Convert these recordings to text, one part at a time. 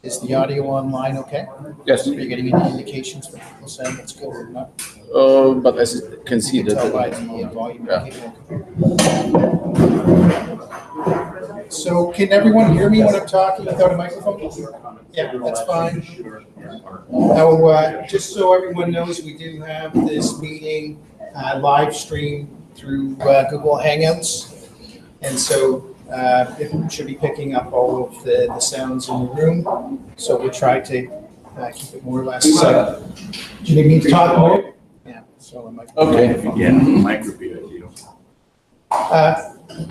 Is the audio online okay? Yes. Are you getting any indications from people saying it's good or not? But as you can see You can tell by that. the volume. Yeah. So can everyone hear me when I'm talking without a microphone? Yeah, that's fine. Now, just so everyone knows, we do have this meeting live streamed through Google Hangouts. And so it should be picking up all of the sounds in the room. So we'll try to keep it more or less. Do you need me to talk more? Yeah. So Okay. Yeah, mic would be ideal.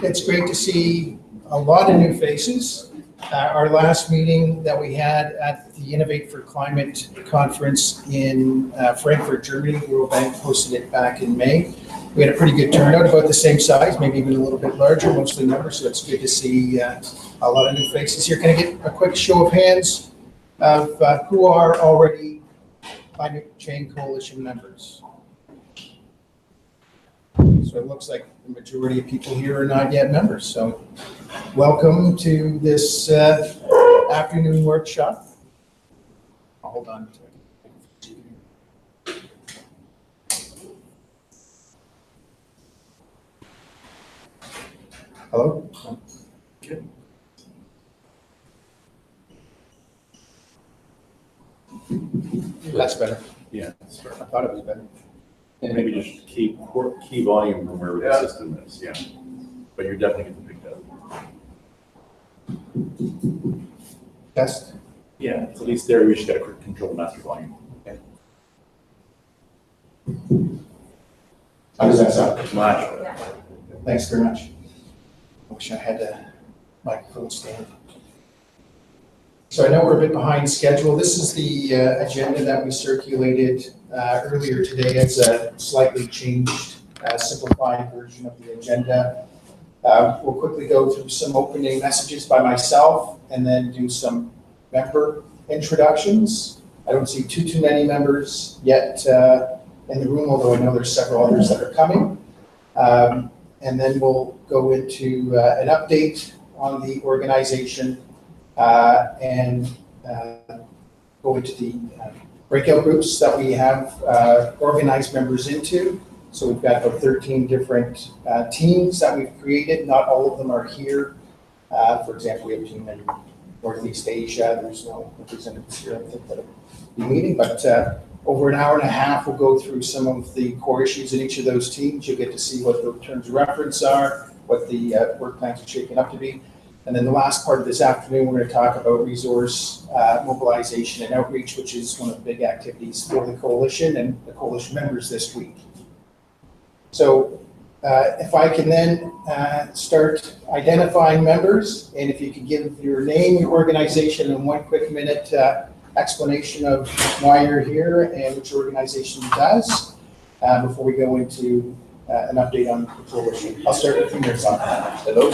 It's great to see a lot of new faces. Our last meeting that we had at the Innovate for Climate conference in Frankfurt, Germany, World Bank hosted it back in May. We had a pretty good turnout, about the same size, maybe even a little bit larger, mostly numbers. So it's good to see a lot of new faces here. Can I get a quick show of hands of who are already Climate Change Coalition members? So it looks like the majority of people here are not yet members. So welcome to this afternoon workshop. I'll hold on to it. Hello? Good. That's better. Yeah. I thought it was better. And maybe just key volume from wherever the system is, yeah. But you're definitely getting picked up. Test? Yeah, at least there we just got to control the master volume. Okay. How does that sound? Much. Thanks very much. I wish I had a microphone stand. So I know we're a bit behind schedule. This is the agenda that we circulated earlier today. It's a slightly changed, simplified version of the agenda. We'll quickly go through some opening messages by myself and then do some member introductions. I don't see too many members yet in the room, although I know there's several others that are coming. And then we'll go into an update on the organization and go into the breakout groups that we have organized members into. So we've got about 13 different teams that we've created. Not all of them are here. For example, we have a team in Northeast Asia. There's no representatives here, I think, that'll be meeting, but over an hour and a half, we'll go through some of the core issues in each of those teams. You'll get to see what the terms of reference are, what the work plans are shaping up to be. And then the last part of this afternoon, we're going to talk about resource mobilization and outreach, which is one of the big activities for the coalition and the coalition members this week. So if I can then start identifying members, and if you could give your name, your organization, and 1 quick minute explanation of why you're here and which organization does before we go into an update on the coalition. I'll start with you, Miroslav. Hello.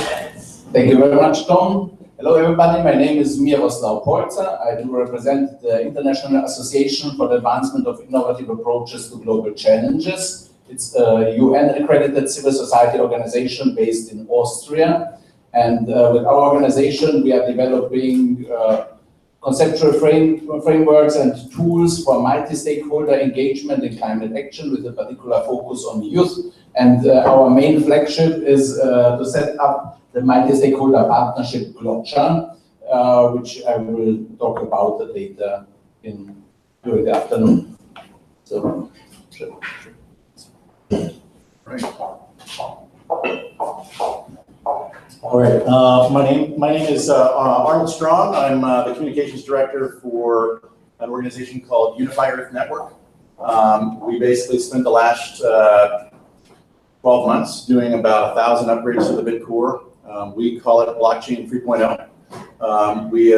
Thank you very much, Tom. Hello, everybody. My name is Miroslav Polca. I do represent the International Association for the Advancement of Innovative Approaches to Global Challenges. It's a UN-accredited civil society organization based in Austria. And with our organization, we are developing conceptual frameworks and tools for multi-stakeholder engagement in climate action with a particular focus on youth. And our main flagship is to set up the multi-stakeholder partnership Glotcha, which I will talk about later during the afternoon. So, Right. All right. My name is Arnold Strong. I'm the communications director for an organization called Unify Earth Network. We basically spent the last 12 months doing about 1,000 upgrades to the bit core. We call it blockchain 3.0. We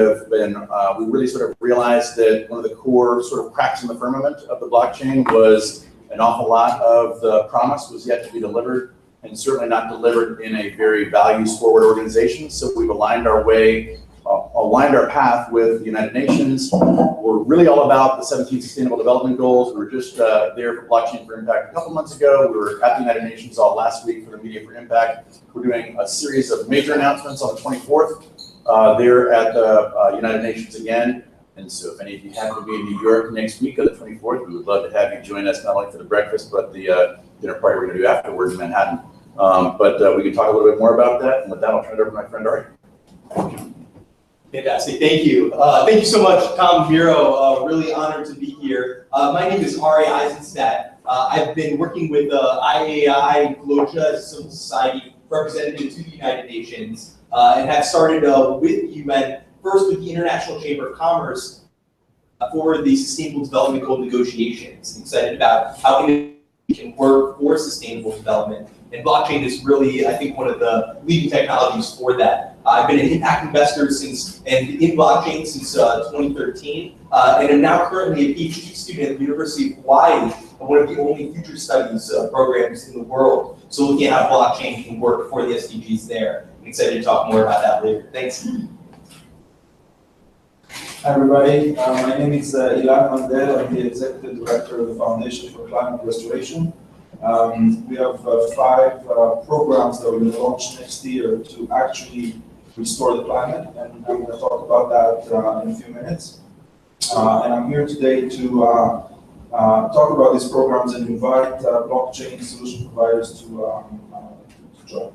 really sort of realized that one of the core sort of cracks in the firmament of the blockchain was an awful lot of the promise was yet to be delivered, and certainly not delivered in a very values-forward organization. So we've aligned our path with the United Nations. We're really all about the 17 Sustainable Development Goals. We were just there for Blockchain for Impact a couple months ago. We were at the United Nations all last week for the Media for Impact. We're doing a series of major announcements on the 24th there at the United Nations again. And so if any of you happen to be in New York next week on the 24th, we would love to have you join us, not only for the breakfast, but the dinner party we're going to do afterwards in Manhattan. But we can talk a little bit more about that. And with that, I'll turn it over to my friend Ari. Fantastic, thank you. Thank you so much, Tom Vero. Really honored to be here. My name is Ari Eisenstadt. I've been working with IAI GLOCHA, Civil Society Representative to the United Nations, and have started with the UN, first with the International Chamber of Commerce for the Sustainable Development Goal negotiations. I'm excited about how we can work for sustainable development. And blockchain is really, I think, one of the leading technologies for that. I've been an impact investor in blockchain since 2013, and am now currently a PhD student at the University of Hawaii, one of the only future studies programs in the world. So looking at how blockchain can work for the SDGs there. I'm excited to talk more about that later. Thanks. Hi everybody, my name is Ilan Mandel. I'm the Executive Director of the Foundation for Climate Restoration. We have 5 programs that we're going to launch next year to actually restore the planet, and I'm going to talk about that in a few minutes. And I'm here today to talk about these programs and invite blockchain solution providers to join.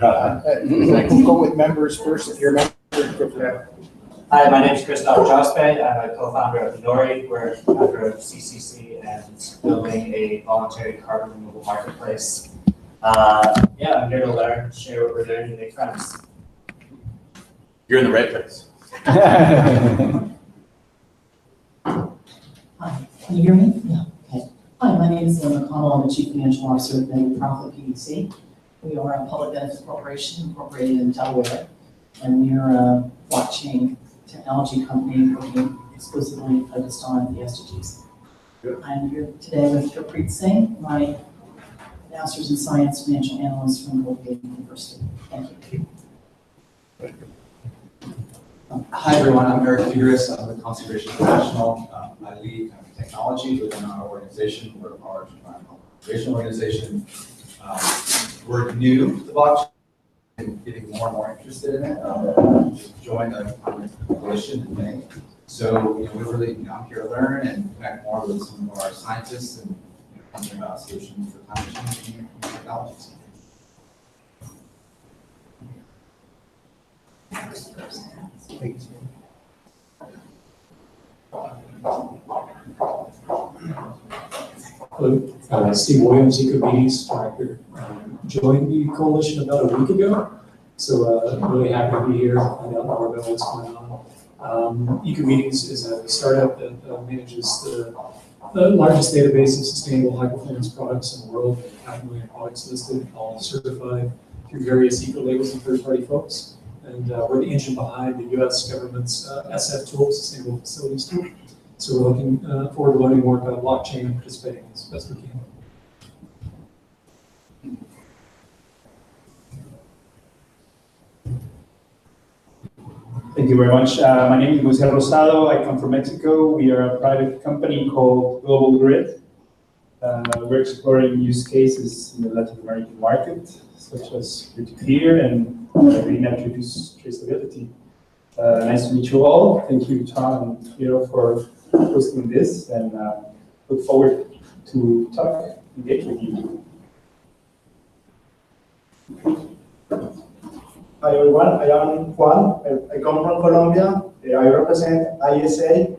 I can go with members first if you're a member. Hi, my name is Christoph Jospe. I'm a co-founder of Nori. We're a member of CCC and building a voluntary carbon removal marketplace. Yeah, I'm here to learn, share what we're doing, and make friends. You're in the right place. Hi, can you hear me? Yeah, okay. Hi, my name is Lynn McConnell. I'm the Chief Financial Officer of Profit PDC. We are a public benefit corporation incorporated in Delaware, and we are a blockchain technology company working exclusively focused on the SDGs. Good. I'm here today with Gurpreet Singh, my Master's in Science Financial Analyst from Colgate University. Thank you. Hi everyone, I'm Eric Figueres. I'm with Conservation International. I lead technology within our organization. We're a large environmental conservation organization. We're new to the blockchain and getting more and more interested in it. Just joined the coalition in May. So we're really, I'm here to learn and connect more with some of our scientists and thinking about solutions for climate change and new technologies. Hello, Steve Williams, EcoBees Director. Joined the coalition about a week ago, so really happy to be here, find out more about what's going on. EcoBees is a startup that manages the largest database of sustainable high-performance products in the world. 500,000 products listed, all certified through various eco-labels and third-party folks. And we're the engine behind the U.S. government's SF tool, Sustainable Facilities Tool. So we're looking forward to learning more about blockchain and participating as best we can. Thank you very much. My name is Jose Rosado. I come from Mexico. We are a private company called Global Grid. We're exploring use cases in the Latin American market, such as peer-to-peer and green energy traceability. Nice to meet you all. Thank you, Tom and Hiro, for hosting this, and look forward to engage with you. Hi everyone, I am Juan. I come from Colombia. I represent ISA.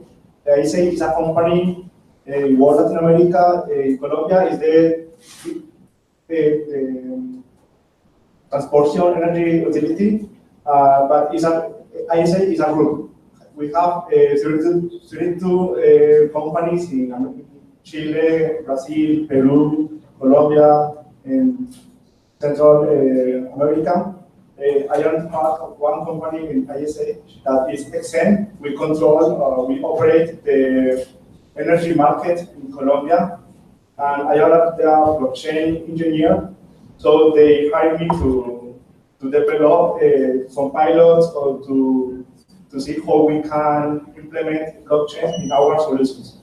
ISA is a company in Latin America. Colombia is the transportation energy utility, but ISA is a group. We have 32 companies in Chile, Brazil, Peru, Colombia, and Central America. I am part of one company in ISA that is XN. We control, we operate the energy market in Colombia. And I am the blockchain engineer. So they hired me to develop some pilots or to see how we can implement blockchain in our solutions.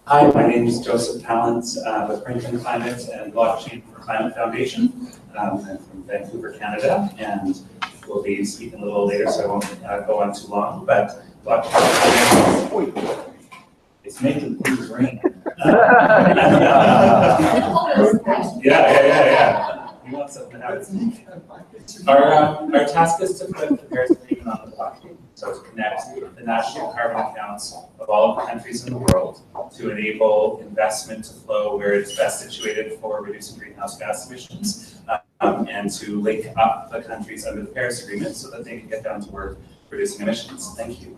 Hi, my name is Joseph Pallant with Franklin Climate and Blockchain for Climate Foundation. I'm from Vancouver, Canada, and we'll be speaking a little later, so I won't go on too long. But blockchain, it's making things rain. Yeah. You want something to happen. Our task is to put the Paris Agreement on the blockchain. So to connect the national carbon accounts of all of the countries in the world to enable investment to flow where it's best situated for reducing greenhouse gas emissions, and to link up the countries under the Paris Agreement so that they can get down to work reducing emissions. Thank you.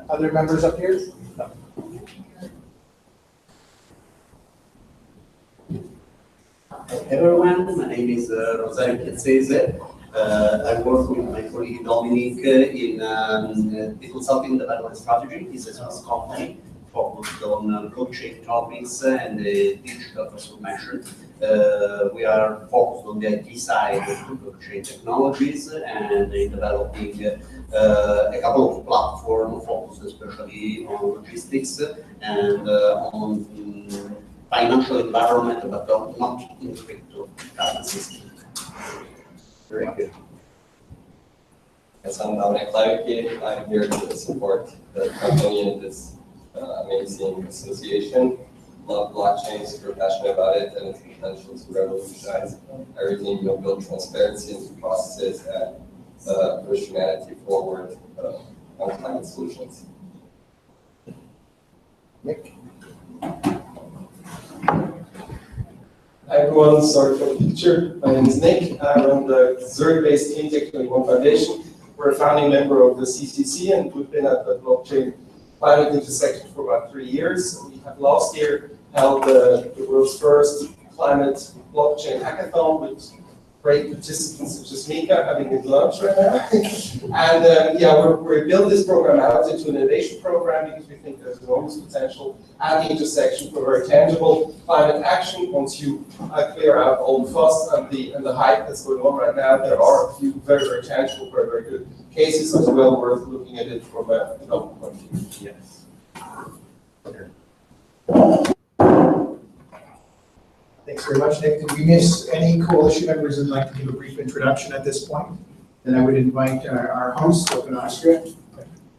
Other members up here? No. Everyone, my name is Rosario Piazzese. I work with my colleague Dominic in the Consulting Development Strategy. It's a Swiss company focused on blockchain topics and digital transformation. We are focused on the IT side of blockchain technologies and in developing a couple of platforms focused especially on logistics and on financial environment, but not in cryptocurrencies. Very good. Yes, I'm Dominic Levicki. I'm here to support the company in this amazing association. Love blockchain, super passionate about it and its potential to revolutionize everything, build transparency into processes and push humanity forward on climate solutions. Nick? Hi everyone, sorry for the picture. My name is Nick. I run the Zurich-based Cleantech 21 Foundation. We're a founding member of the CCC and we've been at the blockchain climate intersection for about 3 years. We have last year held the world's first climate blockchain hackathon with great participants such as Mika having his lunch right now. And we built this program out into an innovation program because we think there's enormous potential at the intersection for very tangible climate action. Once you clear out all the fuss and the hype that's going on right now, there are a few very, very tangible, very, very good cases as well worth looking at it from a development point of view. Yes. Thanks very much, Nick. Did we miss any coalition members who'd like to give a brief introduction at this point? Then I would invite our host, Open Austria.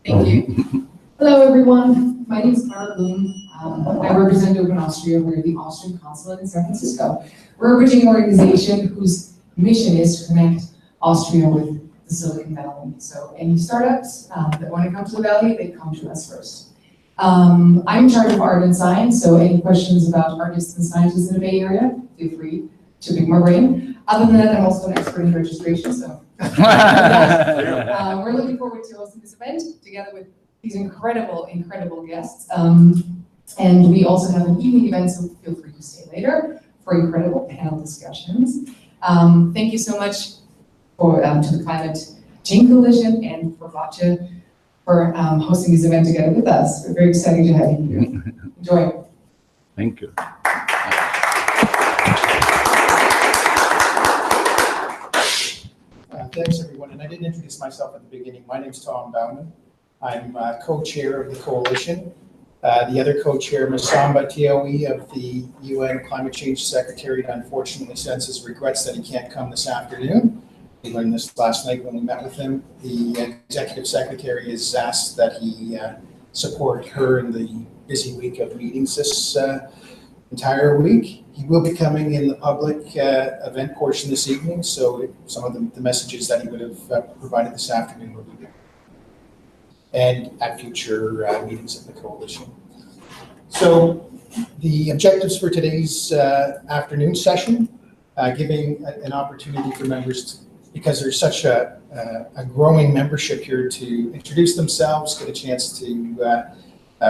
Thank you. Hello, everyone. My name is Clara Bloom. I represent Open Austria. We're the Austrian consulate in San Francisco. We're a bridging organization whose mission is to connect Austria with the Silicon Valley. So any startups that want to come to the Valley, they come to us first. I'm in charge of art and science, so any questions about artists and scientists in the Bay Area, feel free to pick my brain. Other than that, I'm also an expert in registration, so. We're looking forward to hosting this event together with these incredible guests. And we also have an evening event, so feel free to stay later for incredible panel discussions. Thank you so much for to the Climate Change Coalition and for Vatcha for hosting this event together with us. We're very excited to have you here. Enjoy. Thank you. Thanks, everyone. And I didn't introduce myself at the beginning. My name's Tom Bauman. I'm co-chair of the coalition. The other co-chair, Masamba Tiawi of the UN Climate Change Secretariat, unfortunately sends his regrets that he can't come this afternoon. We learned this last night when we met with him. The executive secretary has asked that he support her in the busy week of meetings this entire week. He will be coming in the public event portion this evening, so some of the messages that he would have provided this afternoon will be there. And at future meetings of the coalition. So the objectives for today's afternoon session, giving an opportunity for members to, because there's such a growing membership here, to introduce themselves, get a chance to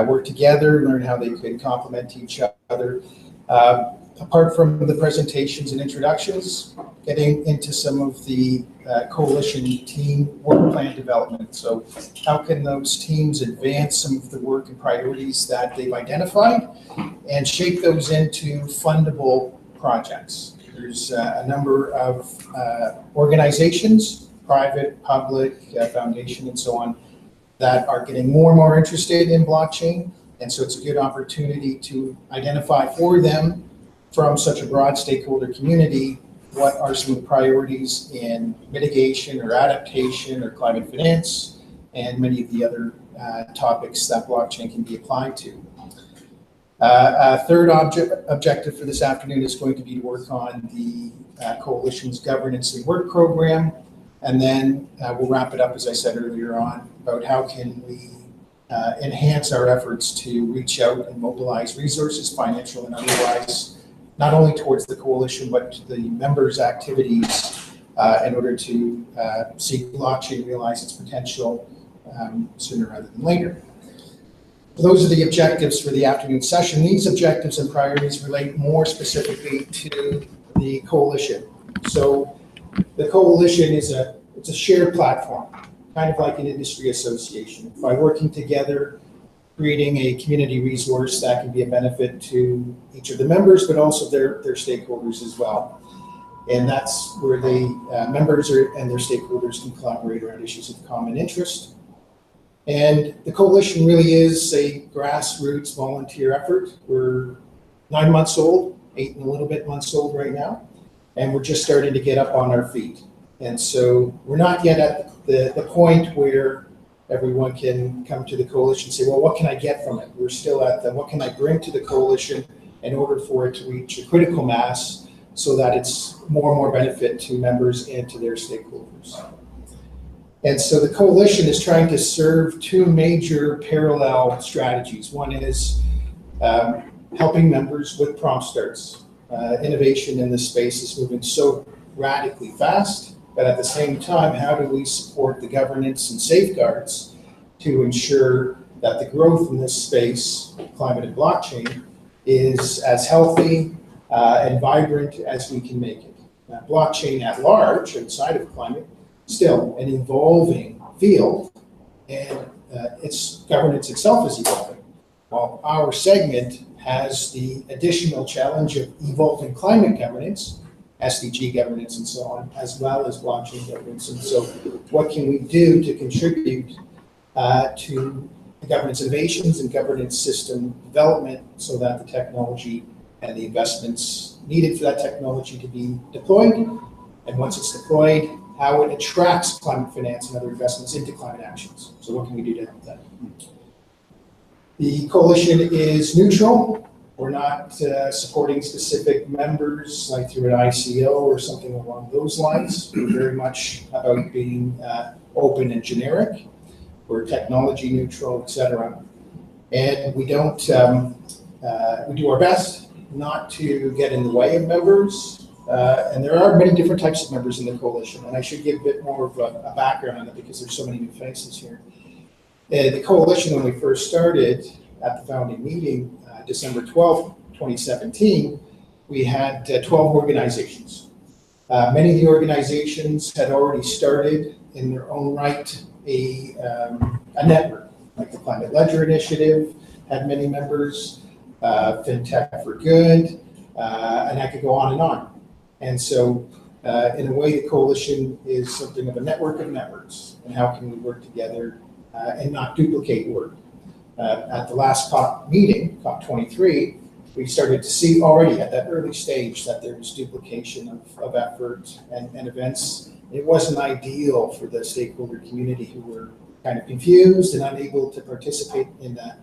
work together, learn how they could complement each other. Apart from the presentations and introductions, getting into some of the coalition team work plan development. So how can those teams advance some of the work and priorities that they've identified and shape those into fundable projects? There's a number of organizations, private, public, foundation, and so on, that are getting more and more interested in blockchain. And so it's a good opportunity to identify for them from such a broad stakeholder community what are some of the priorities in mitigation or adaptation or climate finance and many of the other topics that blockchain can be applied to. A third objective for this afternoon is going to be to work on the Coalition's governance and work program. And then we'll wrap it up, as I said earlier on, about how can we enhance our efforts to reach out and mobilize resources, financial and otherwise, not only towards the Coalition, but to the members' activities in order to see blockchain realize its potential sooner rather than later. So those are the objectives for the afternoon session. These objectives and priorities relate more specifically to the Coalition. So the Coalition is it's a shared platform, kind of like an industry association. By working together, creating a community resource that can be a benefit to each of the members, but also their stakeholders as well. And that's where the members and their stakeholders can collaborate around issues of common interest. And the Coalition really is a grassroots volunteer effort. We're 9 months old, 8 and a little bit months old right now, and we're just starting to get up on our feet. And so we're not yet at the point where everyone can come to the Coalition and say, well, what can I get from it? We're still at the, what can I bring to the Coalition in order for it to reach a critical mass so that it's more and more benefit to members and to their stakeholders. And so the Coalition is trying to serve two major parallel strategies. One is helping members with prompt starts. Innovation in this space is moving so radically fast, but at the same time, how do we support the governance and safeguards to ensure that the growth in this space, climate and blockchain, is as healthy and vibrant as we can make it. Now, blockchain at large, inside of climate, still an evolving field, and its governance itself is evolving. While our segment has the additional challenge of evolving climate governance, SDG governance and so on, as well as blockchain governance. And so what can we do to contribute to the governance innovations and governance system development so that the technology and the investments needed for that technology to be deployed, and once it's deployed, how it attracts climate finance and other investments into climate actions. So what can we do to help that? The Coalition is neutral. We're not supporting specific members like through an ICO or something along those lines. We're very much about being open and generic. We're technology neutral, et cetera. And we don't, we do our best not to get in the way of members. And there are many different types of members in the Coalition, and I should give a bit more of a background on it because there's so many new faces here. The Coalition, when we first started at the founding meeting, December 12th, 2017, we had 12 organizations. Many of the organizations had already started in their own right a network, like the Climate Ledger Initiative had many members, FinTech for Good, and I could go on and on. And so, in a way, the Coalition is something of a network of networks, and how can we work together and not duplicate work. At the last COP meeting, COP23, we started to see already at that early stage that there was duplication of effort and events. It wasn't ideal for the stakeholder community who were kind of confused and unable to participate in that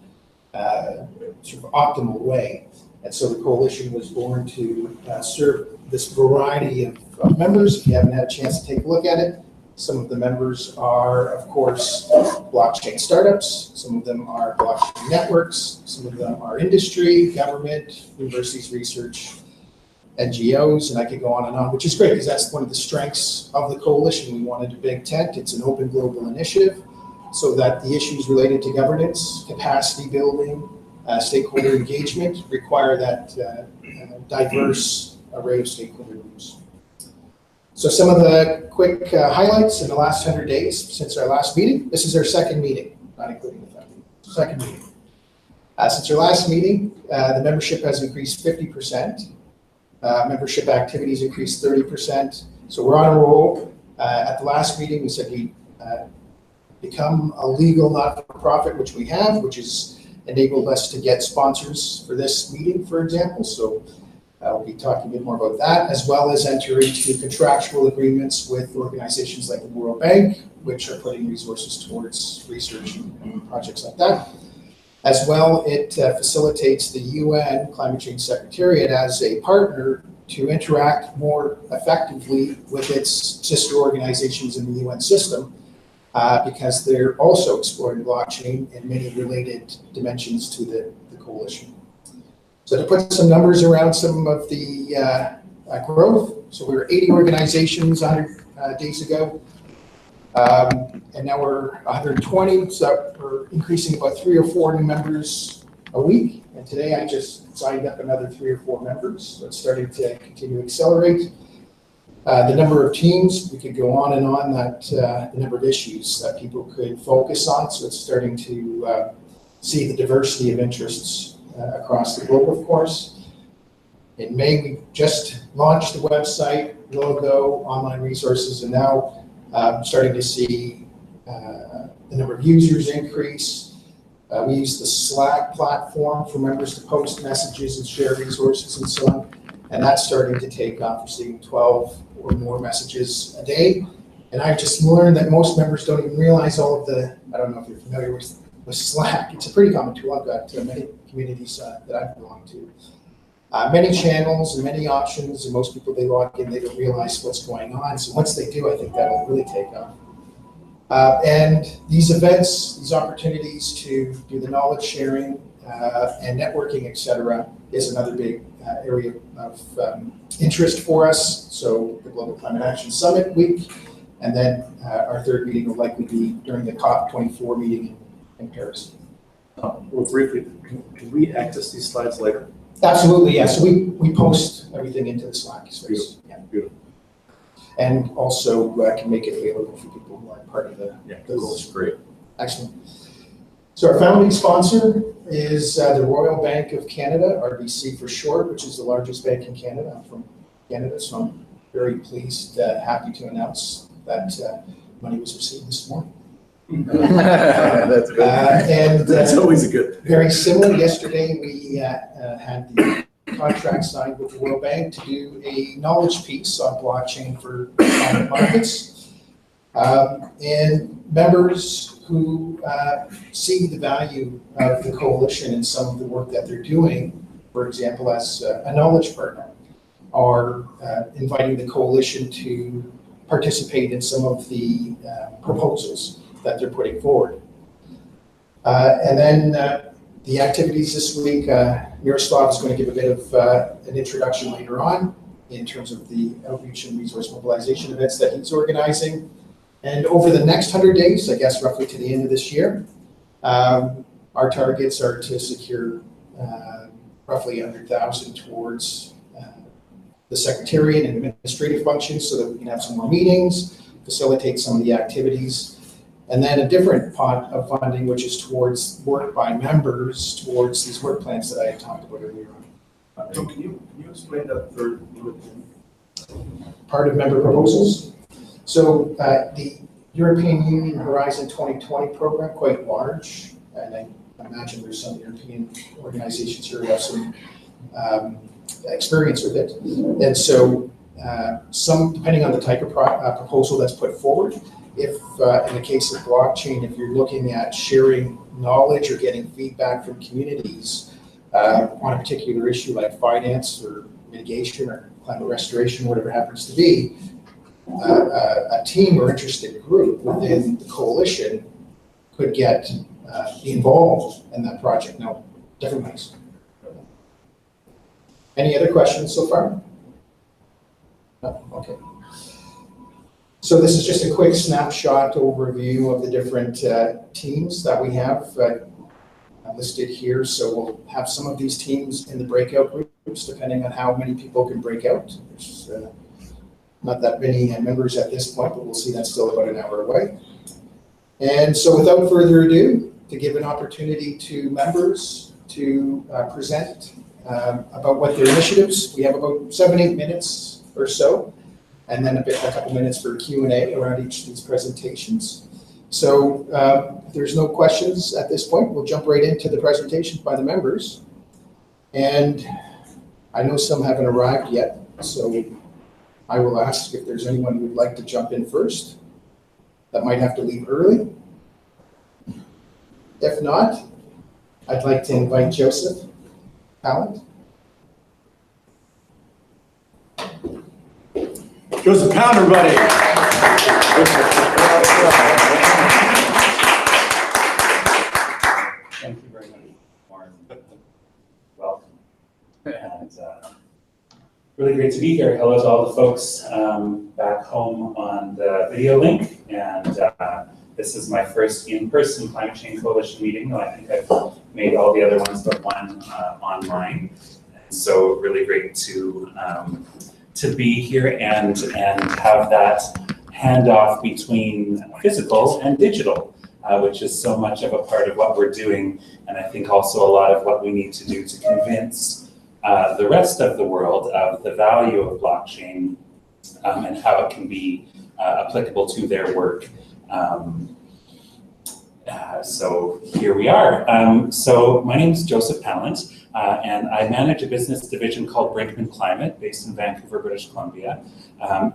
sort of optimal way. And so the Coalition was born to serve this variety of members. If you haven't had a chance to take a look at it, some of the members are, of course, blockchain startups. Some of them are blockchain networks. Some of them are industry, government, universities, research, NGOs, and I could go on and on, which is great because that's one of the strengths of the Coalition. We wanted a big tent. It's an open global initiative so that the issues related to governance, capacity building, stakeholder engagement require that diverse array of stakeholder groups. So some of the quick highlights in the last 100 days since our last meeting. This is our second meeting, not including the third meeting. Second meeting. Since our last meeting, the membership has increased 50%. Membership activities increased 30%. So we're on a roll. At the last meeting, we said we become a legal not-for-profit, which we have, which has enabled us to get sponsors for this meeting, for example. So we'll be talking a bit more about that, as well as enter into contractual agreements with organizations like the World Bank, which are putting resources towards research and projects like that. As well, it facilitates the UN Climate Change Secretariat as a partner to interact more effectively with its sister organizations in the UN system, because they're also exploring blockchain and many related dimensions to the coalition. So to put some numbers around some of the growth, so we were 80 organizations 100 days ago, and now we're 120, so we're increasing about 3 or 4 new members a week. And today I just signed up another 3 or 4 members, so it's starting to continue to accelerate. The number of teams, we could go on and on, that the number of issues that people could focus on, so it's starting to see the diversity of interests across the globe, of course. In May, we just launched the website, logo, online resources, and now starting to see the number of users increase. We use the Slack platform for members to post messages and share resources and so on. And that's starting to take off. We're seeing 12 or more messages a day. And I just learned that most members don't even realize all of the, I don't know if you're familiar with Slack. It's a pretty common tool. I've got many communities that I belong to. Many channels and many options, and most people, they log in, they don't realize what's going on. So once they do, I think that'll really take off. And these events, these opportunities to do the knowledge sharing and networking, et cetera, is another big area of interest for us. So the Global Climate Action Summit week, and then our third meeting will likely be during the COP24 meeting in Paris. Well, briefly, can we access these slides later? Absolutely, yeah. So we post everything into the Slack space. Beautiful. Yeah. Beautiful. And also can make it available for people who aren't part of the This is great. Excellent. So our founding sponsor is the Royal Bank of Canada, RBC for short, which is the largest bank in Canada. I'm from Canada, so I'm very pleased, happy to announce that money was received this morning. That's good. And that's always a good thing. Very similar. Yesterday, we had the contract signed with the World Bank to do a knowledge piece on blockchain for climate markets. And members who see the value of the coalition and some of the work that they're doing, for example, as a knowledge partner, are inviting the coalition to participate in some of the proposals that they're putting forward. And then the activities this week, Miroslav is going to give a bit of an introduction later on in terms of the outreach and resource mobilization events that he's organizing. And over the next 100 days, I guess roughly to the end of this year, our targets are to secure roughly 100,000 towards the secretariat and administrative functions so that we can have some more meetings, facilitate some of the activities. And then a different pot of funding, which is towards work by members, towards these work plans that I had talked about earlier on. Can you explain that third bullet? Part of member proposals. So the European Union Horizon 2020 program, quite large, and I imagine there's some European organizations here who have some experience with it. And so some, depending on the type of proposal that's put forward, if in the case of blockchain, if you're looking at sharing knowledge or getting feedback from communities on a particular issue like finance or mitigation or climate restoration, whatever it happens to be, a team or interested group within the coalition could get be involved in that project. Now, different ways. Any other questions so far? No? Okay. So this is just a quick snapshot overview of the different teams that we have listed here. So we'll have some of these teams in the breakout groups, depending on how many people can break out. There's not that many members at this point, but we'll see that's still about an hour away. And so without further ado, to give an opportunity to members to present about what their initiatives, we have about 7-8 minutes or so, and then a couple minutes for Q&A around each of these presentations. So if there's no questions at this point, we'll jump right into the presentations by the members. And I know some haven't arrived yet, so I will ask if there's anyone who would like to jump in first that might have to leave early. If not, I'd like to invite Joseph Pallant. Joseph Pound, everybody. Thank you very much, Warren. Welcome. And really great to be here. Hello to all the folks back home on the video link. And this is my first in-person Climate Change Coalition meeting. Though I think I've made all the other ones but one online. And so really great to be here and have that handoff between physical and digital, which is so much of a part of what we're doing, and I think also a lot of what we need to do to convince the rest of the world of the value of blockchain and how it can be applicable to their work. So here we are. So my name is Joseph Pallant, and I manage a business division called Brinkman Climate based in Vancouver, British Columbia.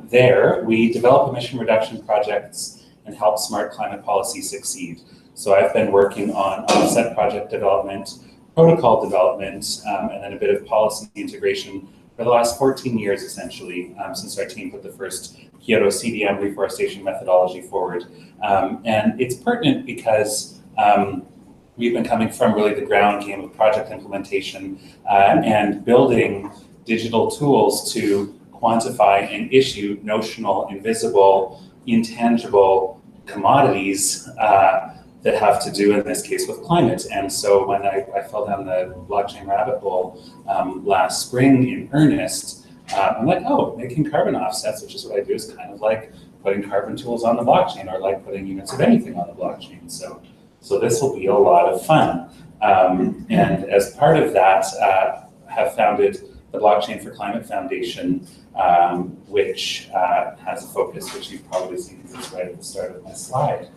There, we develop emission reduction projects and help smart climate policy succeed. So I've been working on offset project development, protocol development, and then a bit of policy integration for the last 14 years, essentially, since our team put the first Kyoto CDM reforestation methodology forward. And it's pertinent because we've been coming from really the ground game of project implementation and building digital tools to quantify and issue notional, invisible, intangible commodities that have to do, in this case, with climate. And so when I fell down the blockchain rabbit hole last spring in earnest, I'm like, oh, making carbon offsets, which is what I do, is kind of like putting carbon tools on the blockchain, or like putting units of anything on the blockchain. So this will be a lot of fun. And as part of that, have founded the Blockchain for Climate Foundation, which has a focus, which you've probably seen because it's right at the start of my slide.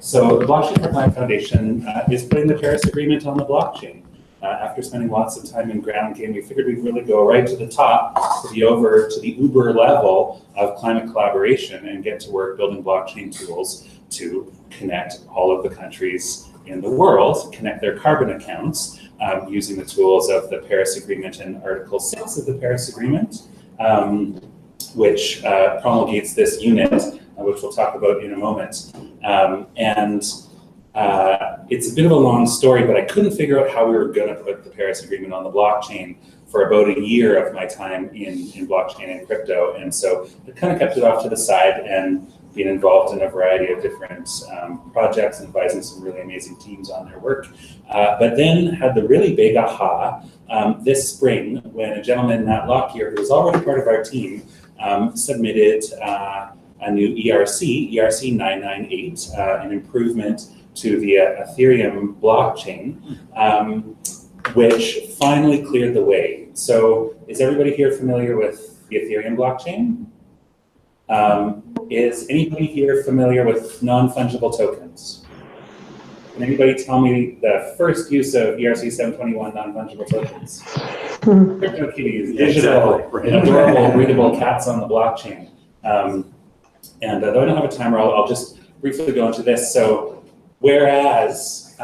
So the Blockchain for Climate Foundation is putting the Paris Agreement on the blockchain. After spending lots of time in ground game, we figured we'd really go right to the top, to the Uber level of climate collaboration and get to work building blockchain tools to connect all of the countries in the world, connect their carbon accounts using the tools of the Paris Agreement and Article 6 of the Paris Agreement, which promulgates this unit, which we'll talk about in a moment. It's a bit of a long story, but I couldn't figure out how we were going to put the Paris Agreement on the blockchain for about a year of my time in blockchain and crypto. And so I kind of kept it off to the side and been involved in a variety of different projects and advising some really amazing teams on their work. But then had the really big aha this spring when a gentleman, Matt Lockyer, who was already part of our team, submitted a new ERC 998, an improvement to the Ethereum blockchain, which finally cleared the way. So is everybody here familiar with the Ethereum blockchain? Is anybody here familiar with non-fungible tokens? Can anybody tell me the first use of ERC 721 non-fungible tokens? Crypto kitties, digital, adorable, readable cats on the blockchain. And though I don't have a timer, I'll just briefly go into this. So whereas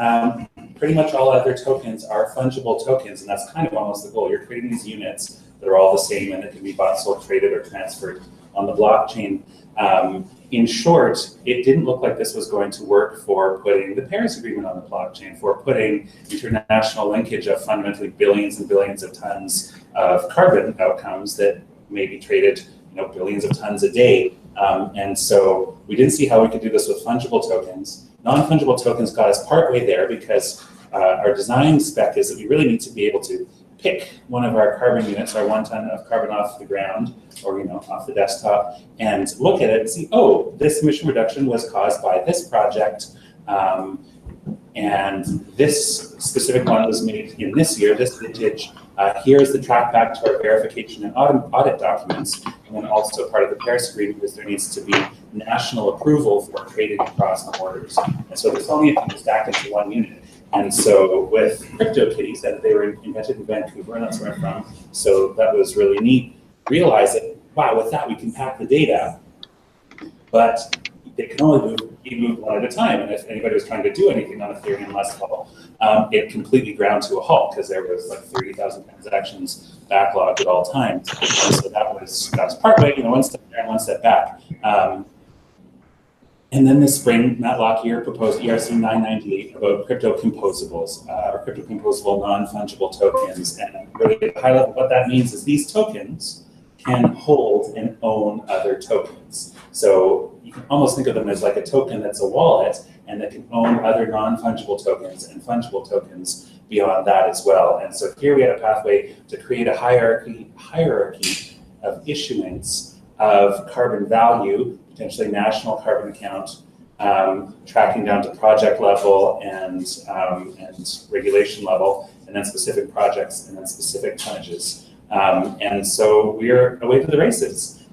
pretty much all other tokens are fungible tokens, and that's kind of almost the goal. You're creating these units that are all the same and that can be bought, sold, traded, or transferred on the blockchain. In short, it didn't look like this was going to work for putting the Paris Agreement on the blockchain, for putting international linkage of fundamentally billions and billions of tons of carbon outcomes that may be traded, billions of tons a day. And so we didn't see how we could do this with fungible tokens. Non-fungible tokens got us partway there because our design spec is that we really need to be able to pick one of our carbon units, our 1 ton of carbon off the ground, or off the desktop, and look at it and see, oh, this emission reduction was caused by this project, and this specific one was made in this year, this vintage. Here's the track back to our verification and audit documents, and then also part of the Paris Agreement is there needs to be national approval for trading across borders. And so there's only a few stacked into one unit. And so with CryptoKitties, that they were invented in Vancouver, and that's where I'm from, so that was really neat. Realize that, wow, with that we can pack the data, but they can only be moved one at a time. And if anybody was trying to do anything on Ethereum last fall, it completely ground to a halt because there was like 30,000 transactions backlogged at all times. And so that was part way, one step there and one step back. And then this spring, Matt Lockyer proposed ERC 998 about crypto composables, or crypto composable non-fungible tokens. And really at a high level, what that means is these tokens can hold and own other tokens. So you can almost think of them as like a token that's a wallet and that can own other non-fungible tokens and fungible tokens beyond that as well. And so here we had a pathway to create a hierarchy of issuance of carbon value, potentially national carbon account, tracking down to project level and regulation level, and then specific projects and then specific tonnages. And so we're away to the races.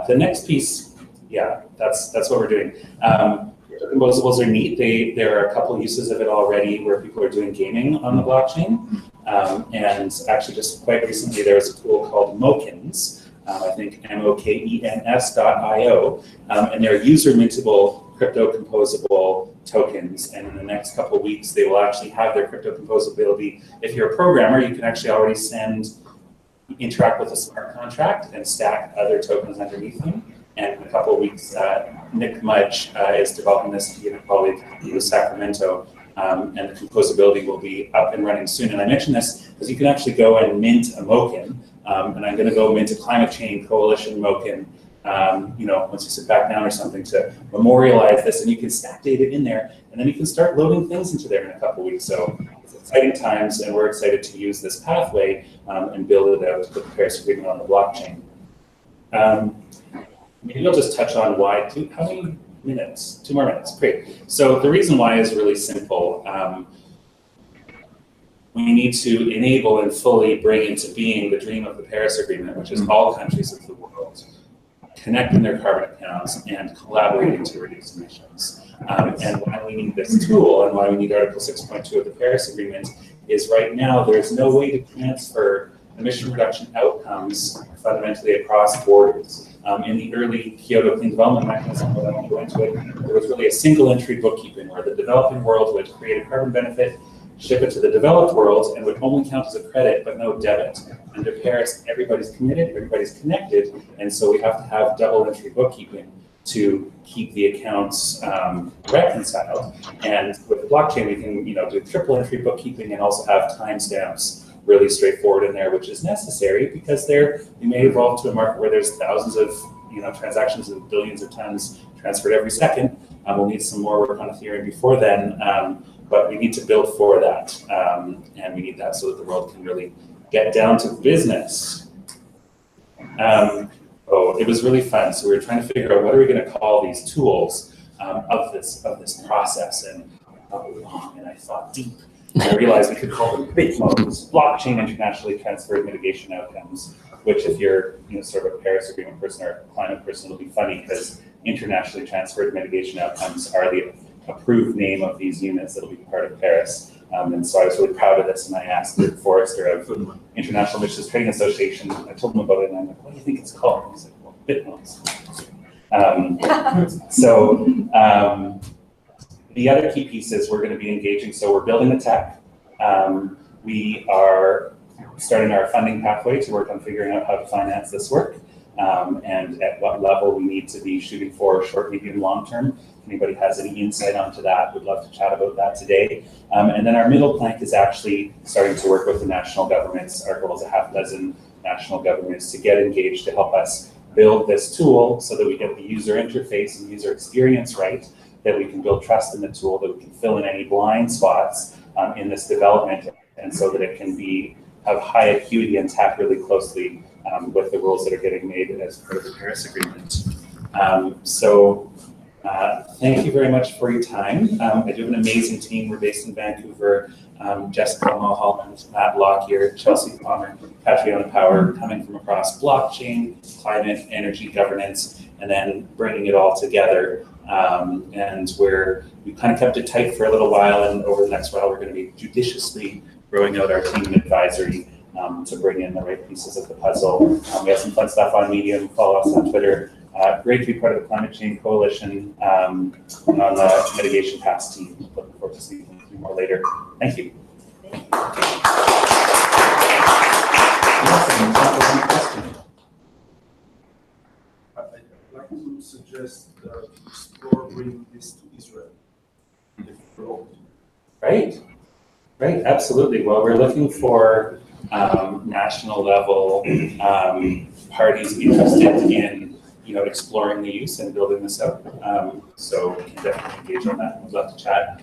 The next piece, yeah, that's what we're doing. Composables are neat. There are a couple uses of it already where people are doing gaming on the blockchain. And actually just quite recently there was a tool called Mokens, I think mokens.io, and they're user mintable crypto composable tokens. And in the next couple of weeks, they will actually have their crypto composability. If you're a programmer, you can actually already interact with a smart contract and stack other tokens underneath them. And in a couple of weeks, Nick Mudge is developing this colleague in Sacramento, and the composability will be up and running soon. And I mention this because you can actually go and mint a Moken, and I'm going to go mint a Climate Change Coalition Moken, once you sit back down or something to memorialize this, and you can stack data in there, and then you can start loading things into there in a couple of weeks. So it's exciting times, and we're excited to use this pathway and build it out to put the Paris Agreement on the blockchain. Maybe I'll just touch on why. How many minutes? 2 more minutes. Great. So the reason why is really simple. We need to enable and fully bring into being the dream of the Paris Agreement, which is all countries of the world connecting their carbon accounts and collaborating to reduce emissions. And why we need this tool and why we need Article 6.2 of the Paris Agreement is right now there's no way to transfer emission reduction outcomes fundamentally across borders. In the early Kyoto Clean Development Mechanism, but I won't go into it, there was really a single entry bookkeeping where the developing world would create a carbon benefit, ship it to the developed world, and would only count as a credit but no debit. Under Paris, everybody's committed, everybody's connected, and so we have to have double entry bookkeeping to keep the accounts reconciled. And with the blockchain, we can do triple entry bookkeeping and also have timestamps really straightforward in there, which is necessary because we may evolve to a market where there's thousands of transactions and billions of tons transferred every second. We'll need some more work on Ethereum before then, but we need to build for that, and we need that so that the world can really get down to business. It was really fun. So we were trying to figure out what are we going to call these tools of this process, and I thought long and I thought deep. I realized we could call them BITMOs, blockchain internationally transferred mitigation outcomes, which if you're sort of a Paris Agreement person or a climate person, it'll be funny because internationally transferred mitigation outcomes are the approved name of these units that'll be part of Paris. And so I was really proud of this, and I asked Luke Forrester of International Emissions Trading Association, I told him about it, and I'm like, what do you think it's called? He's like, well, BITMOs. The other key pieces we're going to be engaging, so we're building the tech. We are starting our funding pathway to work on figuring out how to finance this work and at what level we need to be shooting for short, medium, long term. If anybody has any insight onto that, we'd love to chat about that today. And then our middle plank is actually starting to work with the national governments. Our goal is 6 national governments to get engaged to help us build this tool so that we get the user interface and user experience right, that we can build trust in the tool, that we can fill in any blind spots in this development, and so that it can have high acuity and tap really closely with the rules that are getting made as part of the Paris Agreement. So Thank you very much for your time. I do have an amazing team. We're based in Vancouver. Jessica Mulholland, Matt Lockyer, Chelsea Palmer, Catriona Power, coming from across blockchain, climate, energy governance, and then bringing it all together. And we kind of kept it tight for a little while, and over the next while, we're going to be judiciously growing out our team advisory to bring in the right pieces of the puzzle. We have some fun stuff on Medium. Follow us on Twitter. Great to be part of the Climate Change Coalition and on the Mitigation Task Team. Looking forward to speaking with you more later. Thank you. I'd like to suggest explore bringing this to Israel. If we're open. Right, absolutely. Well, we're looking for national level parties interested in exploring the use and building this out. So we can definitely engage on that. We'd love to chat.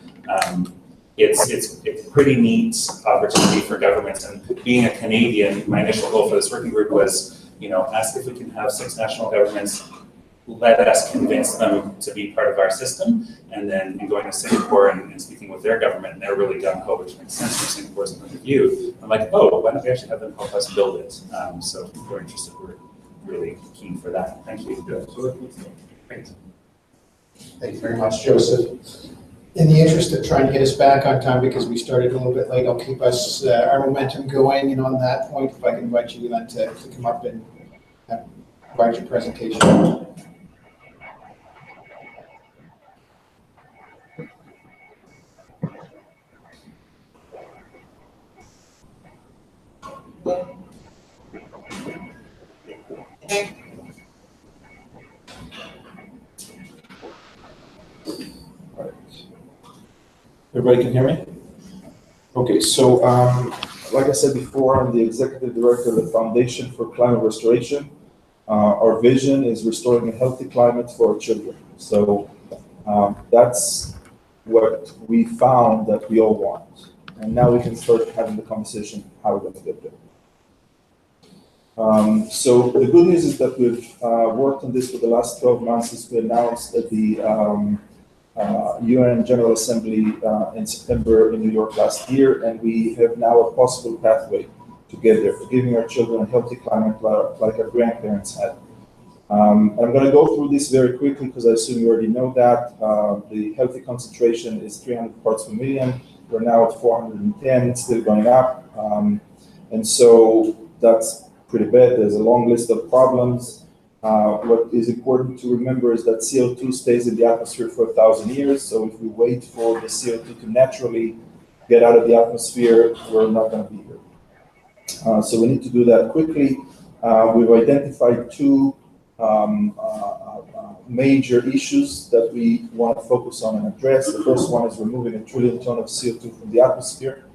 It's a pretty neat opportunity for governments. And being a Canadian, my initial goal for this working group was, ask if we can have 6 national governments, let us convince them to be part of our system, and then going to Singapore and speaking with their government, and they're really gung-ho, which makes sense from Singapore's point of view. I'm like, oh, why don't we actually have them help us build it? So if we're interested, we're really keen for that. Thank you. Great. Thank you very much, Joseph. In the interest of trying to get us back on time, because we started a little bit late, I'll keep us our momentum going. And on that point, if I can invite you then to come up and provide your presentation. Everybody can hear me? Okay, so like I said before, I'm the executive director of the Foundation for Climate Restoration. Our vision is restoring a healthy climate for our children. So that's what we found that we all want. And now we can start having the conversation how we're going to get there. So the good news is that we've worked on this for the last 12 months since we announced at the UN General Assembly in September in New York last year, and we have now a possible pathway to get there, for giving our children a healthy climate like our grandparents had. I'm going to go through this very quickly because I assume you already know that. The healthy concentration is 300 parts per million. We're now at 410, it's still going up. And so that's pretty bad. There's a long list of problems. What is important to remember is that CO2 stays in the atmosphere for 1,000 years. So if we wait for the CO2 to naturally get out of the atmosphere, we're not going to be here. So we need to do that quickly. We've identified 2 major issues that we want to focus on and address. The first one is removing 1 trillion ton of CO2 from the atmosphere.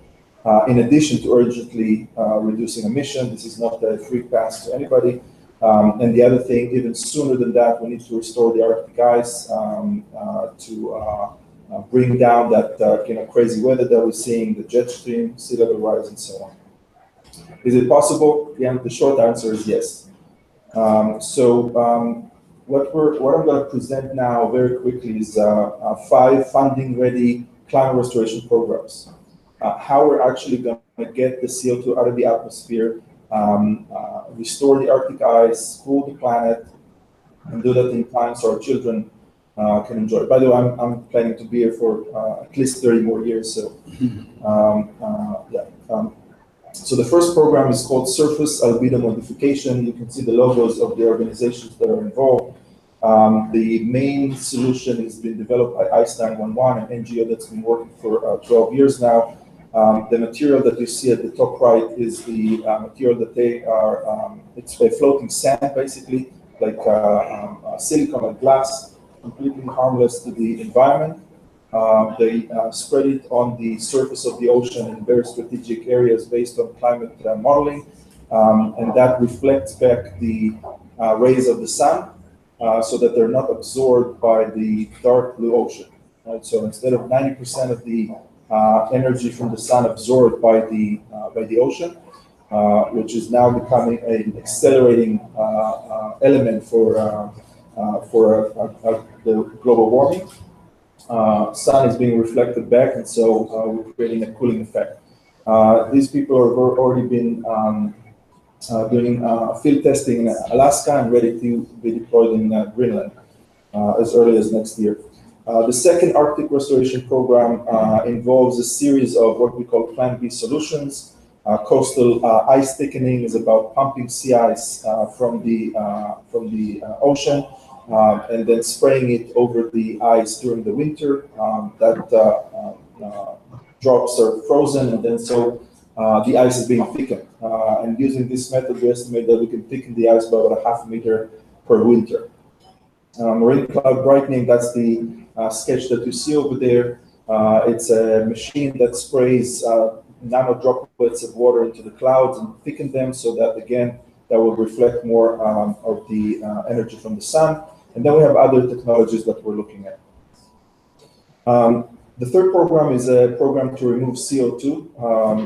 In addition to urgently reducing emission, this is not a free pass to anybody. And the other thing, even sooner than that, we need to restore the Arctic ice to bring down that crazy weather that we're seeing, the jet stream, sea level rise, and so on. Is it possible? Yeah, the short answer is yes. What I'm going to present now very quickly is 5 funding-ready climate restoration programs. How we're actually going to get the CO2 out of the atmosphere, restore the Arctic ice, cool the planet, and do that in time so our children can enjoy it. By the way, I'm planning to be here for at least 30 more years. So, so the first program is called Surface Albedo Modification. You can see the logos of the organizations that are involved. The main solution has been developed by Ice 911, an NGO that's been working for 12 years now. The material that you see at the top right is the material that they are, it's a floating sand basically, like silicon and glass, completely harmless to the environment. They spread it on the surface of the ocean in very strategic areas based on climate modeling, and that reflects back the rays of the sun so that they're not absorbed by the dark blue ocean. Right? So instead of 90% of the energy from the sun absorbed by the ocean, which is now becoming an accelerating element for a the global warming. Sun is being reflected back, and so we're creating a cooling effect. These people have already been doing field testing in Alaska and ready to be deployed in Greenland as early as next year. The second Arctic restoration program involves a series of what we call Plan B solutions. Coastal ice thickening is about pumping sea ice from the ocean and then spraying it over the ice during the winter. Drops are frozen, and then so the ice is being thickened. And using this method, we estimate that we can thicken the ice by about 0.5 meter per winter. Marine cloud brightening, that's the sketch that you see over there. It's a machine that sprays nano droplets of water into the clouds and thicken them so that, again, that will reflect more of the energy from the sun. And then we have other technologies that we're looking at. The third program is a program to remove CO2.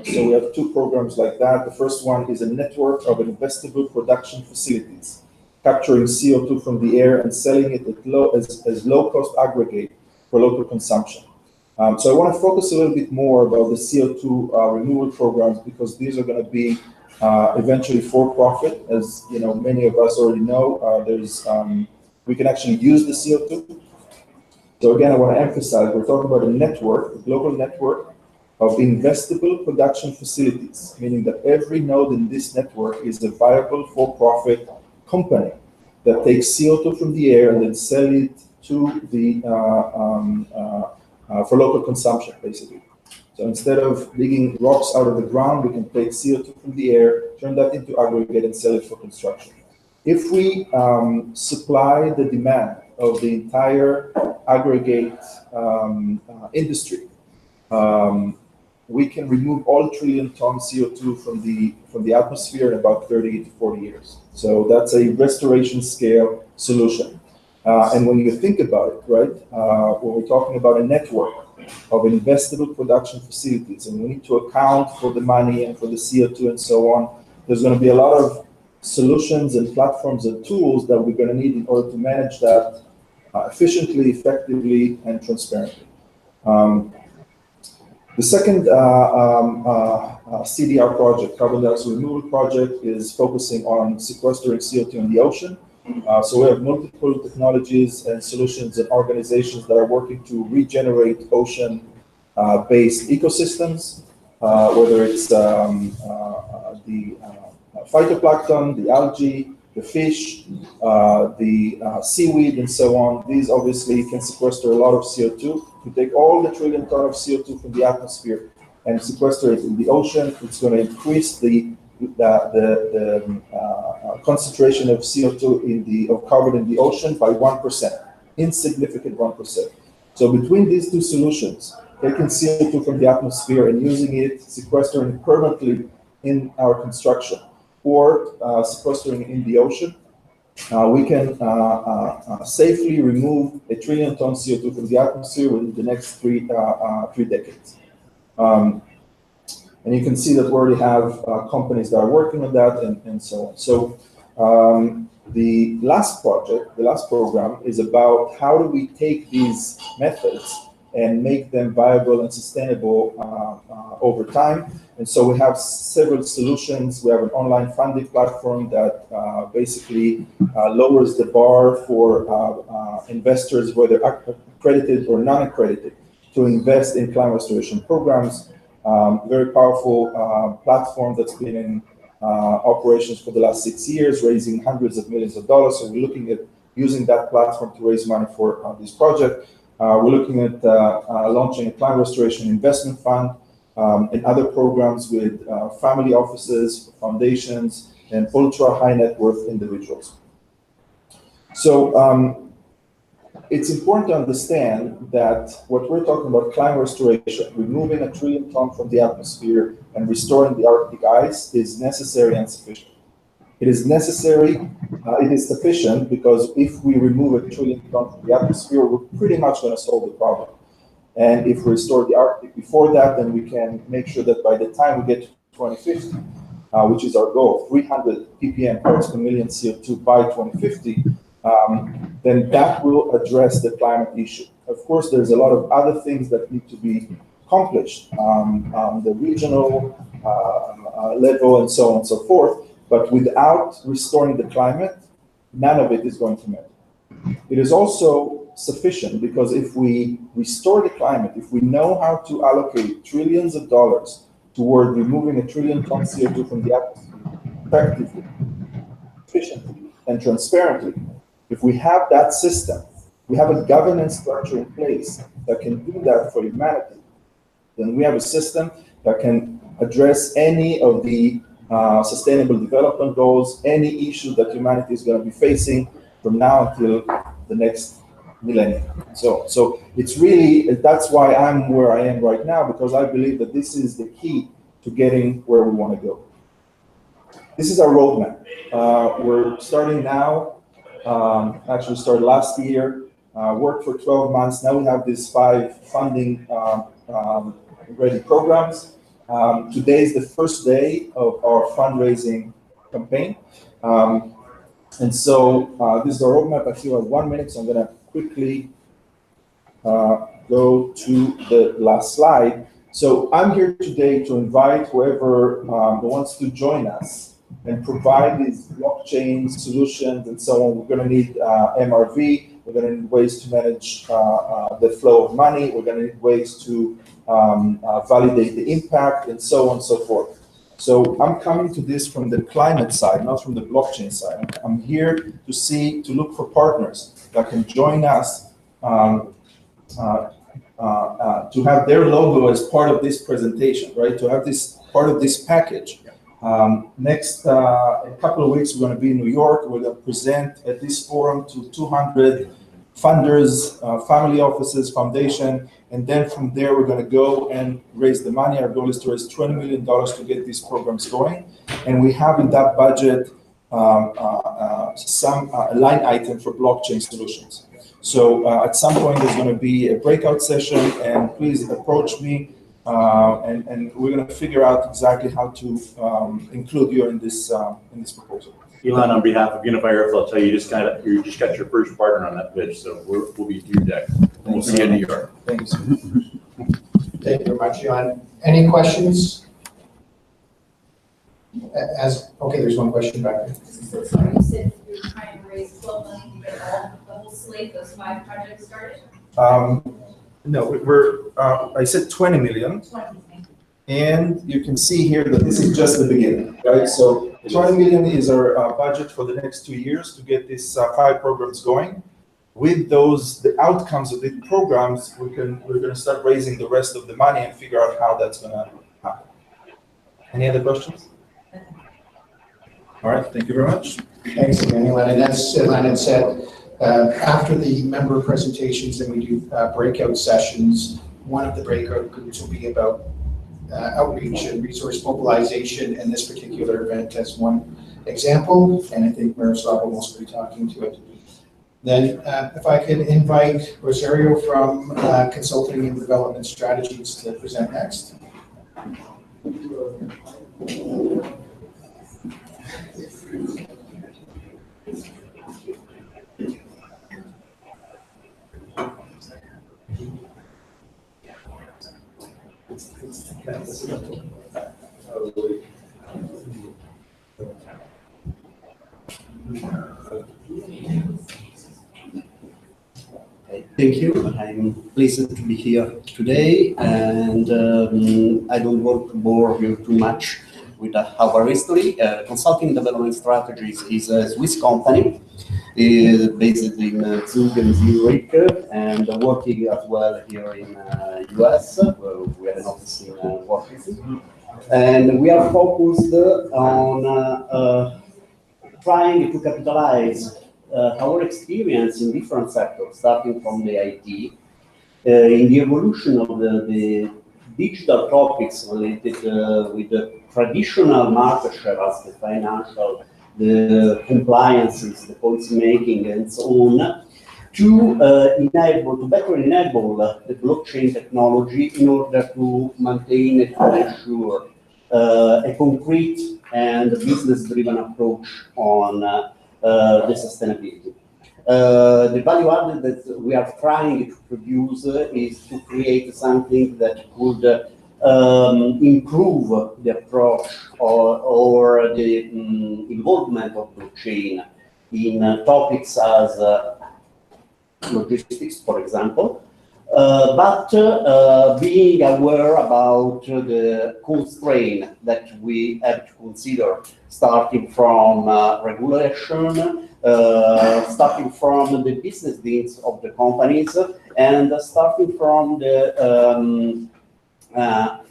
So we have two programs like that. The first one is a network of investable production facilities, capturing CO2 from the air and selling it at as low-cost aggregate for local consumption. So I want to focus a little bit more about the CO2 removal programs, because these are going to be eventually for profit. As you know, many of us already know, we can actually use the CO2. So again, I want to emphasize, we're talking about a network, a global network of investable production facilities, meaning that every node in this network is a viable for-profit company that takes CO2 from the air and then sell it to the for local consumption, basically. So instead of digging rocks out of the ground, we can take CO2 from the air, turn that into aggregate, and sell it for construction. If we supply the demand of the entire aggregate industry, we can remove all trillion ton CO2 from the atmosphere in about 30 to 40 years. So that's a restoration scale solution. And when you think about it, right, when we're talking about a network of investable production facilities, and we need to account for the money and for the CO2 and so on, there's going to be a lot of solutions and platforms and tools that we're going to need in order to manage that efficiently, effectively, and transparently. The second CDR project, carbon dioxide removal project, is focusing on sequestering CO2 in the ocean. So we have multiple technologies and solutions and organizations that are working to regenerate ocean-based ecosystems, whether it's the phytoplankton, the algae, the fish, the seaweed, and so on. These obviously can sequester a lot of CO2. If you take all the trillion ton of CO2 from the atmosphere and sequester it in the ocean, it's going to increase the concentration of CO2 of carbon in the ocean by 1%, insignificant 1%. So between these two solutions, taking CO2 from the atmosphere and using it, sequestering it permanently in our construction, or sequestering in the ocean, we can safely remove 1 trillion ton CO2 from the atmosphere within the next three decades. And you can see that we already have companies that are working on that, and so on. So the last project, the last program, is about how do we take these methods and make them viable and sustainable over time. And so we have several solutions. We have an online funding platform that basically lowers the bar for investors, whether accredited or non-accredited, to invest in climate restoration programs. Very powerful platform that's been in operations for the last 6 years, raising hundreds of millions of dollars. So we're looking at using that platform to raise money for this project. We're looking at launching a climate restoration investment fund and other programs with family offices, foundations, and ultra high net worth individuals. So it's important to understand that what we're talking about, climate restoration, removing 1 trillion ton from the atmosphere and restoring the Arctic ice, is necessary and sufficient. It is necessary, it is sufficient, because if we remove 1 trillion ton from the atmosphere, we're pretty much going to solve the problem. And if we restore the Arctic before that, then we can make sure that by the time we get to 2050, which is our goal, 300 ppm, parts per million CO2 by 2050, then that will address the climate issue. Of course, there's a lot of other things that need to be accomplished, the regional level and so on and so forth, but without restoring the climate, none of it is going to matter. It is also sufficient because if we restore the climate, if we know how to allocate trillions of dollars toward removing 1 trillion tons CO2 from the atmosphere effectively, efficiently, and transparently, if we have that system, we have a governance structure in place that can do that for humanity, then we have a system that can address any of the sustainable development goals, any issue that humanity is going to be facing from now until the next millennium. So it's really, that's why I'm where I am right now, because I believe that this is the key to getting where we want to go. This is our roadmap. We're starting now, actually started last year, worked for 12 months. Now we have these 5 funding ready programs. Today is the first day of our fundraising campaign. And so this is our roadmap. I still have 1 minute, so I'm going to quickly go to the last slide. So I'm here today to invite whoever wants to join us and provide these blockchain solutions and so on. We're going to need MRV. We're going to need ways to manage the flow of money. We're going to need ways to validate the impact and so on and so forth. So I'm coming to this from the climate side, not from the blockchain side. I'm here to look for partners that can join us to have their logo as part of this presentation, right? To have this part of this package. Next a couple of weeks, we're going to be in New York. We're going to present at this forum to 200 funders, family offices, foundation, and then from there, we're going to go and raise the money. Our goal is to raise $20 million to get these programs going. And we have in that budget some line item for blockchain solutions. So at some point, there's going to be a breakout session, and please approach me, and we're going to figure out exactly how to include you in this proposal. Elon, on behalf of Unify Earth, I'll tell you, you just got your first partner on that pitch, so we'll be due deck. We'll see you in New York. Thank you so much. Thank you very much, Elon. Any questions? Okay, there's one question back there. So sorry, you said you're trying to raise 12 million to get the whole slate, those 5 projects started? No, I said 20 million. 20, thank you. And you can see here that this is just the beginning, right? So 20 million is our budget for the next 2 years to get these 5 programs going. With the outcomes of the programs, we're going to start raising the rest of the money and figure out how that's going to happen. Any other questions? All right, thank you very much. Thanks again, Elon. And as Elon had said, after the member presentations, and we do breakout sessions, one of the breakout groups will be about outreach and resource mobilization, and this particular event as one example, and I think Miroslav will also be talking to it. Then if I could invite Rosario from Consulting and Development Strategies to present next. Thank you. I'm pleased to be here today, and I don't want to bore you too much with our history. Consulting Development Strategies is a Swiss company based in Zug and Zurich, and working as well here in US, where we have an office in Washington. And we are focused on trying to capitalize our experience in different sectors, starting from the IT, in the evolution of the digital topics related with the traditional market share as the financial, the compliances, the policy making, and so on, to better enable the blockchain technology in order to maintain and to ensure a concrete and business-driven approach on the sustainability. The value added that we are trying to produce is to create something that could improve the approach or the involvement of blockchain in topics as logistics, for example, but being aware about the constraint that we have to consider, starting from regulation, starting from the business needs of the companies, and starting from the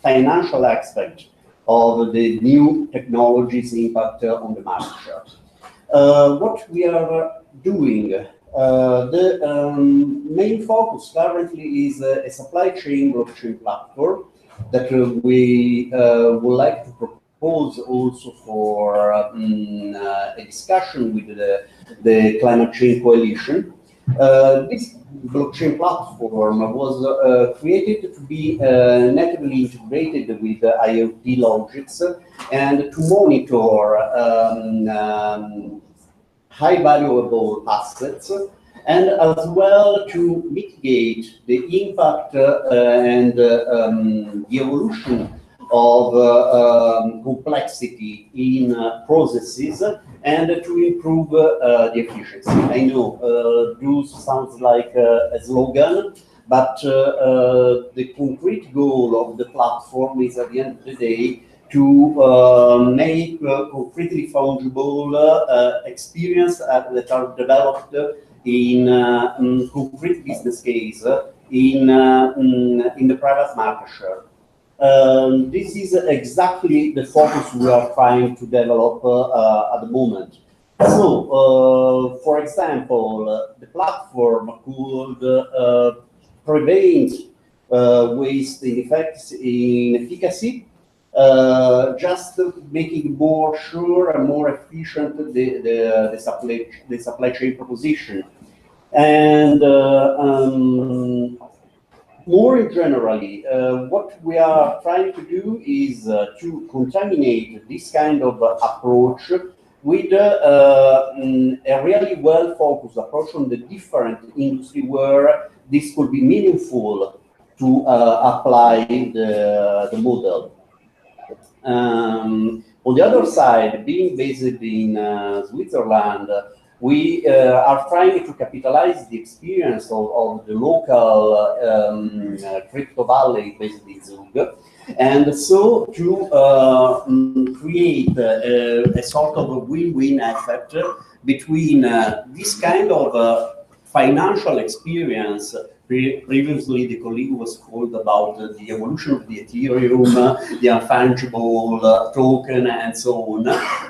financial aspect of the new technologies' impact on the market. What we are doing, the main focus currently is a supply chain blockchain platform that we would like to propose also for a discussion with the Climate Change Coalition. This blockchain platform was created to be natively integrated with IoT logics and to monitor high valuable assets, and as well to mitigate the impact and the evolution of complexity in processes, and to improve the efficiency. I know this sounds like a slogan, but the concrete goal of the platform is, at the end of the day, to make concretely fungible experience that are developed in concrete business case in the private market share. This is exactly the focus we are trying to develop at the moment. So, for example, the platform could prevent waste inefficacy, just making more sure and more efficient the supply chain proposition. And more generally, what we are trying to do is to contaminate this kind of approach with a really well-focused approach on the different industry where this could be meaningful to apply the model. On the other side, being based in Switzerland, we are trying to capitalize the experience of the local crypto valley based in Zug, and so to create a sort of a win-win effect between this kind of financial experience. Previously, the colleague was called about the evolution of the Ethereum, the unfungible token, and so on.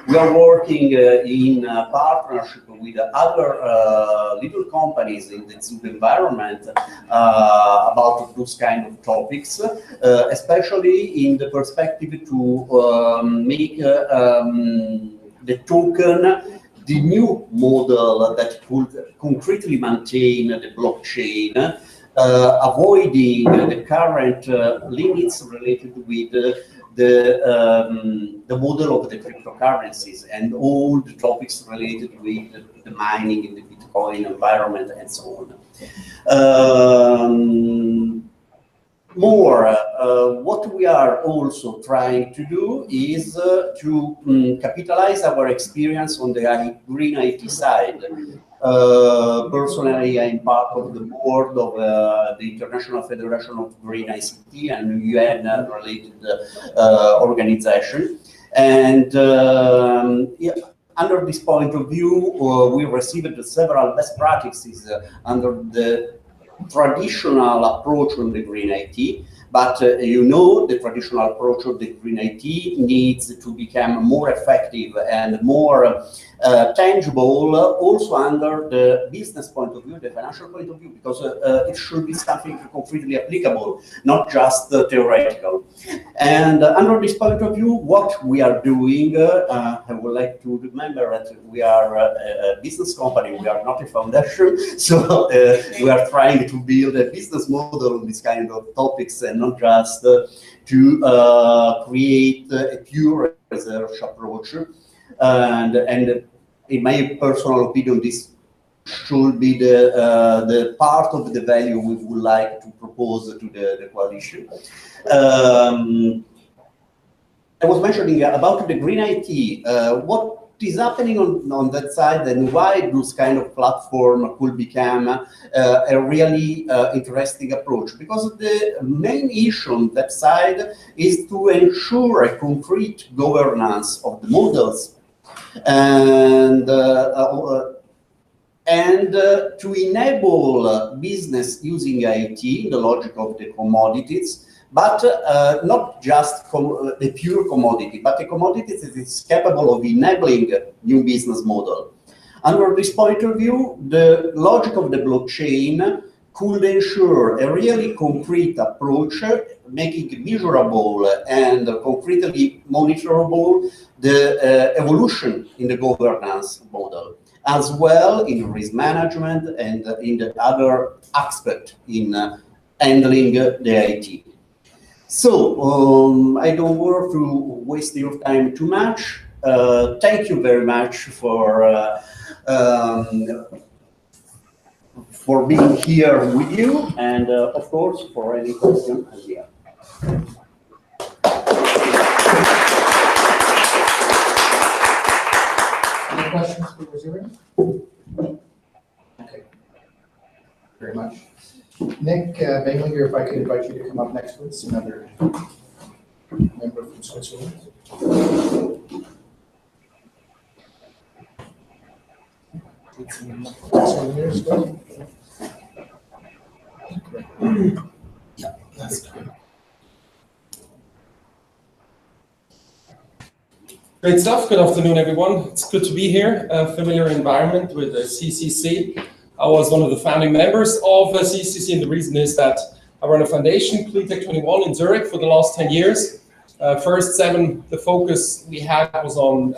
We are working in partnership with other little companies in the Zug environment about those kind of topics, especially in the perspective to make the token the new model that could concretely maintain the blockchain, avoiding the current limits related with the model of the cryptocurrencies and all the topics related with the mining in the Bitcoin environment and so on. What we are also trying to do is to capitalize our experience on the green IT side. Personally, I'm part of the board of the International Federation of Green ICT and UN-related organization. And yeah, under this point of view, we received several best practices under the traditional approach on the green IT, but you know, the traditional approach of the green IT needs to become more effective and more tangible, also under the business point of view, the financial point of view, because it should be something concretely applicable, not just theoretical. And under this point of view, what we are doing, I would like to remember that we are a business company, we are not a foundation, so we are trying to build a business model on this kind of topics and not just to create a pure research approach. And in my personal opinion, this should be the part of the value we would like to propose to the coalition. I was mentioning about the green IT, what is happening on that side and why this kind of platform could become a really interesting approach. Because the main issue on that side is to ensure a concrete governance of the models and to enable business using IT in the logic of the commodities, but not just the pure commodity, but a commodity that is capable of enabling new business model. Under this point of view, the logic of the blockchain could ensure a really concrete approach, making measurable and concretely monitorable the evolution in the governance model, as well in risk management and in the other aspect in handling the IT. So I don't want to waste your time too much. Thank you very much for being here with you, and of course for any question as well. Any questions for Rosario? Okay. Very much. Nick Bainlinger, if I could invite you to come up next, please, another member from Switzerland. Yeah, that's good. Great stuff. Good afternoon, everyone. It's good to be here. A familiar environment with the CCC. I was one of the founding members of CCC, and the reason is that I run a foundation, Cleantech 21, in Zurich for the last 10 years. First 7, the focus we had was on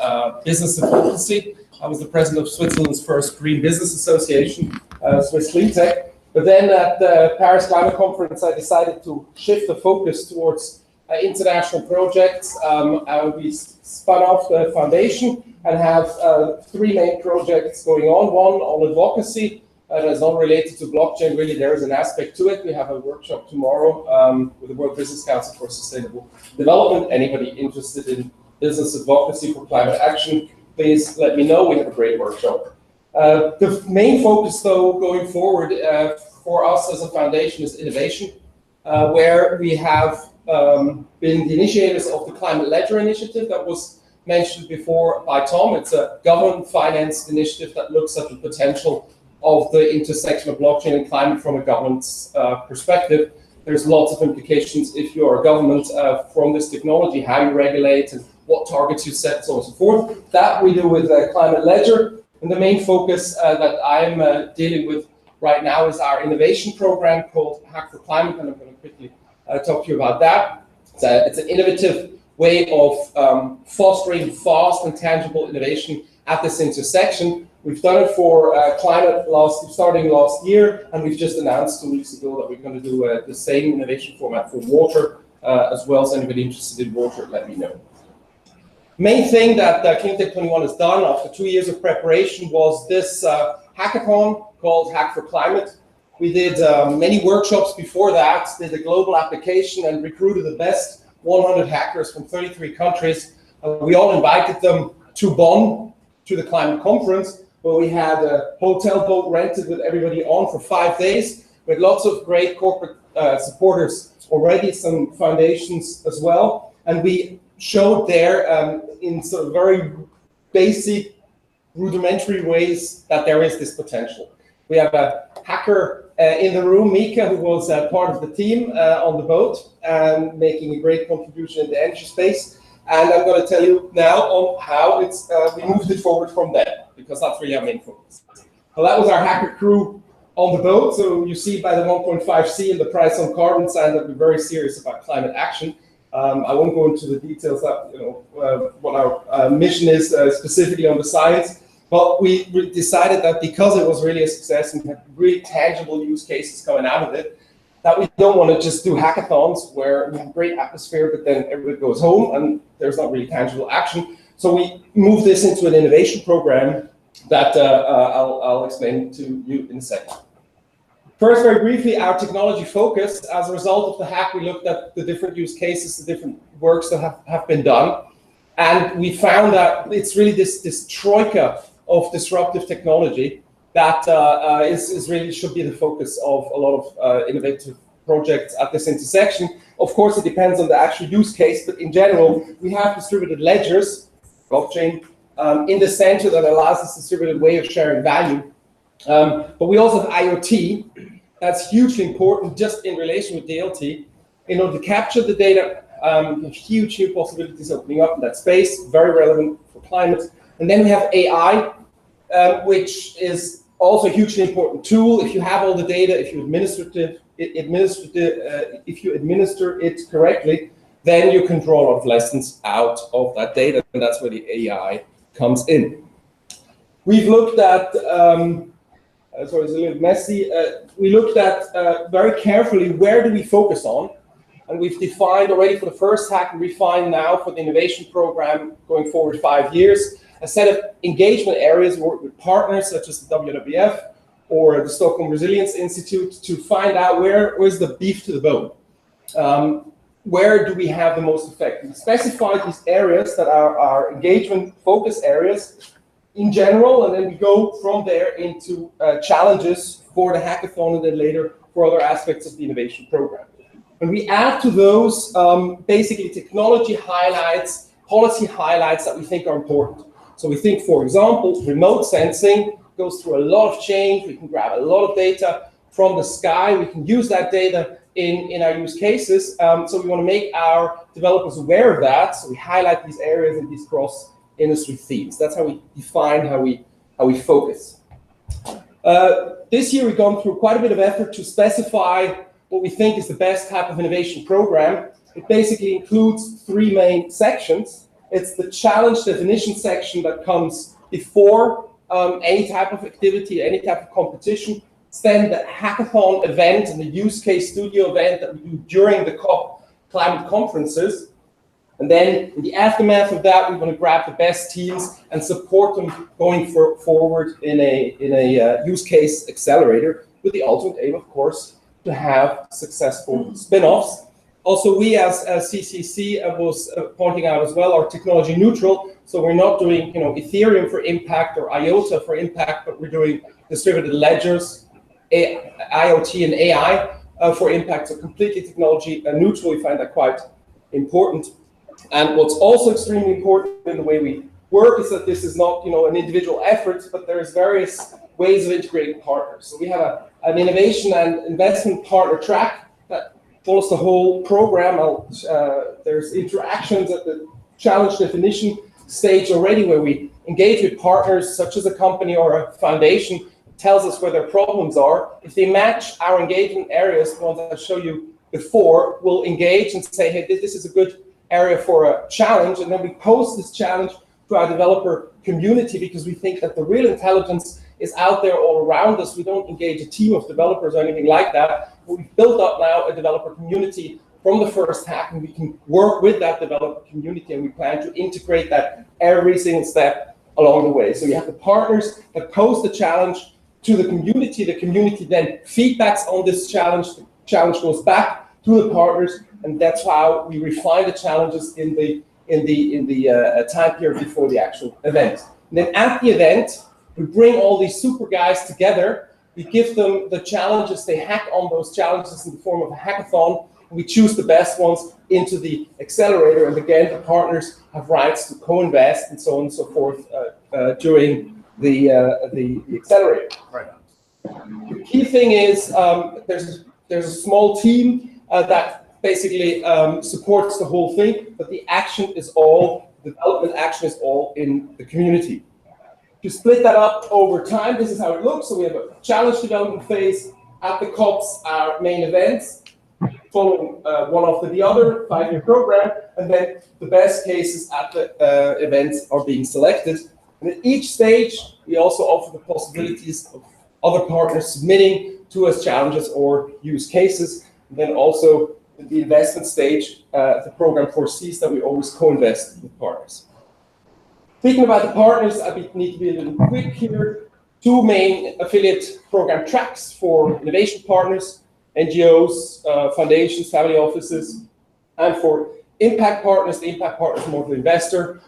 business advocacy. I was the president of Switzerland's first Green Business Association, Swiss Cleantech. But then at the Paris Climate Conference, I decided to shift the focus towards international projects. We spun off the foundation and have 3 main projects going on. One on advocacy. That is not related to blockchain. Really, there is an aspect to it. We have a workshop tomorrow with the World Business Council for Sustainable Development. Anybody interested in business advocacy for climate action, please let me know. We have a great workshop. The main focus, though, going forward for us as a foundation is innovation, where we have been the initiators of the Climate Ledger initiative that was mentioned before by Tom. It's a government-financed initiative that looks at the potential of the intersection of blockchain and climate from a government's perspective. There's lots of implications if you're a government from this technology, how you regulate and what targets you set, so on and so forth. That we do with Climate Ledger. And the main focus that I'm dealing with right now is our innovation program called Hack for Climate, and I'm going to quickly talk to you about that. It's an innovative way of fostering fast and tangible innovation at this intersection. We've done it for climate starting last year, and we've just announced 2 weeks ago that we're going to do the same innovation format for water as well. As anybody interested in water, let me know. Main thing that Cleantech 21 has done after 2 years of preparation was this hackathon called Hack for Climate. We did many workshops before that, did a global application and recruited the best 100 hackers from 33 countries. We all invited them to Bonn, to the climate conference, where we had a hotel boat rented with everybody on for 5 days, with lots of great corporate supporters already, some foundations as well. And we showed there in sort of very basic, rudimentary ways that there is this potential. We have a hacker in the room, Mika, who was part of the team on the boat and making a great contribution in the energy space. And I'm going to tell you now on how we moved it forward from there, because that's really our main focus. Well, that was our hacker crew on the boat. So you see by the 1.5C and the price on carbon sign that we're very serious about climate action. I won't go into the details that what our mission is specifically on the science, but we decided that because it was really a success and had really tangible use cases coming out of it, that we don't want to just do hackathons where we have a great atmosphere, but then everybody goes home and there's not really tangible action. So we moved this into an innovation program that I'll explain to you in a second. First, very briefly, our technology focus. As a result of the hack, we looked at the different use cases, the different works that have been done. And we found that it's really this troika of disruptive technology that is really should be the focus of a lot of innovative projects at this intersection. Of course, it depends on the actual use case, but in general, we have distributed ledgers, blockchain, in the center that allows this distributed way of sharing value. But we also have IoT. That's hugely important just in relation with DLT. In order to capture the data, huge new possibilities opening up in that space, very relevant for climate. And then we have AI, which is also a hugely important tool. If you have all the data, if you administer it correctly, then you can draw a lot of lessons out of that data, and that's where the AI comes in. We've looked at, sorry, it's a little messy. We looked at very carefully where do we focus on, and we've defined already for the first hack, and refined now for the innovation program going forward 5 years, a set of engagement areas. We work with partners such as the WWF or the Stockholm Resilience Institute to find out where's the beef to the bone. Where do we have the most effect? We specify these areas that are our engagement focus areas in general, and then we go from there into challenges for the hackathon and then later for other aspects of the innovation program. And we add to those basically technology highlights, policy highlights that we think are important. So we think, for example, remote sensing goes through a lot of change. We can grab a lot of data from the sky. We can use that data in our use cases. So we want to make our developers aware of that. So we highlight these areas and these cross-industry themes. That's how we define how we focus. This year we've gone through quite a bit of effort to specify what we think is the best type of innovation program. It basically includes 3 main sections. It's the challenge definition section that comes before any type of activity, any type of competition. It's then the hackathon event and the use case studio event that we do during the COP climate conferences. And then in the aftermath of that, we're going to grab the best teams and support them going forward in a use case accelerator with the ultimate aim, of course, to have successful spin-offs. Also, we as CCC was pointing out as well, are technology neutral. So we're not doing Ethereum for impact or IOTA for impact, but we're doing distributed ledgers, IoT and AI for impact. So completely technology neutral. We find that quite important. And what's also extremely important in the way we work is that this is not an individual effort, but there's various ways of integrating partners. So we have an innovation and investment partner track that follows the whole program. There's interactions at the challenge definition stage already where we engage with partners such as a company or a foundation, tells us where their problems are. If they match our engagement areas, the ones I showed you before, we'll engage and say, hey, this is a good area for a challenge. And then we post this challenge to our developer community because we think that the real intelligence is out there all around us. We don't engage a team of developers or anything like that. But we've built up now a developer community from the first hack, and we can work with that developer community, and we plan to integrate that every single step along the way. So you have the partners that post the challenge to the community then feedbacks on this challenge, the challenge goes back to the partners, and that's how we refine the challenges in the time period before the actual event. And then at the event, we bring all these super guys together. We give them the challenges. They hack on those challenges in the form of a hackathon. We choose the best ones into the accelerator. And again, the partners have rights to co-invest and so on and so forth during the accelerator. Right. The key thing is there's a small team that basically supports the whole thing, but the action is all, development action is all in the community. To split that up over time, this is how it looks. So we have a challenge development phase at the COPs, our main events, following one after the other, 5-year program, and then the best cases at the events are being selected. And at each stage, we also offer the possibilities of other partners submitting to us challenges or use cases. And then also in the investment stage, the program foresees that we always co-invest with partners. Speaking about the partners, I need to be a little quick here. Two main affiliate program tracks for innovation partners, NGOs, foundations, family offices, and for impact partners. The impact partners more the investor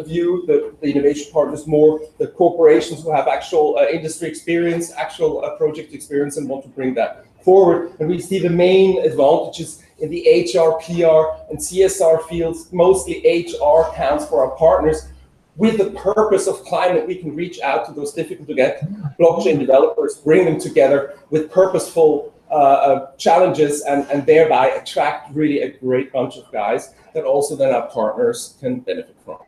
view, the innovation partners more the corporations who have actual industry experience, actual project experience, and want to bring that forward. And we see the main advantages in the HR, PR, and CSR fields. Mostly HR counts for our partners. With the purpose of climate, we can reach out to those difficult to get blockchain developers, bring them together with purposeful challenges, and thereby attract really a great bunch of guys that also then our partners can benefit from.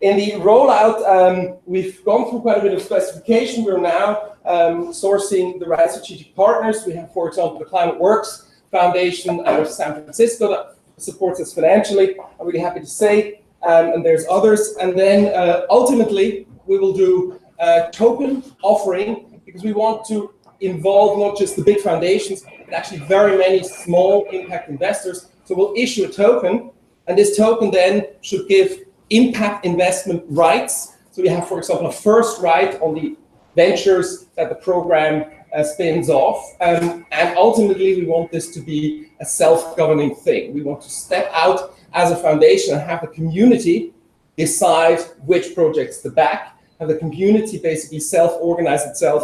In the rollout, we've gone through quite a bit of specification. We're now sourcing the right strategic partners. We have, for example, the Climate Works Foundation out of San Francisco that supports us financially. I'm really happy to say. And there's others. And then ultimately, we will do a token offering because we want to involve not just the big foundations, but actually very many small impact investors. So we'll issue a token, and this token then should give impact investment rights. So we have, for example, a first right on the ventures that the program spins off. And ultimately, we want this to be a self-governing thing. We want to step out as a foundation and have the community decide which projects to back, have the community basically self-organize itself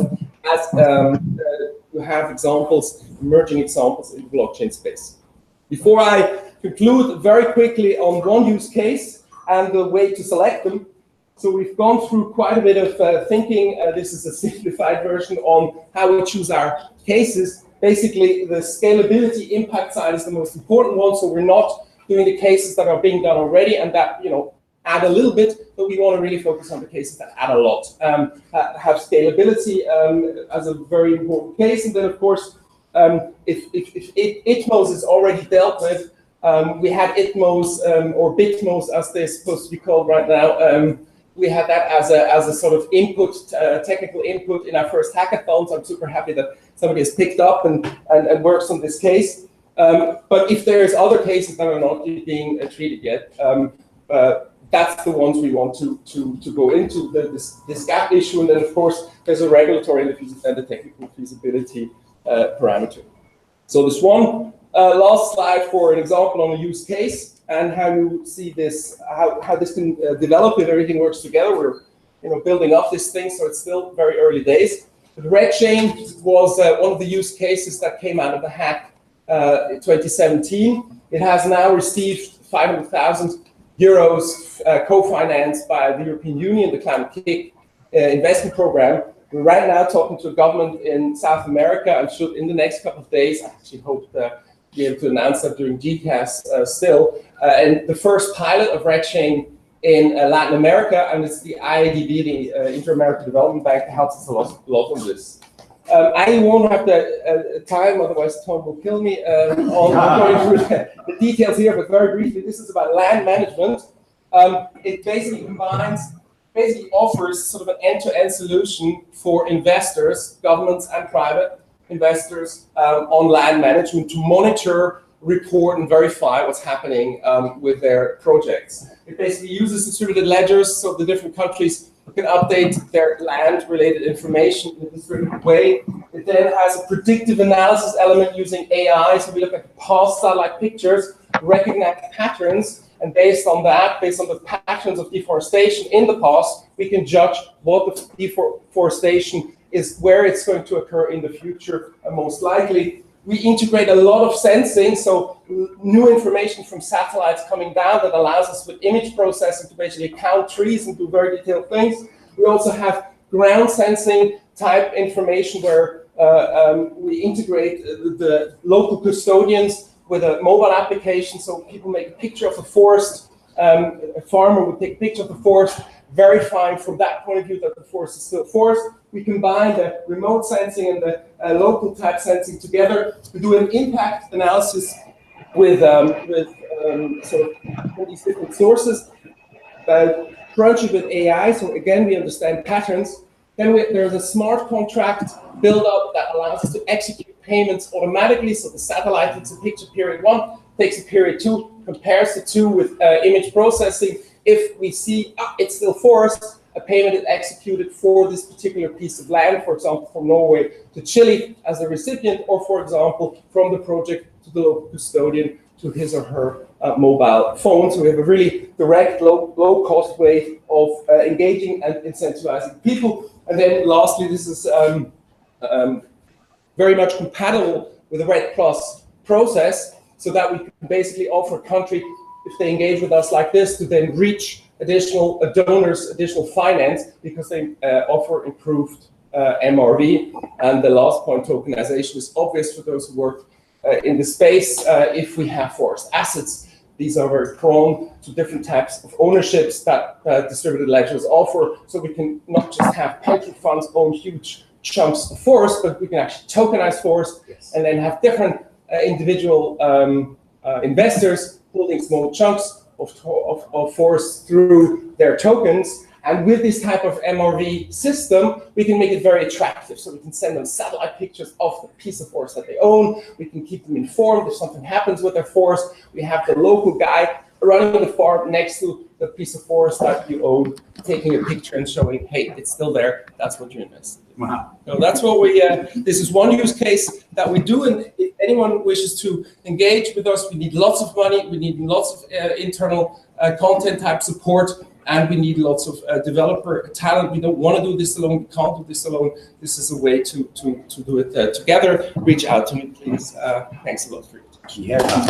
as to have examples, emerging examples in the blockchain space. Before I conclude very quickly on one use case and the way to select them. So we've gone through quite a bit of thinking. This is a simplified version on how we choose our cases. Basically, the scalability impact side is the most important one. So we're not doing the cases that are being done already and that add a little bit, but we want to really focus on the cases that add a lot. Have scalability as a very important case, and then of course, if ITMOs is already dealt with, we had ITMOs or BITMOs as they're supposed to be called right now. We had that as a sort of input, technical input in our first hackathon. So I'm super happy that somebody has picked up and works on this case. But if there's other cases that are not being treated yet, that's the ones we want to go into, this gap issue. And then, of course, there's a regulatory and the technical feasibility parameter. So this one last slide for an example on a use case and how you see this, how this can develop if everything works together. We're building up this thing, so it's still very early days. But Red Chain was one of the use cases that came out of the hack in 2017. It has now received 500,000 euros co-financed by the European Union, the Climate Kick investment program. We're right now talking to a government in South America and should, in the next couple of days, I actually hope to be able to announce that during GCAS still, and the first pilot of Red Chain in Latin America, and it's the IADB, the Inter-American Development Bank, that helps us a lot on this. I won't have the time, otherwise Tom will kill me on going through the details here, but very briefly, this is about land management. It basically offers sort of an end-to-end solution for investors, governments and private investors on land management to monitor, report, and verify what's happening with their projects. It basically uses distributed ledgers, so the different countries can update their land-related information in a distributed way. It then has a predictive analysis element using AI, so we look at past satellite pictures, recognize patterns, and based on that, based on the patterns of deforestation in the past, we can judge what the deforestation is, where it's going to occur in the future, most likely. We integrate a lot of sensing, so new information from satellites coming down that allows us with image processing to basically count trees and do very detailed things. We also have ground sensing type information where we integrate the local custodians with a mobile application, so people make a picture of the forest, a farmer would take a picture of the forest, verifying from that point of view that the forest is still forest. We combine the remote sensing and the local type sensing together to do an impact analysis with sort of these different sources. Crunch it with AI, so again, we understand patterns. Then there's a smart contract build-up that allows us to execute payments automatically. So the satellite takes a picture period 1, takes a period 2, compares the two with image processing, if we see it's still forest, a payment is executed for this particular piece of land, for example, from Norway to Chile as a recipient, or for example, from the project to the local custodian to his or her mobile phone. So we have a really direct, low-cost way of engaging and incentivizing people. And then lastly, this is very much compatible with the Red Cross process, so that we can basically offer a country, if they engage with us like this, to then reach additional donors, additional finance, because they offer improved MRV. And the last point, tokenization, is obvious for those who work in the space. If we have forest assets, these are very prone to different types of ownerships that distributed ledgers offer. So we can not just have pension funds own huge chunks of forest, but we can actually tokenize forest, and then have different individual investors holding small chunks of forest through their tokens. And with this type of MRV system, we can make it very attractive. So we can send them satellite pictures of the piece of forest that they own. We can keep them informed if something happens with their forest. We have the local guy running the farm next to the piece of forest that you own, taking a picture and showing, hey, it's still there. That's what you invested in. Wow. So that's what we, this is one use case that we do. And if anyone wishes to engage with us, we need lots of money. We need lots of internal content type support. And we need lots of developer talent. We don't want to do this alone. We can't do this alone. This is a way to do it together. Reach out to me, please. Thanks a lot for your attention.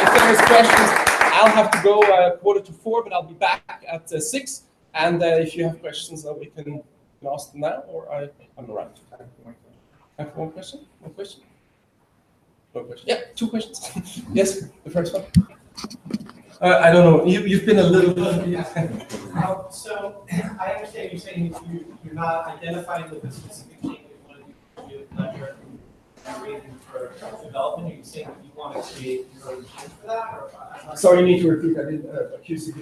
If there's questions, I'll have to go 3:45, but I'll be back at 6. And if you have questions, we can ask them now, or I'm around. I have one question? One question? One question? Yeah, 2 questions. Yes, the first one. I don't know. You've been a little bit. So I understand you're saying you're not identifying with a specific change you want to do with ledger for development. Are you saying that you want to create your own chain for that? Or, Sorry, you need to repeat. I didn't accuse you.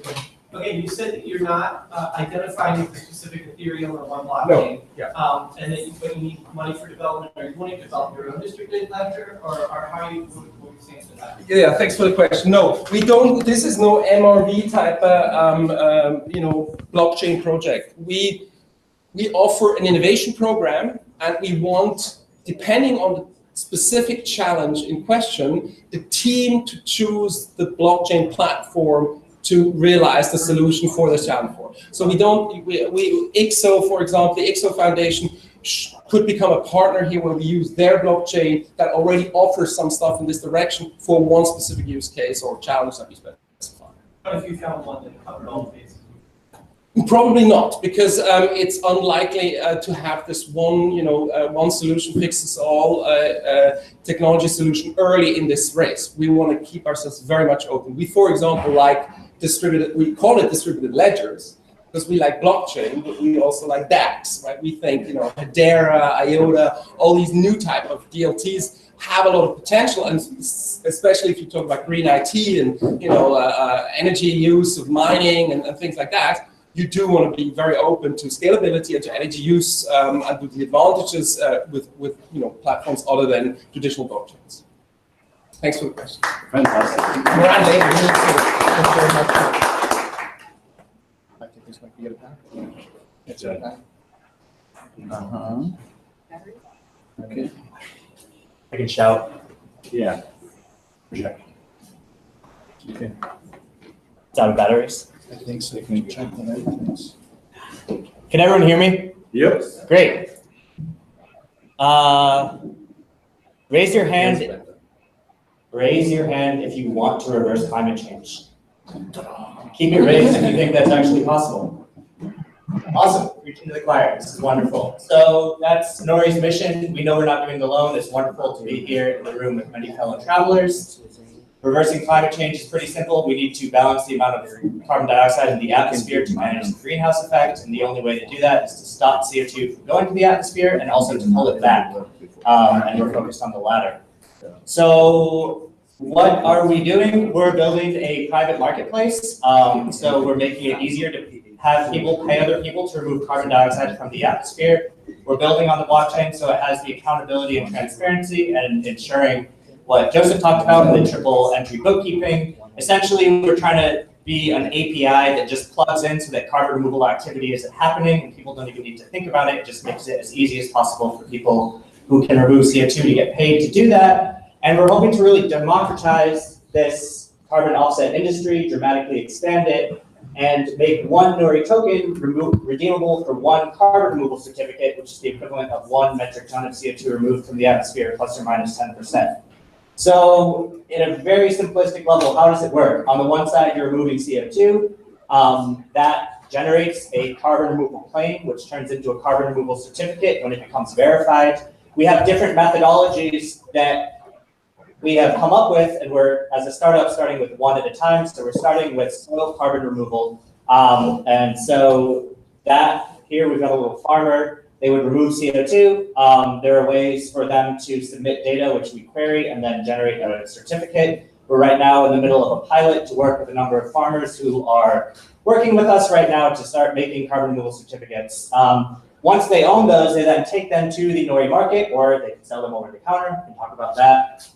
Okay, you said that you're not identifying with a specific Ethereum or one blockchain. No. Yeah. And that but you need money for development. Are you want to develop your own distributed ledger, or how are you? What are you saying to that? Yeah, thanks for the question. No, we don't. This is no MRV type, blockchain project. We offer an innovation program, and we want, depending on the specific challenge in question, the team to choose the blockchain platform to realize the solution for the challenge for. So we IXO, for example, the IXO Foundation could become a partner here where we use their blockchain that already offers some stuff in this direction for one specific use case or challenge that we specify. What if you found one that covered all the bases? Probably not, because it's unlikely to have this one, one solution fixes all technology solution early in this race. We want to keep ourselves very much open. We, for example, like we call it distributed ledgers, because we like blockchain, but we also like DApps, right? We think, Hedera, IOTA, all these new type of DLTs have a lot of potential, and especially if you talk about green IT and, energy use of mining and things like that, you do want to be very open to scalability and to energy use and to the advantages with platforms other than traditional blockchains. Thanks for the question. Fantastic. We're on later. Thank you very much. I think this might be a pack. It's a pack. Okay. I can shout. Yeah. Okay. Okay. It's out of batteries. I think so. You can check on everything. Can everyone hear me? Yep. Great. Raise your hand. Raise your hand if you want to reverse climate change. Keep it raised if you think that's actually possible. Awesome. Preaching to the choir. This is wonderful. So that's Nori's mission. We know we're not doing it alone. It's wonderful to be here in the room with many fellow travelers. Reversing climate change is pretty simple. We need to balance the amount of carbon dioxide in the atmosphere to manage the greenhouse effect. And the only way to do that is to stop CO2 from going to the atmosphere and also to pull it back. And we're focused on the latter. So what are we doing? We're building a private marketplace. So we're making it easier to have people pay other people to remove carbon dioxide from the atmosphere. We're building on the blockchain so it has the accountability and transparency and ensuring what Joseph talked about in the triple entry bookkeeping, Essentially, we're trying to be an API that just plugs in so that carbon removal activity isn't happening and people don't even need to think about it. It just makes it as easy as possible for people who can remove CO2 to get paid to do that. And we're hoping to really democratize this carbon offset industry, dramatically expand it, and make one Nori token redeemable for one carbon removal certificate, which is the equivalent of 1 metric ton of CO2 removed from the atmosphere, plus or minus 10%. So in a very simplistic level, how does it work? On the one side, you're removing CO2. That generates a carbon removal claim, which turns into a carbon removal certificate when it becomes verified. We have different methodologies that we have come up with, and we're, as a startup, starting with one at a time. So we're starting with soil carbon removal. And so that here, we've got a little farmer. They would remove CO2. There are ways for them to submit data, which we query, and then generate a certificate. We're right now in the middle of a pilot to work with a number of farmers who are working with us right now to start making carbon removal certificates. Once they own those, they then take them to the Nori market, or they can sell them over the counter. We can talk about that.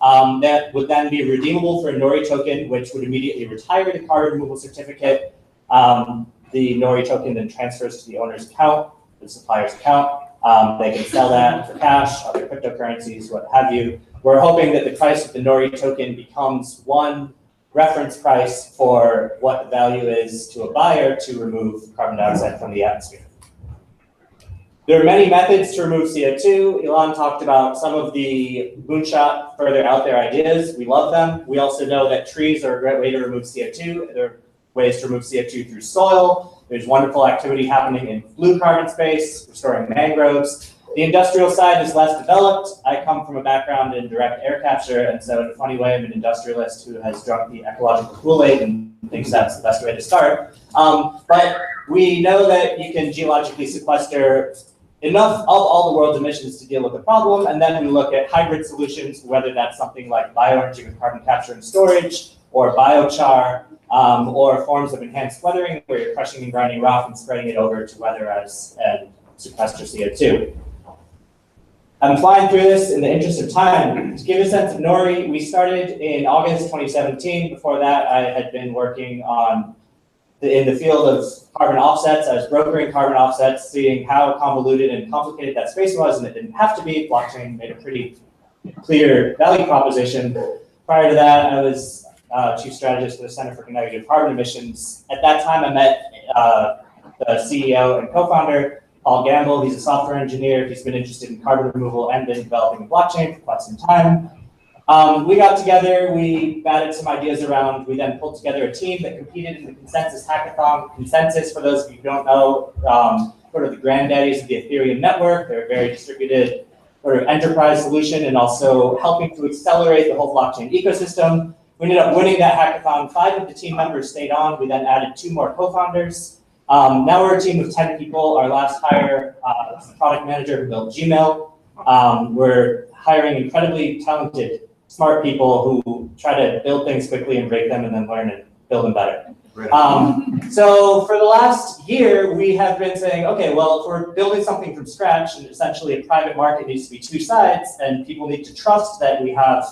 That would then be redeemable for a Nori token, which would immediately retire the carbon removal certificate. The Nori token then transfers to the owner's account, the supplier's account. They can sell that for cash, other cryptocurrencies, what have you. We're hoping that the price of the Nori token becomes one reference price for what the value is to a buyer to remove carbon dioxide from the atmosphere. There are many methods to remove CO2. Elon talked about some of the moonshot, further out there ideas. We love them. We also know that trees are a great way to remove CO2. There are ways to remove CO2 through soil. There's wonderful activity happening in blue carbon space, restoring mangroves. The industrial side is less developed. I come from a background in direct air capture, and so in a funny way, I'm an industrialist who has drunk the ecological Kool-Aid and thinks that's the best way to start. But we know that you can geologically sequester enough of all the world's emissions to deal with the problem, and then we look at hybrid solutions, whether that's something like bioenergy with carbon capture and storage, or biochar, or forms of enhanced weathering, where you're crushing and grinding rock and spreading it over to weatherize and sequester CO2. I'm flying through this in the interest of time. To give you a sense of Nori, we started in August 2017. Before that, I had been working on in the field of carbon offsets. I was brokering carbon offsets, seeing how convoluted and complicated that space was, and it didn't have to be. Blockchain made a pretty clear value proposition. Prior to that, I was chief strategist for the Center for Negative Carbon Emissions. At that time, I met the CEO and co-founder, Paul Gamble. He's a software engineer. He's been interested in carbon removal and been developing blockchain for quite some time. We got together, we batted some ideas around, we then pulled together a team that competed in the Consensus Hackathon. Consensus, for those of you who don't know, sort of the granddaddies of the Ethereum network. They're a very distributed sort of enterprise solution and also helping to accelerate the whole blockchain ecosystem. We ended up winning that hackathon. 5 of the team members stayed on. We then added 2 more co-founders. Now we're a team of 10 people. Our last hire was the product manager who built Gmail. We're hiring incredibly talented, smart people who try to build things quickly and break them and then learn and build them better. So for the last year, we have been saying, okay, well, if we're building something from scratch, and essentially a private market needs to be 2 sides, and people need to trust that we have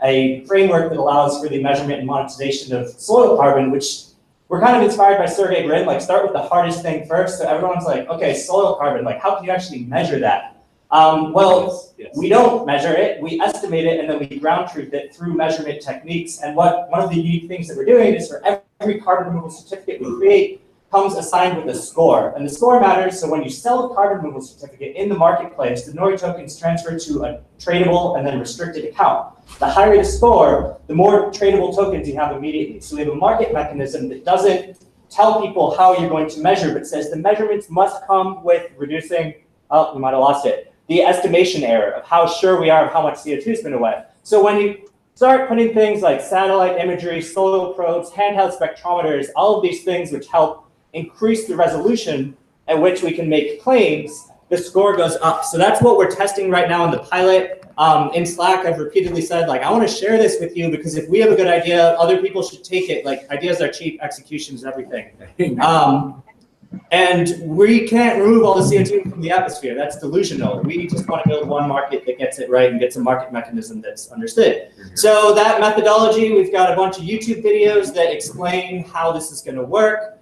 a framework that allows for the measurement and monetization of soil carbon, which we're kind of inspired by Sergey Brin, like start with the hardest thing first. So everyone's like, okay, soil carbon, like how can you actually measure that? We don't measure it, we estimate it, and then we ground truth it through measurement techniques. And one of the unique things that we're doing is for every carbon removal certificate we create comes assigned with a score. And the score matters, so when you sell a carbon removal certificate in the marketplace, the Nori token is transferred to a tradable and then restricted account. The higher the score, the more tradable tokens you have immediately. So we have a market mechanism that doesn't tell people how you're going to measure, but says the measurements must come with reducing, oh, we might have lost it, the estimation error of how sure we are of how much CO2 has been away. So when you start putting things like satellite imagery, soil probes, handheld spectrometers, all of these things which help increase the resolution at which we can make claims, the score goes up. So that's what we're testing right now in the pilot. In Slack, I've repeatedly said, like, I want to share this with you because if we have a good idea, other people should take it. Like, ideas are cheap, execution is everything. And we can't remove all the CO2 from the atmosphere. That's delusional. We just want to build one market that gets it right and gets a market mechanism that's understood. So that methodology, we've got a bunch of YouTube videos that explain how this is going to work.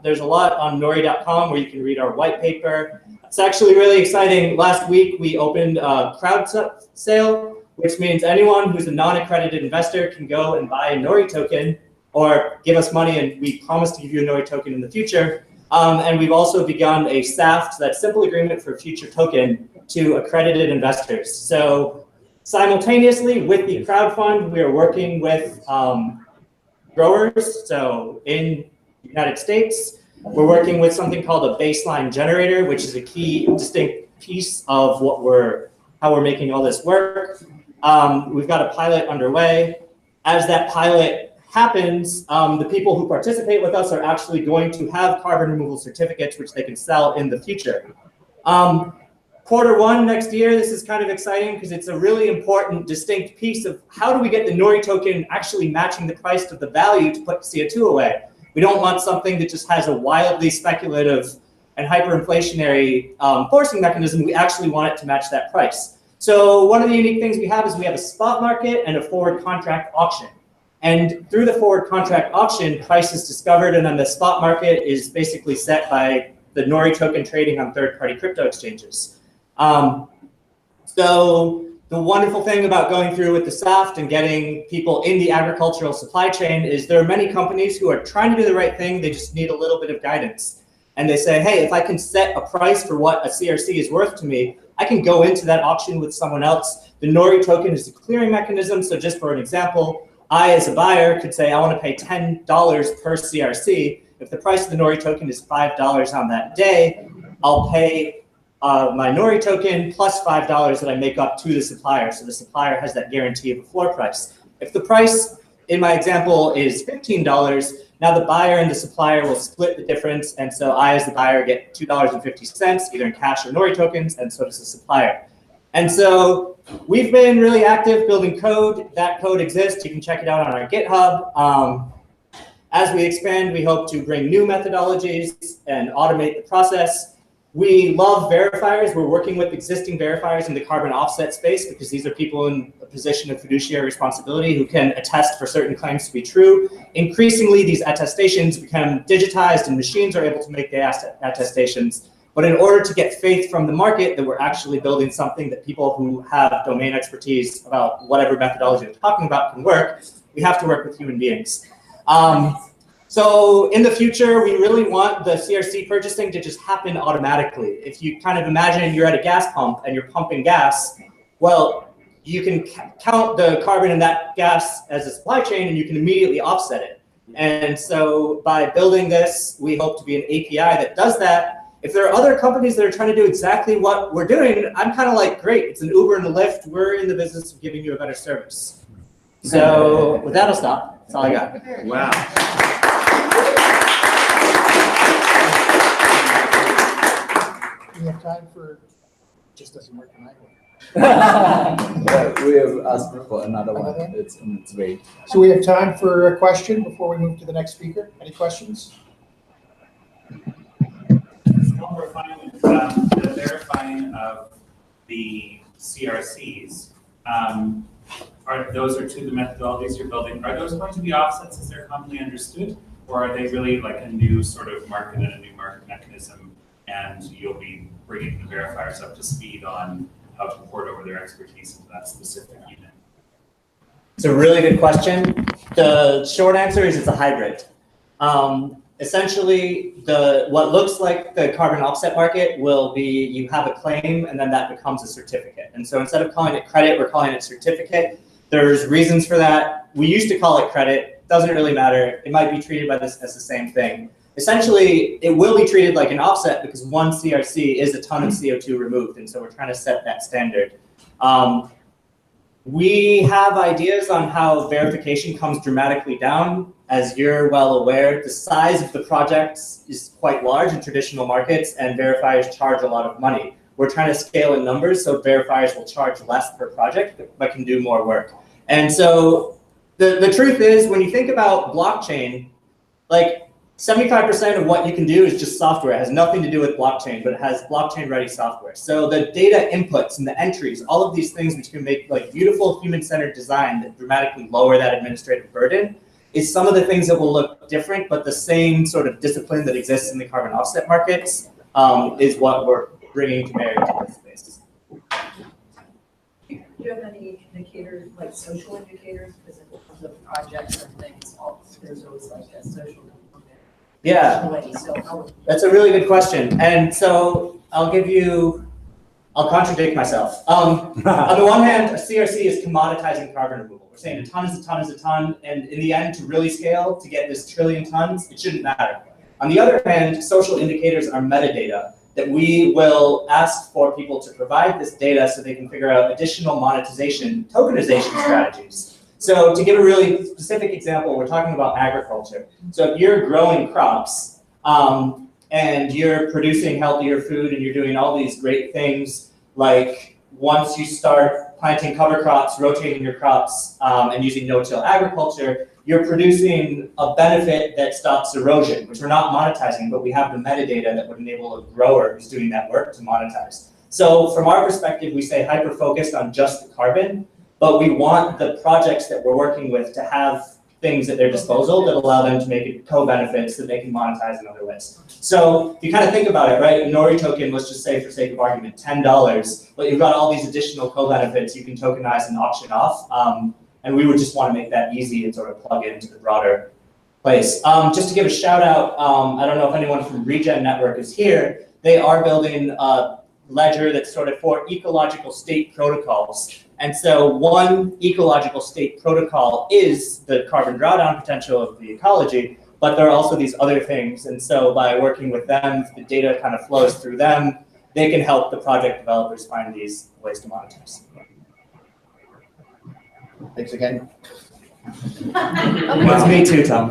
There's a lot on nori.com where you can read our white paper. It's actually really exciting. Last week, we opened a crowd sale, which means anyone who's a non-accredited investor can go and buy a Nori token or give us money, and we promise to give you a Nori token in the future. And we've also begun a SAFT, that simple agreement for future token, to accredited investors. So simultaneously with the crowdfund, we are working with growers. So in the United States, we're working with something called a baseline generator, which is a key distinct piece of how we're making all this work. We've got a pilot underway. As that pilot happens, the people who participate with us are actually going to have carbon removal certificates, which they can sell in the future. Q1 next year, this is kind of exciting because it's a really important, distinct piece of how do we get the Nori token actually matching the price of the value to put CO2 away. We don't want something that just has a wildly speculative and hyperinflationary forcing mechanism. We actually want it to match that price. So one of the unique things we have is we have a spot market and a forward contract auction. And through the forward contract auction, price is discovered, and then the spot market is basically set by the Nori token trading on third-party crypto exchanges. So the wonderful thing about going through with the SAFT and getting people in the agricultural supply chain is there are many companies who are trying to do the right thing, they just need a little bit of guidance. And they say, hey, if I can set a price for what a CRC is worth to me, I can go into that auction with someone else. The Nori token is a clearing mechanism, so just for an example, I, as a buyer, could say I want to pay $10 per CRC. If the price of the Nori token is $5 on that day, I'll pay my Nori token plus $5 that I make up to the supplier. So the supplier has that guarantee of a floor price. If the price, in my example, is $15, now the buyer and the supplier will split the difference. And so I, as the buyer, get $2.50, either in cash or Nori tokens, and so does the supplier. And so we've been really active building code. That code exists. You can check it out on our GitHub. As we expand, we hope to bring new methodologies and automate the process. We love verifiers. We're working with existing verifiers in the carbon offset space because these are people in a position of fiduciary responsibility who can attest for certain claims to be true. Increasingly, these attestations become digitized and machines are able to make the attestations. But in order to get faith from the market that we're actually building something that people who have domain expertise about whatever methodology we're talking about can work, we have to work with human beings. So in the future, we really want the CRC purchasing to just happen automatically. If you kind of imagine you're at a gas pump and you're pumping gas, well, you can count the carbon in that gas as a supply chain and you can immediately offset it. And so by building this, we hope to be an API that does that. If there are other companies that are trying to do exactly what we're doing, I'm kind of like, great, it's an Uber and a Lyft. We're in the business of giving you a better service. So with that, I'll stop. That's all I got. Wow. We have time for, just doesn't work tonight. We have asked for another one. It's on its way. So we have time for a question before we move to the next speaker. Any questions? The verifying of the CRCs, those are two of the methodologies you're building. Are those going to be offsets as they're commonly understood, or are they really like a new sort of market and a new market mechanism, and you'll be bringing the verifiers up to speed on how to port over their expertise into that specific unit? It's a really good question. The short answer is it's a hybrid. Essentially, what looks like the carbon offset market will be you have a claim and then that becomes a certificate. And so instead of calling it credit, we're calling it certificate. There's reasons for that. We used to call it credit. Doesn't really matter. It might be treated by this as the same thing. Essentially, it will be treated like an offset because one CRC is a ton of CO2 removed. And so we're trying to set that standard. We have ideas on how verification comes dramatically down. As you're well aware, the size of the projects is quite large in traditional markets, and verifiers charge a lot of money. We're trying to scale in numbers, so verifiers will charge less per project, but can do more work. And so the truth is, when you think about blockchain, like 75% of what you can do is just software. It has nothing to do with blockchain, but it has blockchain-ready software. So the data inputs and the entries, all of these things which can make like beautiful human-centered design that dramatically lower that administrative burden is some of the things that will look different, but the same sort of discipline that exists in the carbon offset markets is what we're bringing to bear to this space. Do you have any indicators, like social indicators, because in terms of projects and things, there's always like a social component? Yeah, So that's a really good question. And so I'll contradict myself. On the one hand, a CRC is commoditizing carbon removal. We're saying a ton is a ton is a ton, and in the end, to really scale, to get this trillion tons, it shouldn't matter. On the other hand, social indicators are metadata that we will ask for people to provide this data so they can figure out additional monetization, tokenization strategies. So to give a really specific example, we're talking about agriculture. So if you're growing crops and you're producing healthier food and you're doing all these great things, like once you start planting cover crops, rotating your crops, and using no-till agriculture, you're producing a benefit that stops erosion, which we're not monetizing, but we have the metadata that would enable a grower who's doing that work to monetize. So from our perspective, we say hyper-focused on just the carbon, but we want the projects that we're working with to have things at their disposal that allow them to make co-benefits that they can monetize in other ways. So if you kind of think about it, right, a Nori token, let's just say for sake of argument, $10, but you've got all these additional co-benefits you can tokenize and auction off. And we would just want to make that easy and sort of plug into the broader place. Just to give a shout out, I don't know if anyone from Regen Network is here. They are building a ledger that's sort of for ecological state protocols. And so one ecological state protocol is the carbon drawdown potential of the ecology, but there are also these other things. And so by working with them, the data kind of flows through them. They can help the project developers find these ways to monetize. Thanks again. It's me too, Tom.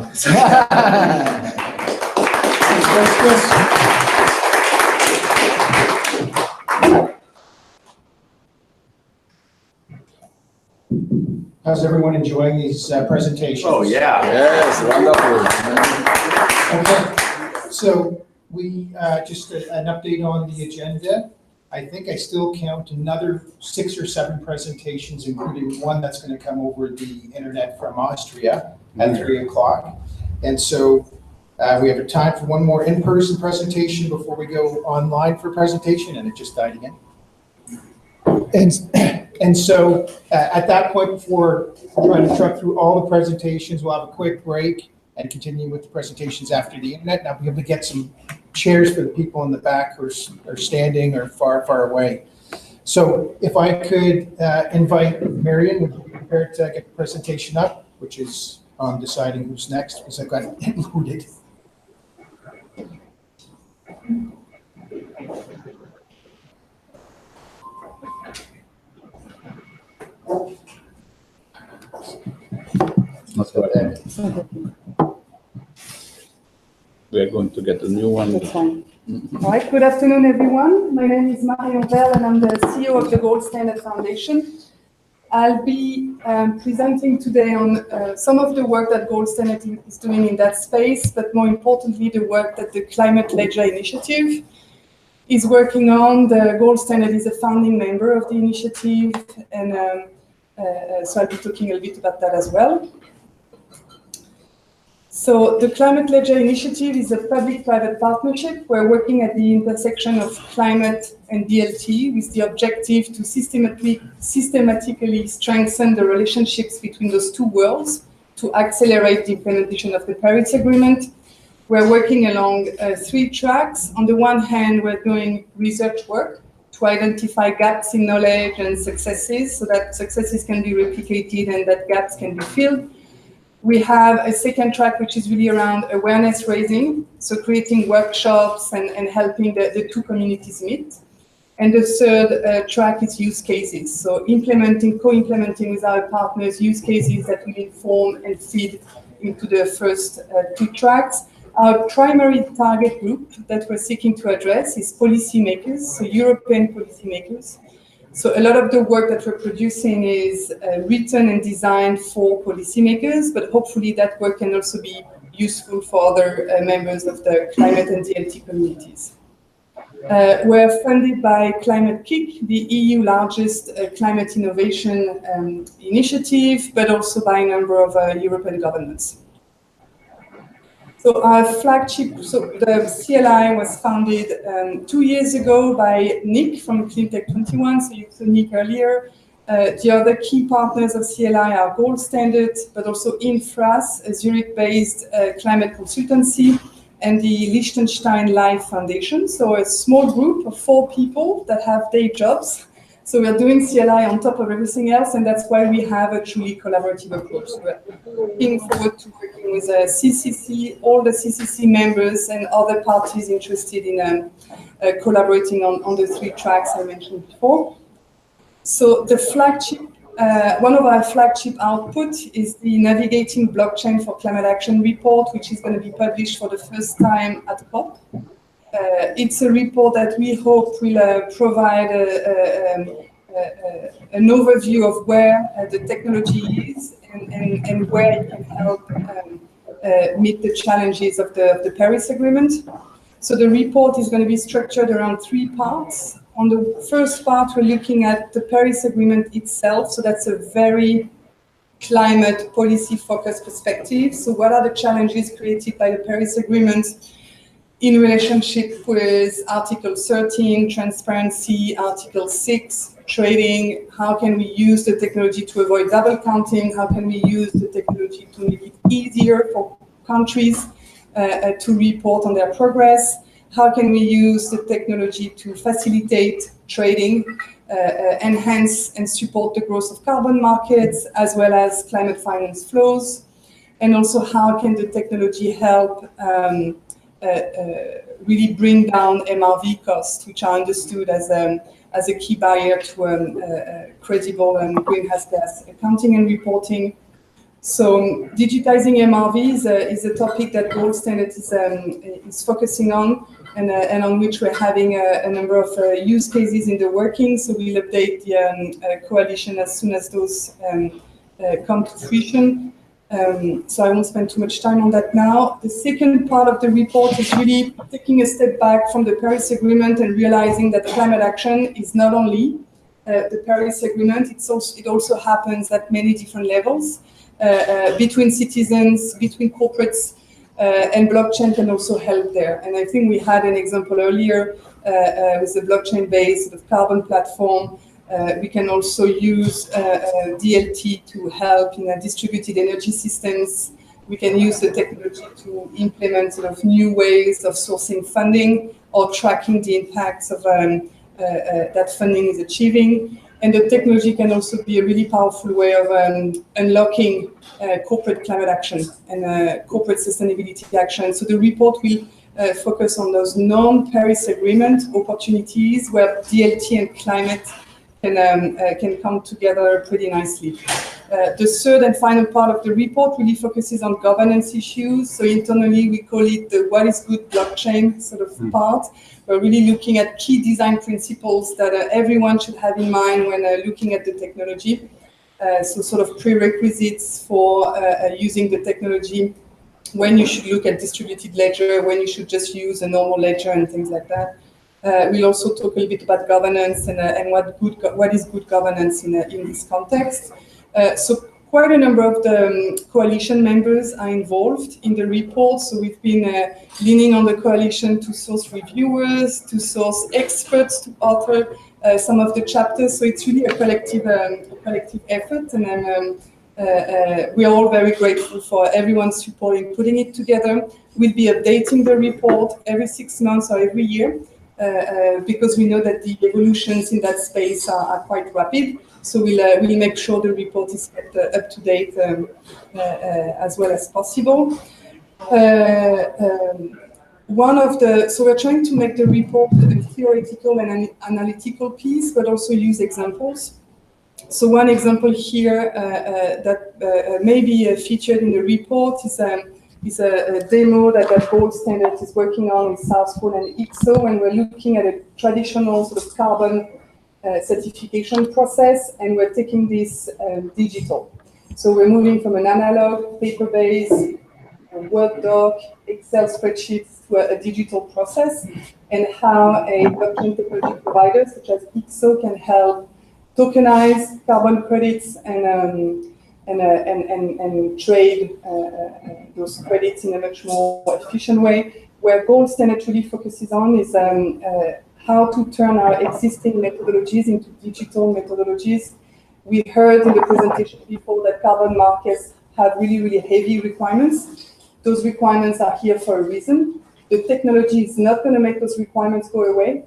How's everyone enjoying these presentations? Oh, yeah. Yes, wonderful. Okay, so we, just an update on the agenda. I think I still count another 6 or 7 presentations, including one that's going to come over the internet from Austria at 3 o'clock. And so we have a time for one more in-person presentation before we go online for presentation, and it just died again. And so at that point, before trying to truck through all the presentations, we'll have a quick break and continue with the presentations after the internet. And I'll be able to get some chairs for the people in the back who are standing or far, far away. So if I could invite Marion, would you be prepared to get the presentation up, which is on deciding who's next, because I've got it loaded. Let's go ahead. We are going to get a new one. That's fine. All right, good afternoon, everyone. My name is Marion Verle, and I'm the CEO of the Gold Standard Foundation. I'll be presenting today on some of the work that Gold Standard is doing in that space, but more importantly, the work that the Climate Ledger Initiative is working on. The Gold Standard is a founding member of the initiative, and so I'll be talking a little bit about that as well. So the Climate Ledger Initiative is a public-private partnership. We're working at the intersection of climate and DLT with the objective to systematically strengthen the relationships between those two worlds to accelerate the implementation of the Paris Agreement. We're working along 3 tracks. On the one hand, we're doing research work to identify gaps in knowledge and successes so that successes can be replicated and that gaps can be filled. We have a second track, which is really around awareness raising, so creating workshops and helping the two communities meet. And the third track is use cases, so co-implementing with our partners use cases that will inform and feed into the first 2 tracks. Our primary target group that we're seeking to address is policymakers, so European policymakers. So a lot of the work that we're producing is written and designed for policymakers, but hopefully that work can also be useful for other members of the climate and DLT communities. We're funded by Climate Kick, the EU largest climate innovation initiative, but also by a number of European governments. So our flagship, so the CLI was founded 2 years ago by Nick from Cleantech 21, so you saw Nick earlier. The other key partners of CLI are Gold Standard, but also Infras, a Zurich-based climate consultancy, and the Liechtenstein Life Foundation. So a small group of 4 people that have day jobs. So we're doing CLI on top of everything else, and that's why we have a truly collaborative approach. So we're looking forward to working with CCC, all the CCC members and other parties interested in collaborating on the 3 tracks I mentioned before. So the flagship, one of our flagship outputs is the Navigating Blockchain for Climate Action report, which is going to be published for the first time at COP. It's a report that we hope will provide an overview of where the technology is and where it can help meet the challenges of the Paris Agreement. So the report is going to be structured around 3 parts. On the first part, we're looking at the Paris Agreement itself. So that's a very climate policy focused perspective. So what are the challenges created by the Paris Agreement in relationship with Article 13, transparency, Article 6, trading? How can we use the technology to avoid double counting? How can we use the technology to make it easier for countries to report on their progress? How can we use the technology to facilitate trading, enhance and support the growth of carbon markets, as well as climate finance flows? And also, how can the technology help really bring down MRV costs, which are understood as a key barrier to credible greenhouse gas accounting and reporting? So digitizing MRV is a topic that Gold Standard is focusing on, and on which we're having a number of use cases in the working. So we'll update the coalition as soon as those come to fruition. So I won't spend too much time on that now. The second part of the report is really taking a step back from the Paris Agreement and realizing that climate action is not only the Paris Agreement, it also happens at many different levels. Between citizens, between corporates, and blockchain can also help there. And I think we had an example earlier with the blockchain-based sort of carbon platform. We can also use DLT to help in distributed energy systems. We can use the technology to implement sort of new ways of sourcing funding or tracking the impacts of that funding is achieving. And the technology can also be a really powerful way of unlocking corporate climate action and corporate sustainability action. So the report will focus on those non-Paris Agreement opportunities where DLT and climate can come together pretty nicely. The third and final part of the report really focuses on governance issues. So internally, we call it the what is good blockchain sort of part. We're really looking at key design principles that everyone should have in mind when looking at the technology. So sort of prerequisites for using the technology, when you should look at distributed ledger, when you should just use a normal ledger and things like that. We'll also talk a little bit about governance and what is good governance in this context. So quite a number of the coalition members are involved in the report. So we've been leaning on the coalition to source reviewers, to source experts, to author some of the chapters. So it's really a collective effort, and we are all very grateful for everyone's support in putting it together. We'll be updating the report every 6 months or every year, because we know that the evolutions in that space are quite rapid. So we'll make sure the report is kept up to date as well as possible. So we're trying to make the report a theoretical and an analytical piece, but also use examples. So one example here that may be featured in the report is a demo that Gold Standard is working on with South Pole and IXO, and we're looking at a traditional sort of carbon certification process, and we're taking this digital. So we're moving from an analog, paper-based a Word doc, Excel spreadsheets to a digital process, and how a blockchain technology provider such as IXO can help tokenize carbon credits and trade those credits in a much more efficient way. Where Gold Standard really focuses on is how to turn our existing methodologies into digital methodologies. We heard in the presentation before that carbon markets have really, really heavy requirements. Those requirements are here for a reason. The technology is not going to make those requirements go away.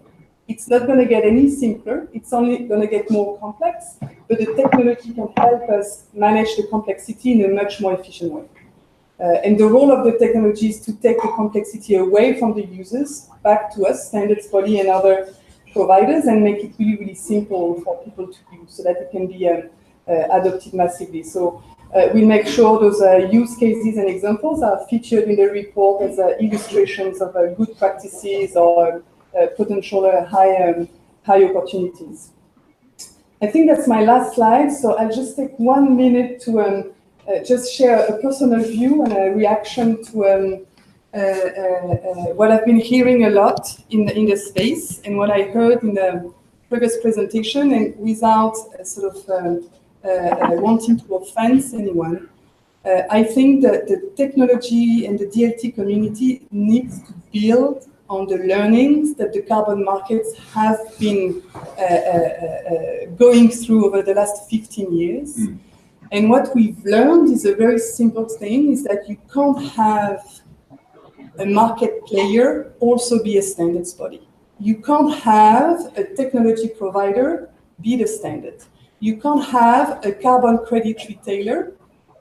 It's not going to get any simpler. It's only going to get more complex, but the technology can help us manage the complexity in a much more efficient way. And the role of the technology is to take the complexity away from the users, back to us, standards body and other providers, and make it really, really simple for people to use so that it can be adopted massively. So we make sure those use cases and examples are featured in the report as illustrations of good practices or potential high opportunities. I think that's my last slide, so I'll just take 1 minute to just share a personal view and a reaction to what I've been hearing a lot in the space and what I heard in the previous presentation, and without sort of wanting to offend anyone. I think that the technology and the DLT community needs to build on the learnings that the carbon markets have been going through over the last 15 years. And what we've learned is a very simple thing, is that you can't have a market player also be a standards body. You can't have a technology provider be the standard. You can't have a carbon credit retailer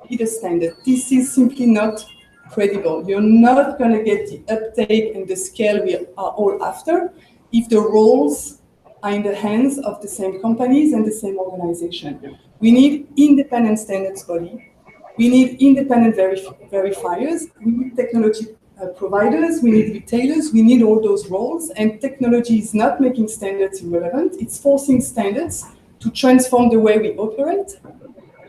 be the standard. This is simply not credible. You're not going to get the uptake and the scale we are all after if the roles are in the hands of the same companies and the same organization. We need independent standards body. We need independent verifiers. We need technology providers. We need retailers. We need all those roles. And technology is not making standards irrelevant. It's forcing standards to transform the way we operate,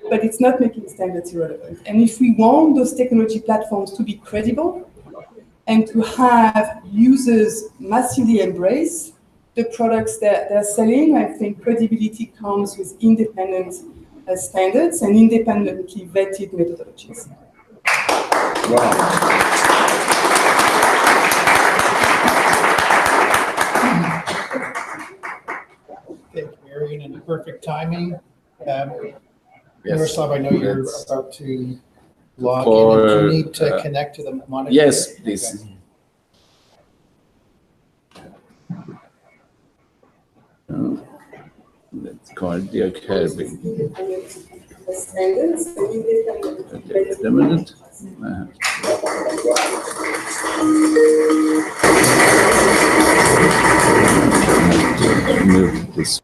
but it's not making standards irrelevant. And if we want those technology platforms to be credible and to have users massively embrace the products that they're selling, I think credibility comes with independent standards and independently vetted methodologies. Wow. Thank you, Marion, and perfect timing. Yes. Miroslav, I know you're That's about to log for, in. Do you need to connect to the monitor? Yes, please. Okay. Let's call dear Kirby. Wait a minute. Move this.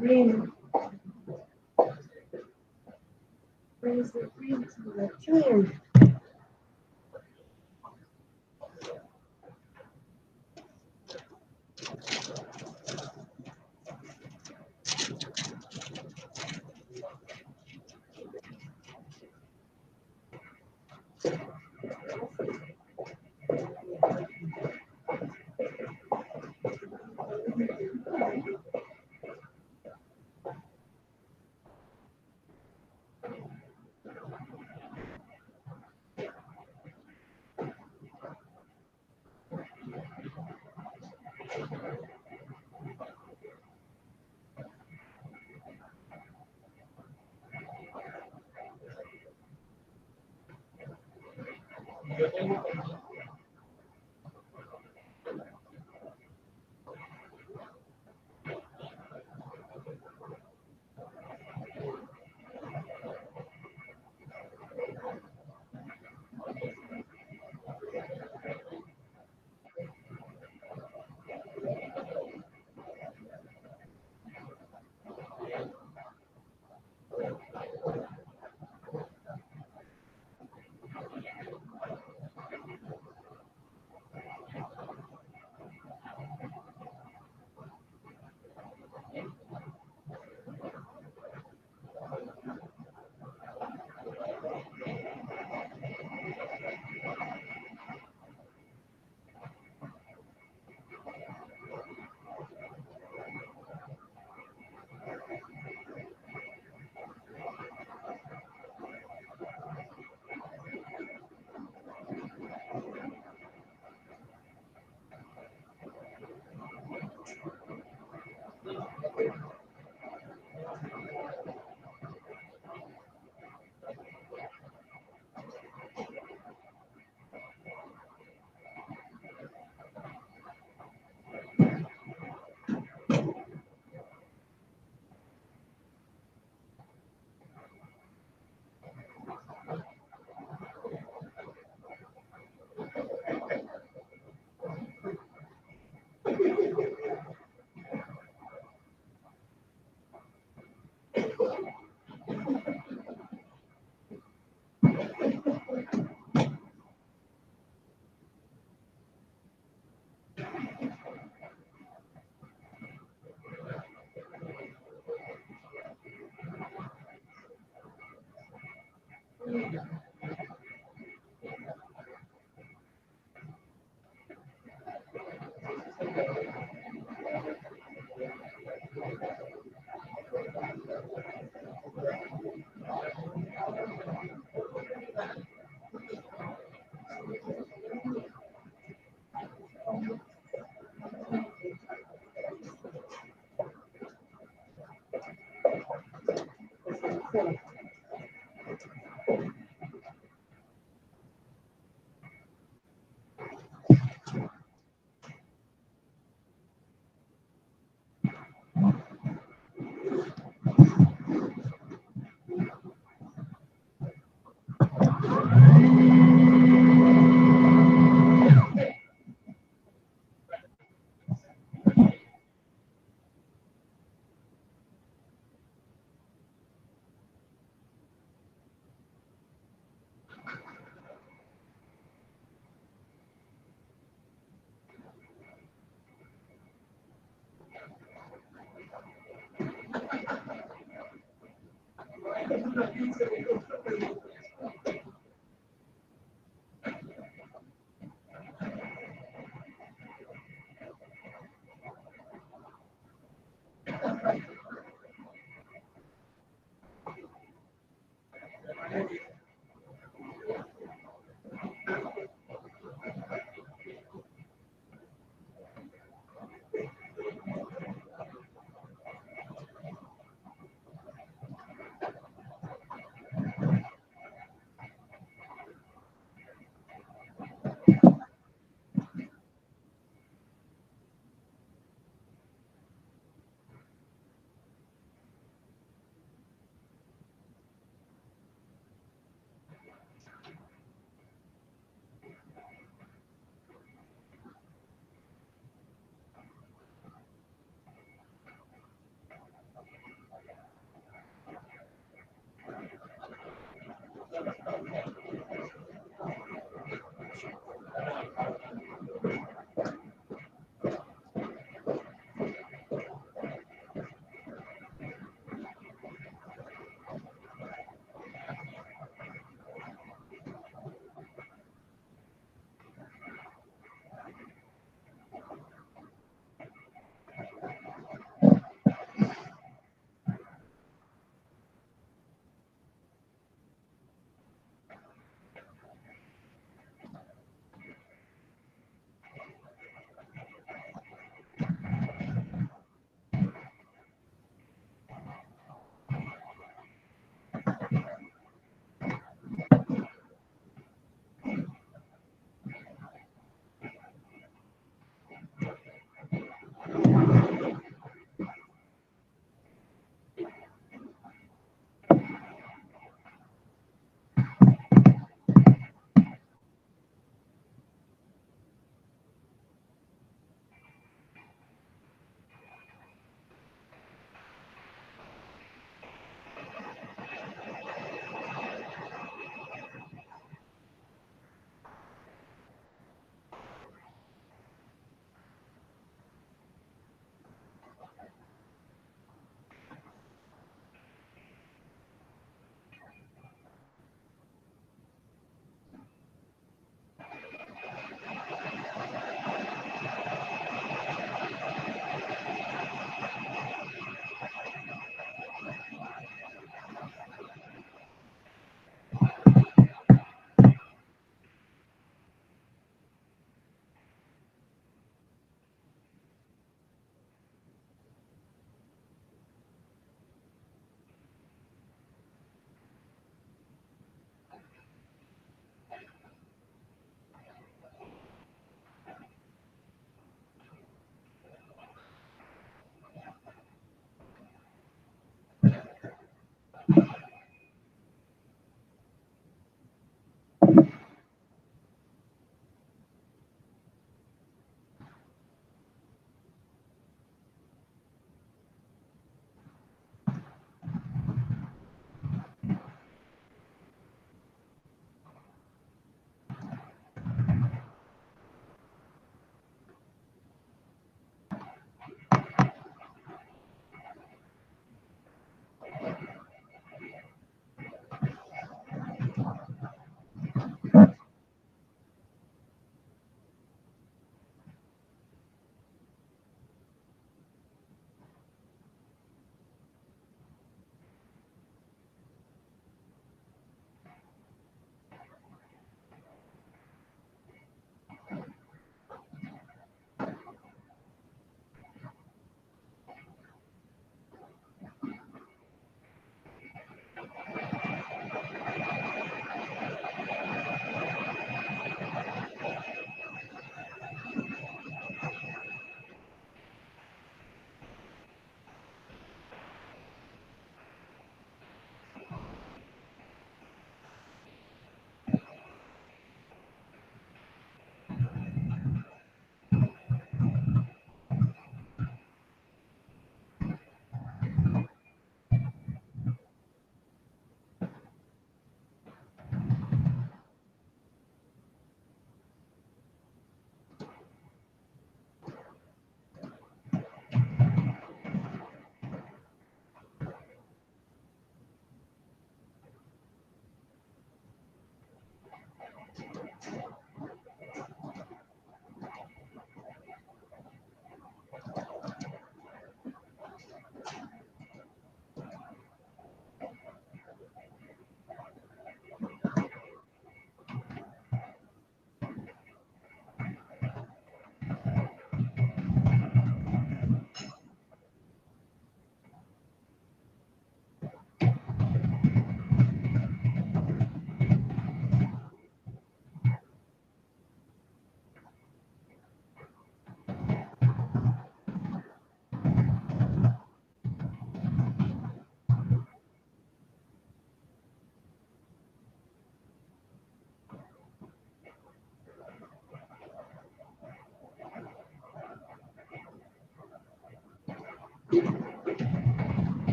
Green. Brings the green to the clear.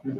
Hi.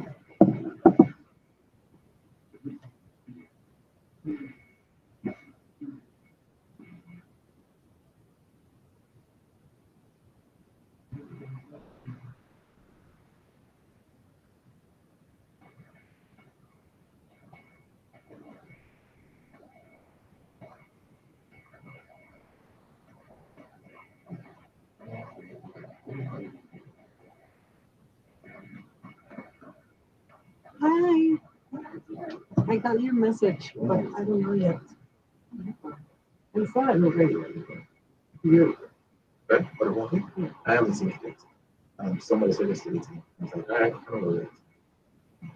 I got your message, but I don't know yet. I saw it already. You, right? What about it? I haven't seen it yet. Somebody suggested it to me. I was like, all right, I don't know yet.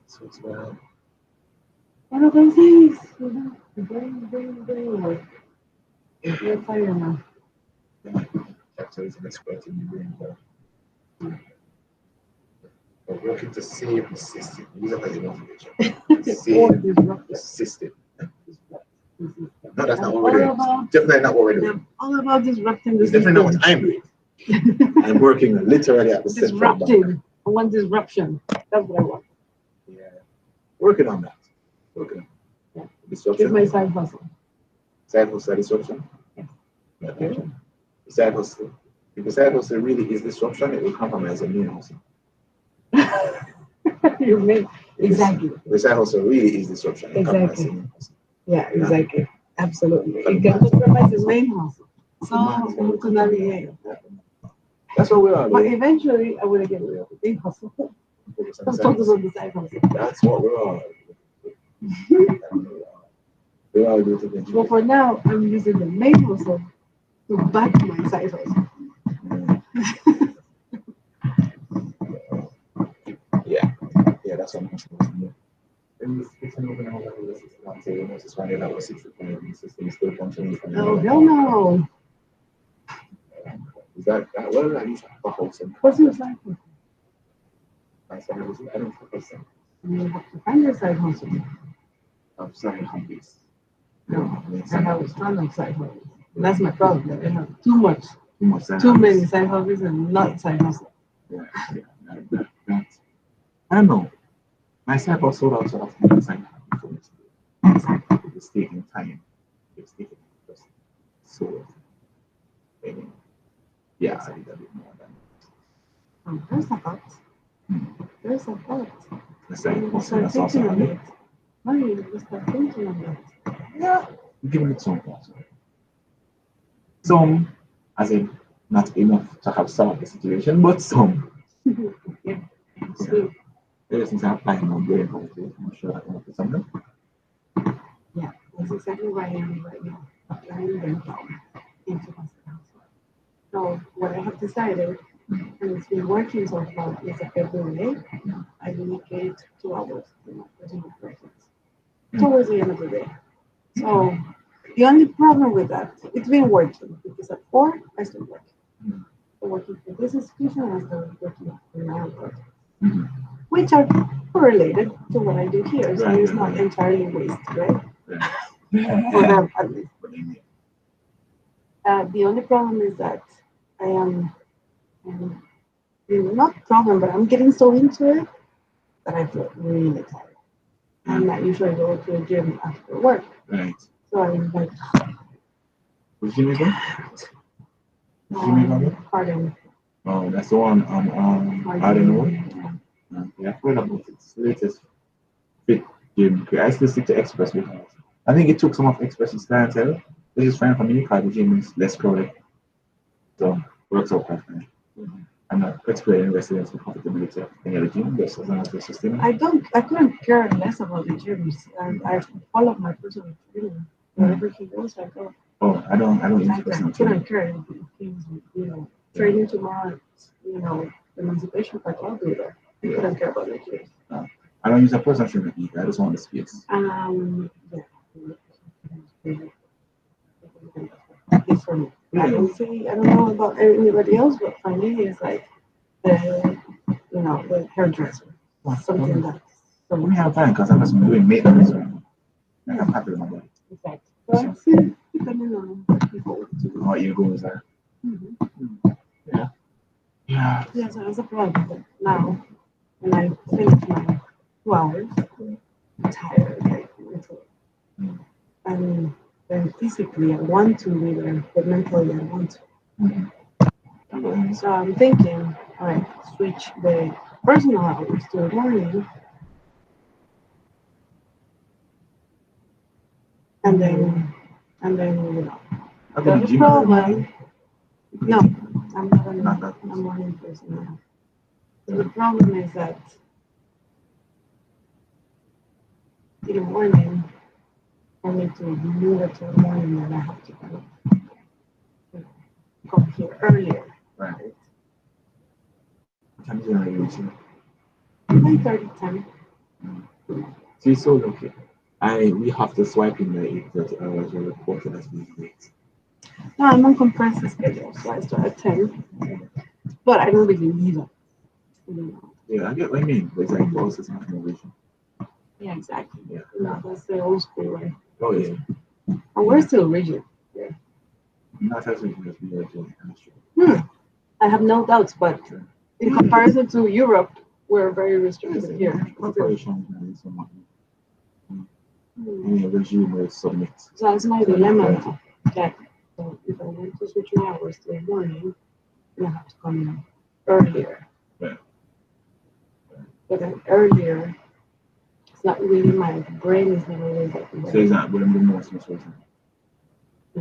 So it's well. One of those things. Brain. You're tired now. Actually, it's an expert in the brain. But working to save the system. These are the motivation. Save the system. No, that's not what we're doing. Definitely not what we're doing. All about disrupting the It's definitely not what I'm doing. I'm working literally at the center. Disrupting. I want disruption. That's what I want. Yeah. Working on that. Working on that. Yeah. Disruption. It's my side hustle. Side hustle disruption? Yeah. Okay. The side hustle. If the side hustle really is disruption, it will compromise the main hustle. You mean exactly. The side hustle really is disruption. Exactly. Yeah, exactly. Absolutely. It can compromise the main hustle. So to navigate. That's what we are. But eventually, I will get rid of the big hustle. Let's focus on the side hustle. That's what we're all. We all do it. Well, for now, I'm using the main hustle to back my side hustle. Yeah, that's what I'm supposed to do. Oh, hell no. Is that what did I use for hosting? What's your side hustle? My side hustle? I don't know. You have to find your side hustle. I'm selling hobbies. No, I have a ton of side hustles. That's my problem. I have too many side hustles and not side hustles. I don't know. My side hustle also has to be side hustle. It's taking time. It's taking time. So, yeah, I did a bit more than that. There's a lot. There's a lot. The side hustle Start that's also thinking on happening. it. No, you just start thinking on it. Yeah, giving it some also. Some, as in not enough to have some of the situation, but some. Yeah. Ever since I applied my brain, I'm sure I can do something. Yeah, that's exactly where I am right now. Applying them into my house. So what I have decided, and it's been working so far, is that every day I dedicate 2 hours to my personal projects towards the end of the day. So the only problem with that, it's been working because at 4 I start working. So working for this institution, I start working for my own projects, which are correlated to what I do here. So it's not entirely waste, right? For them at least. The only problem is that I am, not problem, but I'm getting so into it that I feel really tired. I'm not usually go to the gym after work. Right. So I'm like, Which gym is that? Which gym is that? Pardon. Oh, that's the one on Arden Road. Yeah, I've heard about it. It's the latest fit gym. I still stick to Express because I think it took some of Express's clientele. This is fine for me because the gym is less crowded. So works out quite fine. I'm not particularly invested in the profitability of any other gym, just as long as it's sustainable. I couldn't care less about the gyms, and I follow my personal trainer. Wherever he goes, I go. Oh, I don't use personal training. I couldn't care if he's, training tomorrow, Emancipation Park, I'll do that. I couldn't care about the gyms. I don't use a personal trainer either. I just want the space. Yeah. It's for me. I don't know about anybody else, but for me, it's like the hairdresser. Something like that. So we have time because I'm just doing maintenance right now. And I'm happy with my body. Exactly. But see, depending on people. What your goals are. Yeah. Yeah, so that's a problem. But now, and I finish my 2 hours, I'm tired, like, mentally. And then physically I want to be there, but mentally I want to. So I'm thinking, all right, switch the personal hours to the morning, and then you know. The problem, no, I'm not a morning person now. So the problem is that in the morning, for me to move it to the morning, then I have to kind of come here earlier. Right. What time is it reaching? 9:30, 10. See, so okay. We have to swipe in the 8:30 hours when the quarter has been late. No, I'm on compressed schedule, so I start at 10. But I don't really need it. Yeah, I get what I mean. But it's like process and innovation. Yeah, exactly. Yeah. No, that's the old school way. Oh, yeah. And we're still rigid. Yeah. Not as rigid as we are doing chemistry. I have no doubts, but in comparison to Europe, we're very restricted here. Corporations and so much. Any regime will submit. So that's my dilemma now. That if I want to switch my hours to the morning, I have to come in earlier. Yeah. But then earlier, it's not really my brain is not always like. So is that what I'm doing most of the time?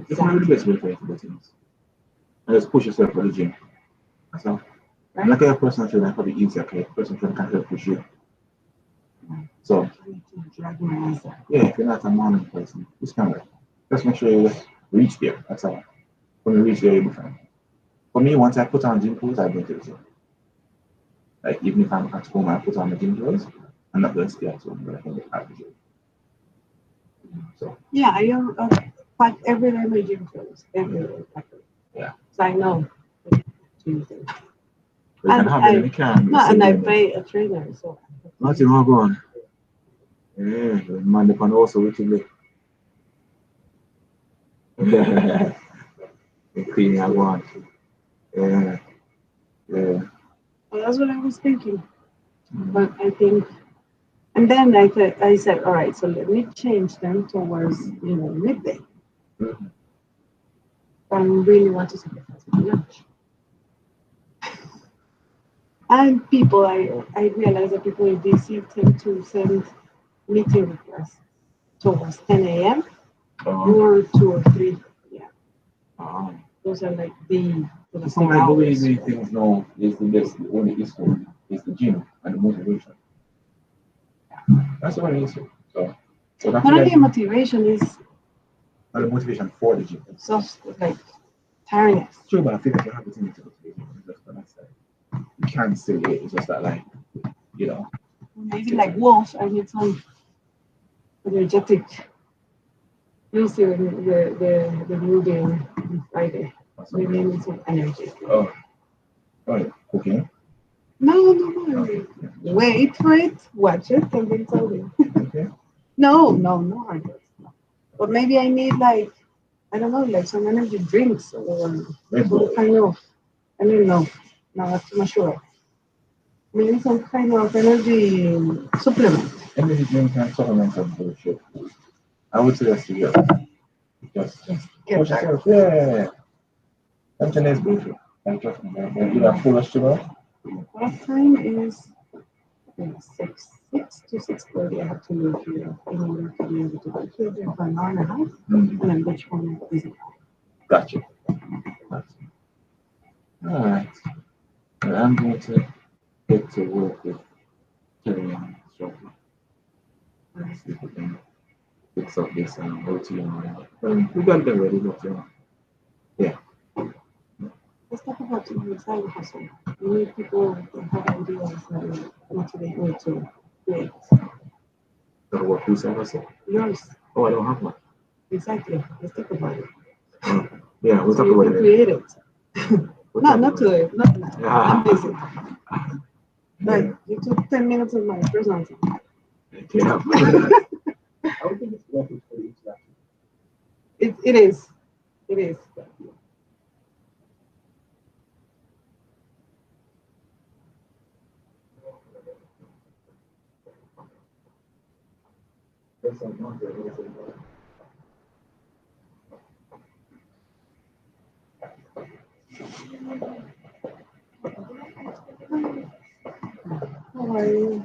It's not the best way to do things. And just push yourself for the gym. That's all. Right? Like a personal trainer, probably easier, okay? Personal trainer can help push you. So, yeah, if you're not a morning person, just kind of just make sure you reach there. That's all. When you reach there, you'll be fine. For me, once I put on gym clothes, I go to the gym. Like, even if I'm at home, I put on the gym clothes. I'm not going to stay at home, but I can get out of the gym. So, yeah, I pack every day my gym clothes. Every day. Yeah. So I know. Tuesday. And I pay a trainer, so. Nothing wrong going. Yeah, the man can also with you. The cleaning I want. Yeah. Yeah. Well, that's what I was thinking. But I think, and then I said, all right, so let me change them towards, midday. Mm-hmm. But I really want to sacrifice my lunch. And people, I realize that people in DC tend to send meeting requests towards 10 a.m. Or 2 or 3. Yeah. Those are like the So like the way we things now is the best, the only issue is the gym and the motivation. That's what it is. So that's not only motivation is and the motivation for the gym. It's just like tiredness. True, but I feel like you have the thing to motivation. Just for that side. You can't say it, it's just that like, Maybe like wolf, I need some energetic. You'll see the movie on Friday. Maybe I need some energy. Oh, okay. No. Wait for it, watch it, and then tell me. Okay. No hard work. But maybe I need like, I don't know, like some energy drinks or some kind of, I don't know. No, that's too much sugar. Maybe some kind of energy supplement. Energy drinks and supplements are bullshit. I would suggest you just push yourself. Yeah. Something is bullshit. And trust me, you have full of sugar. What time is 6 to 6:30? I have to leave here in order to be able to go here for an hour and a half. And then which one is it? Gotcha. All right. Well, I'm going to get to work with Terry on shortly. See if we can fix up this OT and all that. We got them ready, but yeah. Let's talk about the side hustle. We need people that have ideas and motivate me to create. So what piece of hustle? Yours. Oh, I don't have one. Exactly. Let's talk about it. Yeah, we'll talk about it. Create it. Not today. Not now. I'm busy. Like, you took 10 minutes of my personal time. Yeah. I would think it's worth it for each lesson. It is. It is. How are you?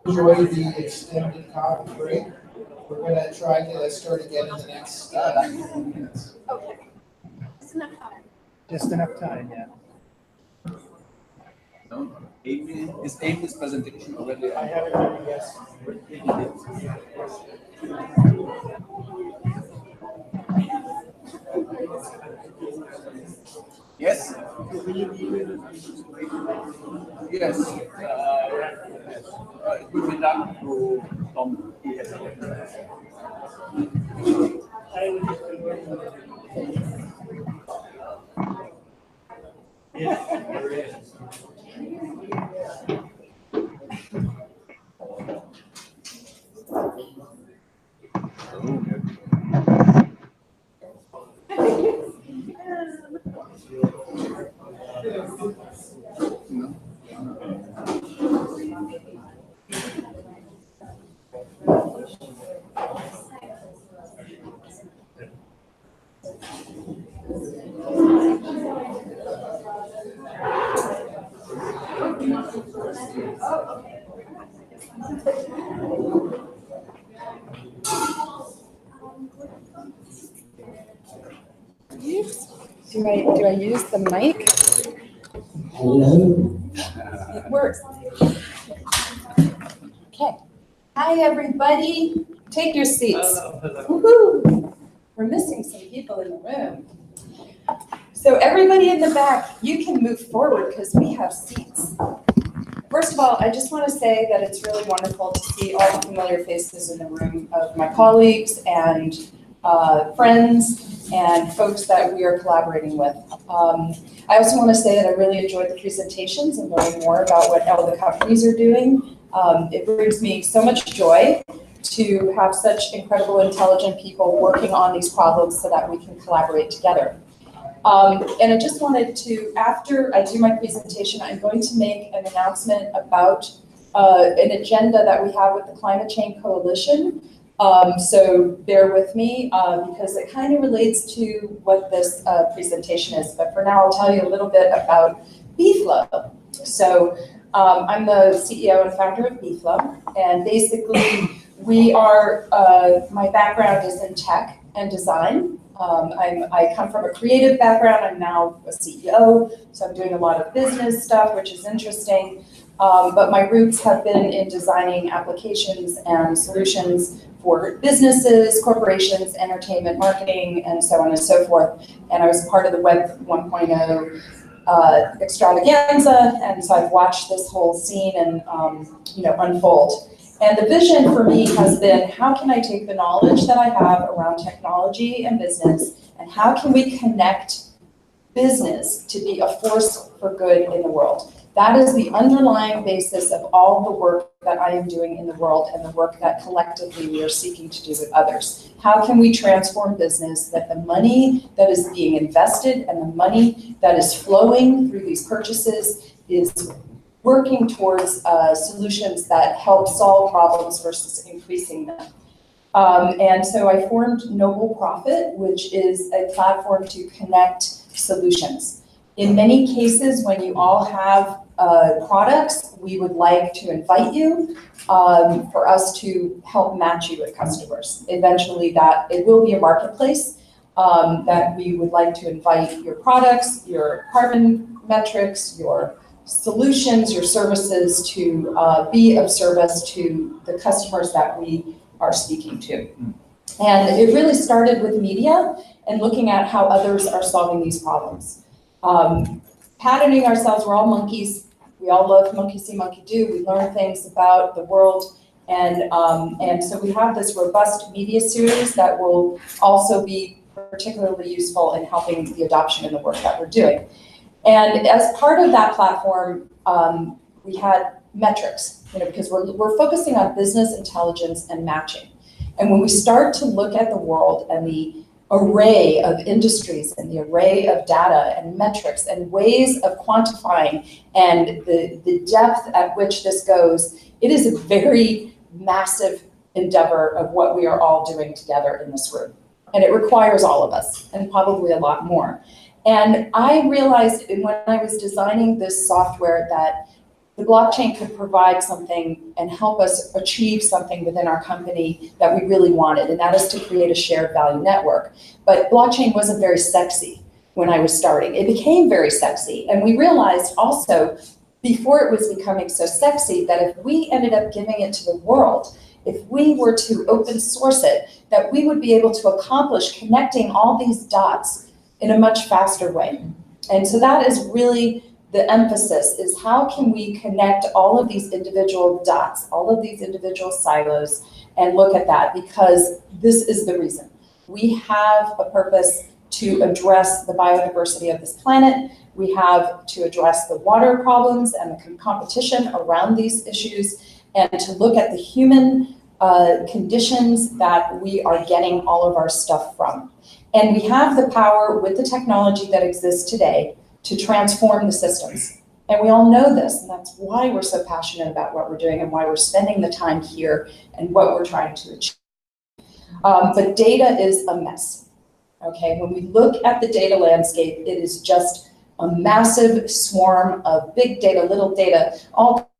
Enjoy the extended coffee break. We're gonna try to start again in the next 9 minutes. Okay. It's enough time. Just enough time, yeah. No, Amy, is Amy's presentation already? I have it ready, yes. Yes. Yes. It will be done through Tom. Yes. Do I use the mic? Hello. It works. Okay. Hi, everybody. Take your seats. Woohoo! We're missing some people in the room. So everybody in the back, you can move forward because we have seats. First of all, I just want to say that it's really wonderful to see all the familiar faces in the room of my colleagues and friends and folks that we are collaborating with. I also want to say that I really enjoyed the presentations and learning more about what all the companies are doing. It brings me so much joy to have such incredible, intelligent people working on these problems so that we can collaborate together. And I just wanted to, after I do my presentation, I'm going to make an announcement about an agenda that we have with the Climate Change Coalition. So bear with me because it kind of relates to what this presentation is. But for now, I'll tell you a little bit about BFLO. So I'm the CEO and founder of BFLO. And basically, we are, my background is in tech and design. I come from a creative background. I'm now a CEO, so I'm doing a lot of business stuff, which is interesting. But my roots have been in designing applications and solutions for businesses, corporations, entertainment, marketing, and so on and so forth. And I was part of the Web 1.0 extravaganza, and so I've watched this whole scene and unfold. And the vision for me has been, how can I take the knowledge that I have around technology and business, and how can we connect business to be a force for good in the world? That is the underlying basis of all the work that I am doing in the world and the work that collectively we are seeking to do with others. How can we transform business that the money that is being invested and the money that is flowing through these purchases is working towards solutions that help solve problems versus increasing them. And so I formed Noble Profit, which is a platform to connect solutions. In many cases, when you all have products, we would like to invite you for us to help match you with customers. Eventually that it will be a marketplace that we would like to invite your products, your carbon metrics, your solutions, your services to be of service to the customers that we are speaking to. And it really started with media and looking at how others are solving these problems. Patterning ourselves, we're all monkeys. We all love monkey see, monkey do. We learn things about the world. And so we have this robust media series that will also be particularly useful in helping the adoption in the work that we're doing. And as part of that platform, we had metrics, because we're focusing on business intelligence and matching. And when we start to look at the world and the array of industries and the array of data and metrics and ways of quantifying and the depth at which this goes, it is a very massive endeavor of what we are all doing together in this room. And it requires all of us, and probably a lot more. And I realized when I was designing this software that the blockchain could provide something and help us achieve something within our company that we really wanted, and that is to create a shared value network. But blockchain wasn't very sexy when I was starting. It became very sexy, and we realized also, before it was becoming so sexy, that if we ended up giving it to the world, if we were to open source it, that we would be able to accomplish connecting all these dots in a much faster way. And so that is really the emphasis, is how can we connect all of these individual dots, all of these individual silos, and look at that, because this is the reason. We have a purpose to address the biodiversity of this planet. We have to address the water problems and the competition around these issues, and to look at the human conditions that we are getting all of our stuff from. And we have the power with the technology that exists today to transform the systems. And we all know this, and that's why we're so passionate about what we're doing and why we're spending the time here and what we're trying to achieve. But data is a mess, okay? When we look at the data landscape, it is just a massive swarm of big data, little data, all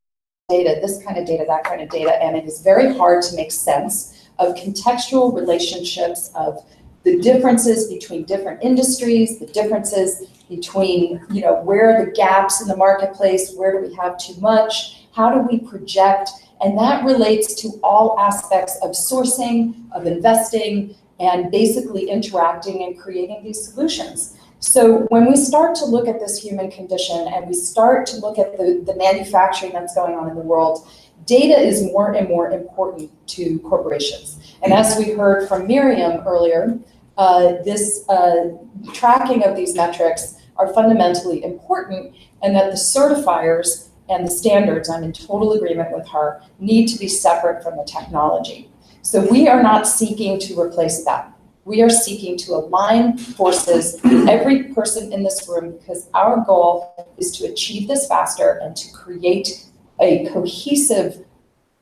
data, this kind of data, that kind of data, and it is very hard to make sense of contextual relationships, of the differences between different industries, the differences between, you know, where are the gaps in the marketplace, where do we have too much, how do we project, and that relates to all aspects of sourcing, of investing, and basically interacting and creating these solutions. So when we start to look at this human condition and we start to look at the manufacturing that's going on in the world, data is more and more important to corporations. And as we heard from Miriam earlier, this tracking of these metrics are fundamentally important, and that the certifiers and the standards, I'm in total agreement with her, need to be separate from the technology. So we are not seeking to replace that. We are seeking to align forces with every person in this room, because our goal is to achieve this faster and to create a cohesive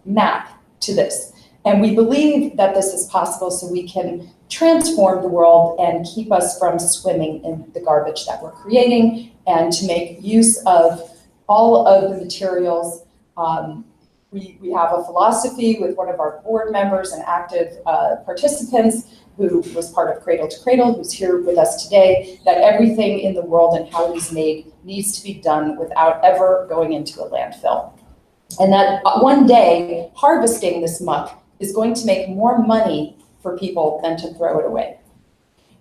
map to this. And we believe that this is possible so we can transform the world and keep us from swimming in the garbage that we're creating, and to make use of all of the materials. We have a philosophy with one of our board members and active participants who was part of Cradle to Cradle, who's here with us today, that everything in the world and how it is made needs to be done without ever going into a landfill. And that one day, harvesting this muck is going to make more money for people than to throw it away.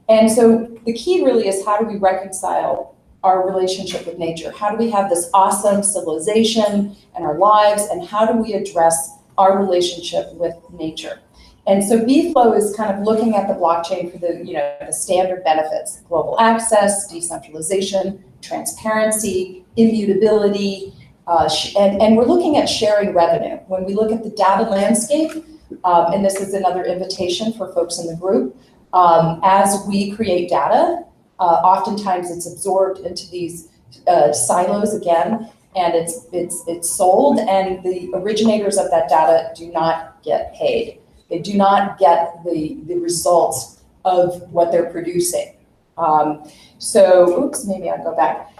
And so the key really is, how do we reconcile our relationship with nature? How do we have this awesome civilization and our lives, and how do we address our relationship with nature? And so BFlow is kind of looking at the blockchain for the, the standard benefits: global access, decentralization, transparency, immutability, and we're looking at sharing revenue. When we look at the data landscape, and this is another invitation for folks in the group, as we create data, oftentimes it's absorbed into these silos again, and it's sold, and the originators of that data do not get paid. They do not get the results of what they're producing. So, oops, maybe I'll go back.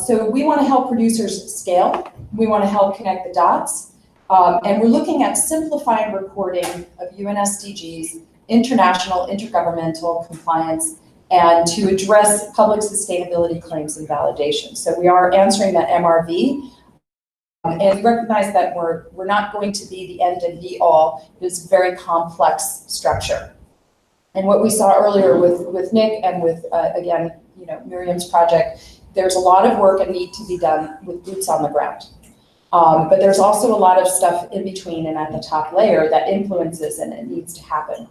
So we want to help producers scale. We want to help connect the dots. And we're looking at simplifying reporting of UN SDGs, international, intergovernmental compliance, and to address public sustainability claims and validation. So we are answering that MRV. And we recognize that we're not going to be the end and be all. It's a very complex structure. And what we saw earlier with Nick and with, again, Miriam's project, there's a lot of work that needs to be done with boots on the ground. But there's also a lot of stuff in between and at the top layer that influences, and it needs to happen.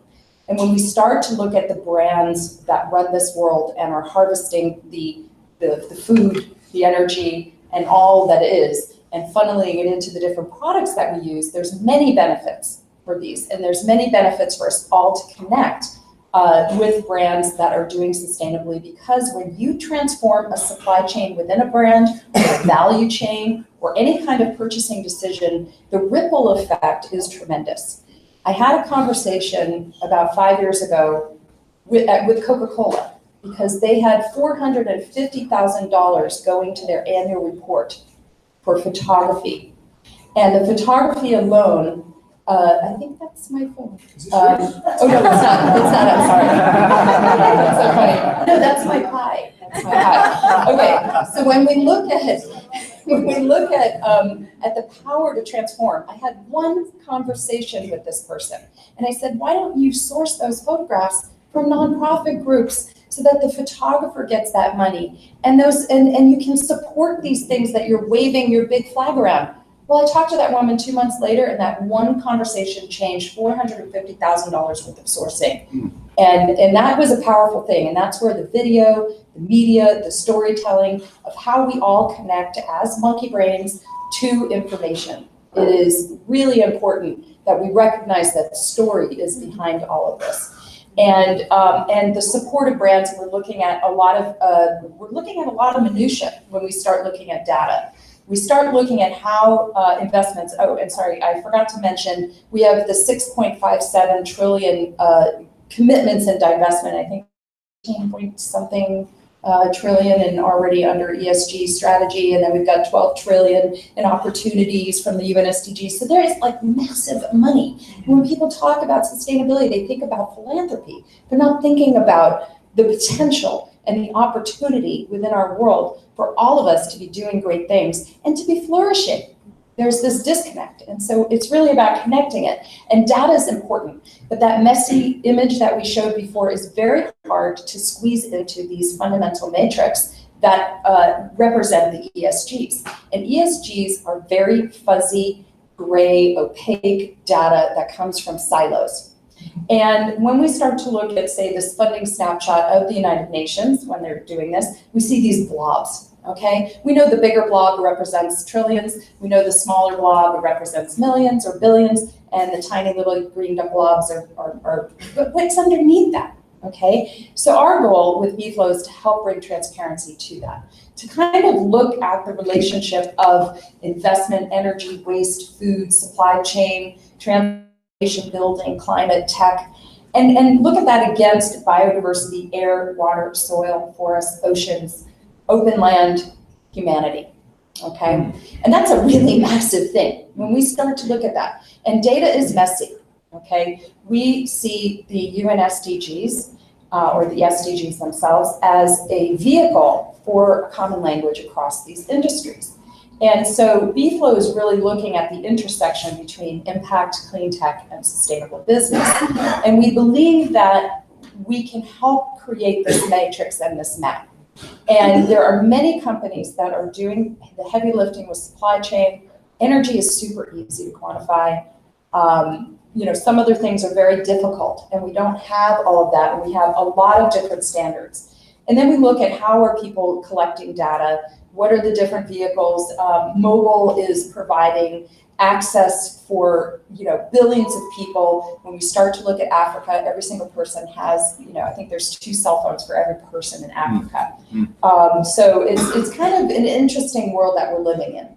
And when we start to look at the brands that run this world and are harvesting the food, the energy, and all that is, and funneling it into the different products that we use, there's many benefits for these. And there's many benefits for us all to connect with brands that are doing sustainably, because when you transform a supply chain within a brand, or a value chain, or any kind of purchasing decision, the ripple effect is tremendous. I had a conversation about 5 years ago with Coca-Cola, because they had $450,000 going to their annual report for photography. And the photography alone, I think that's my phone. Oh, no, it's not, I'm sorry. That's so funny. No, that's my pie. That's my pie. Okay, so when we look at the power to transform, I had one conversation with this person, and I said, why don't you source those photographs from nonprofit groups so that the photographer gets that money, and you can support these things that you're waving your big flag around. Well, I talked to that woman 2 months later, and that one conversation changed $450,000 worth of sourcing. And that was a powerful thing. And that's where the video, the media, the storytelling of how we all connect as monkey brains to information. It is really important that we recognize that story is behind all of this. And the supportive brands, we're looking at a lot of minutia when we start looking at data. We start looking at how investments, and sorry, I forgot to mention, we have the 6.57 trillion commitments and divestment, I think 18 point something trillion and already under ESG strategy, and then we've got 12 trillion in opportunities from the UN SDGs. So there is like massive money. And when people talk about sustainability, they think about philanthropy. They're not thinking about the potential and the opportunity within our world for all of us to be doing great things and to be flourishing. There's this disconnect. And so it's really about connecting it. And data is important, but that messy image that we showed before is very hard to squeeze into these fundamental matrix that represent the ESGs. And ESGs are very fuzzy, gray, opaque data that comes from silos. And when we start to look at, say, this funding snapshot of the United Nations, when they're doing this, we see these blobs, okay? We know the bigger blob represents trillions. We know the smaller blob represents millions or billions, and the tiny little greened up blobs are what's underneath that, okay? So our goal with BFlow is to help bring transparency to that, to kind of look at the relationship of investment, energy, waste, food, supply chain, building, climate, tech, and look at that against biodiversity, air, water, soil, forests, oceans, open land, humanity, okay? And that's a really massive thing when we start to look at that. And data is messy, okay? We see the UN SDGs, or the SDGs themselves, as a vehicle for a common language across these industries. And so BFlow is really looking at the intersection between impact, clean tech, and sustainable business. And we believe that we can help create this matrix and this map. And there are many companies that are doing the heavy lifting with supply chain. Energy is super easy to quantify. Some other things are very difficult, and we don't have all of that. And we have a lot of different standards. And then we look at how are people collecting data. What are the different vehicles? Mobile is providing access for billions of people. When we start to look at Africa, every single person has, I think there's 2 cell phones for every person in Africa. So it's kind of an interesting world that we're living in.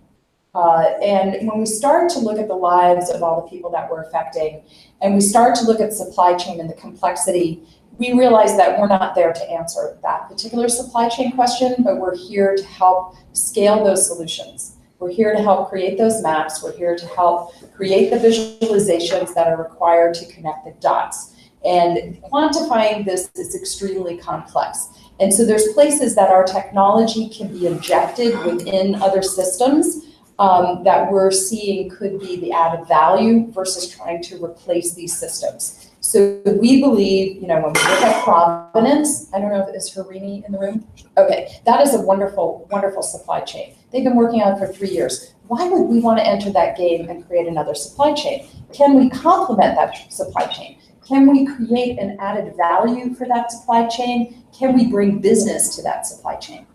And when we start to look at the lives of all the people that we're affecting, and we start to look at supply chain and the complexity, we realize that we're not there to answer that particular supply chain question, but we're here to help scale those solutions. We're here to help create those maps. We're here to help create the visualizations that are required to connect the dots. And quantifying this is extremely complex. And so there's places that our technology can be injected within other systems that we're seeing could be the added value versus trying to replace these systems. So we believe, when we look at provenance, I don't know if is Harini in the room? Okay, that is a wonderful, wonderful supply chain. They've been working on it for 3 years. Why would we want to enter that game and create another supply chain? Can we complement that supply chain? Can we create an added value for that supply chain? Can we bring business to that supply chain?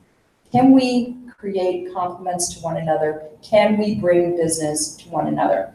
Can we create complements to one another? Can we bring business to one another?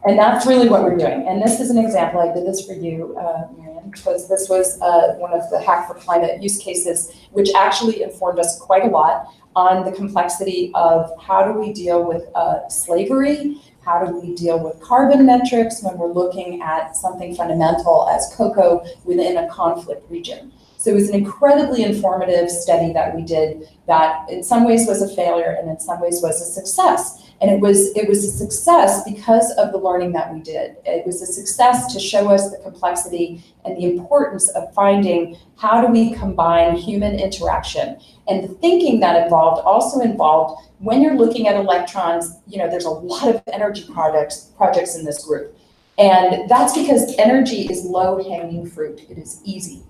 And that's really what we're doing. And this is an example. I did this for you, Marianne, because this was one of the Hack for Climate use cases, which actually informed us quite a lot on the complexity of how do we deal with slavery, How do we deal with carbon metrics when we're looking at something fundamental as cocoa within a conflict region? So it was an incredibly informative study that we did that in some ways was a failure and in some ways was a success. And it was a success because of the learning that we did. It was a success to show us the complexity and the importance of finding how do we combine human interaction. And the thinking that involved also involved when you're looking at electrons, there's a lot of energy projects in this group. And that's because energy is low-hanging fruit. It is easy.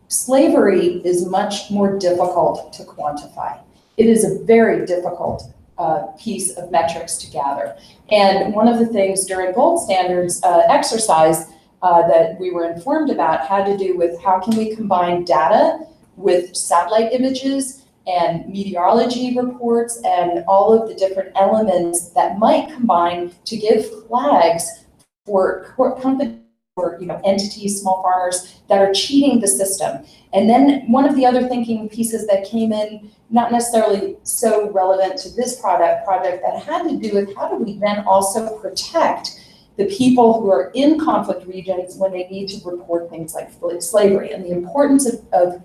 Slavery is much more difficult to quantify. It is a very difficult piece of metrics to gather. And one of the things during gold standards exercise that we were informed about had to do with how can we combine data with satellite images and meteorology reports and all of the different elements that might combine to give flags for companies or entities, small farmers that are cheating the system. And then one of the other thinking pieces that came in, not necessarily so relevant to this project that had to do with how do we then also protect the people who are in conflict regions when they need to report things like slavery, and the importance of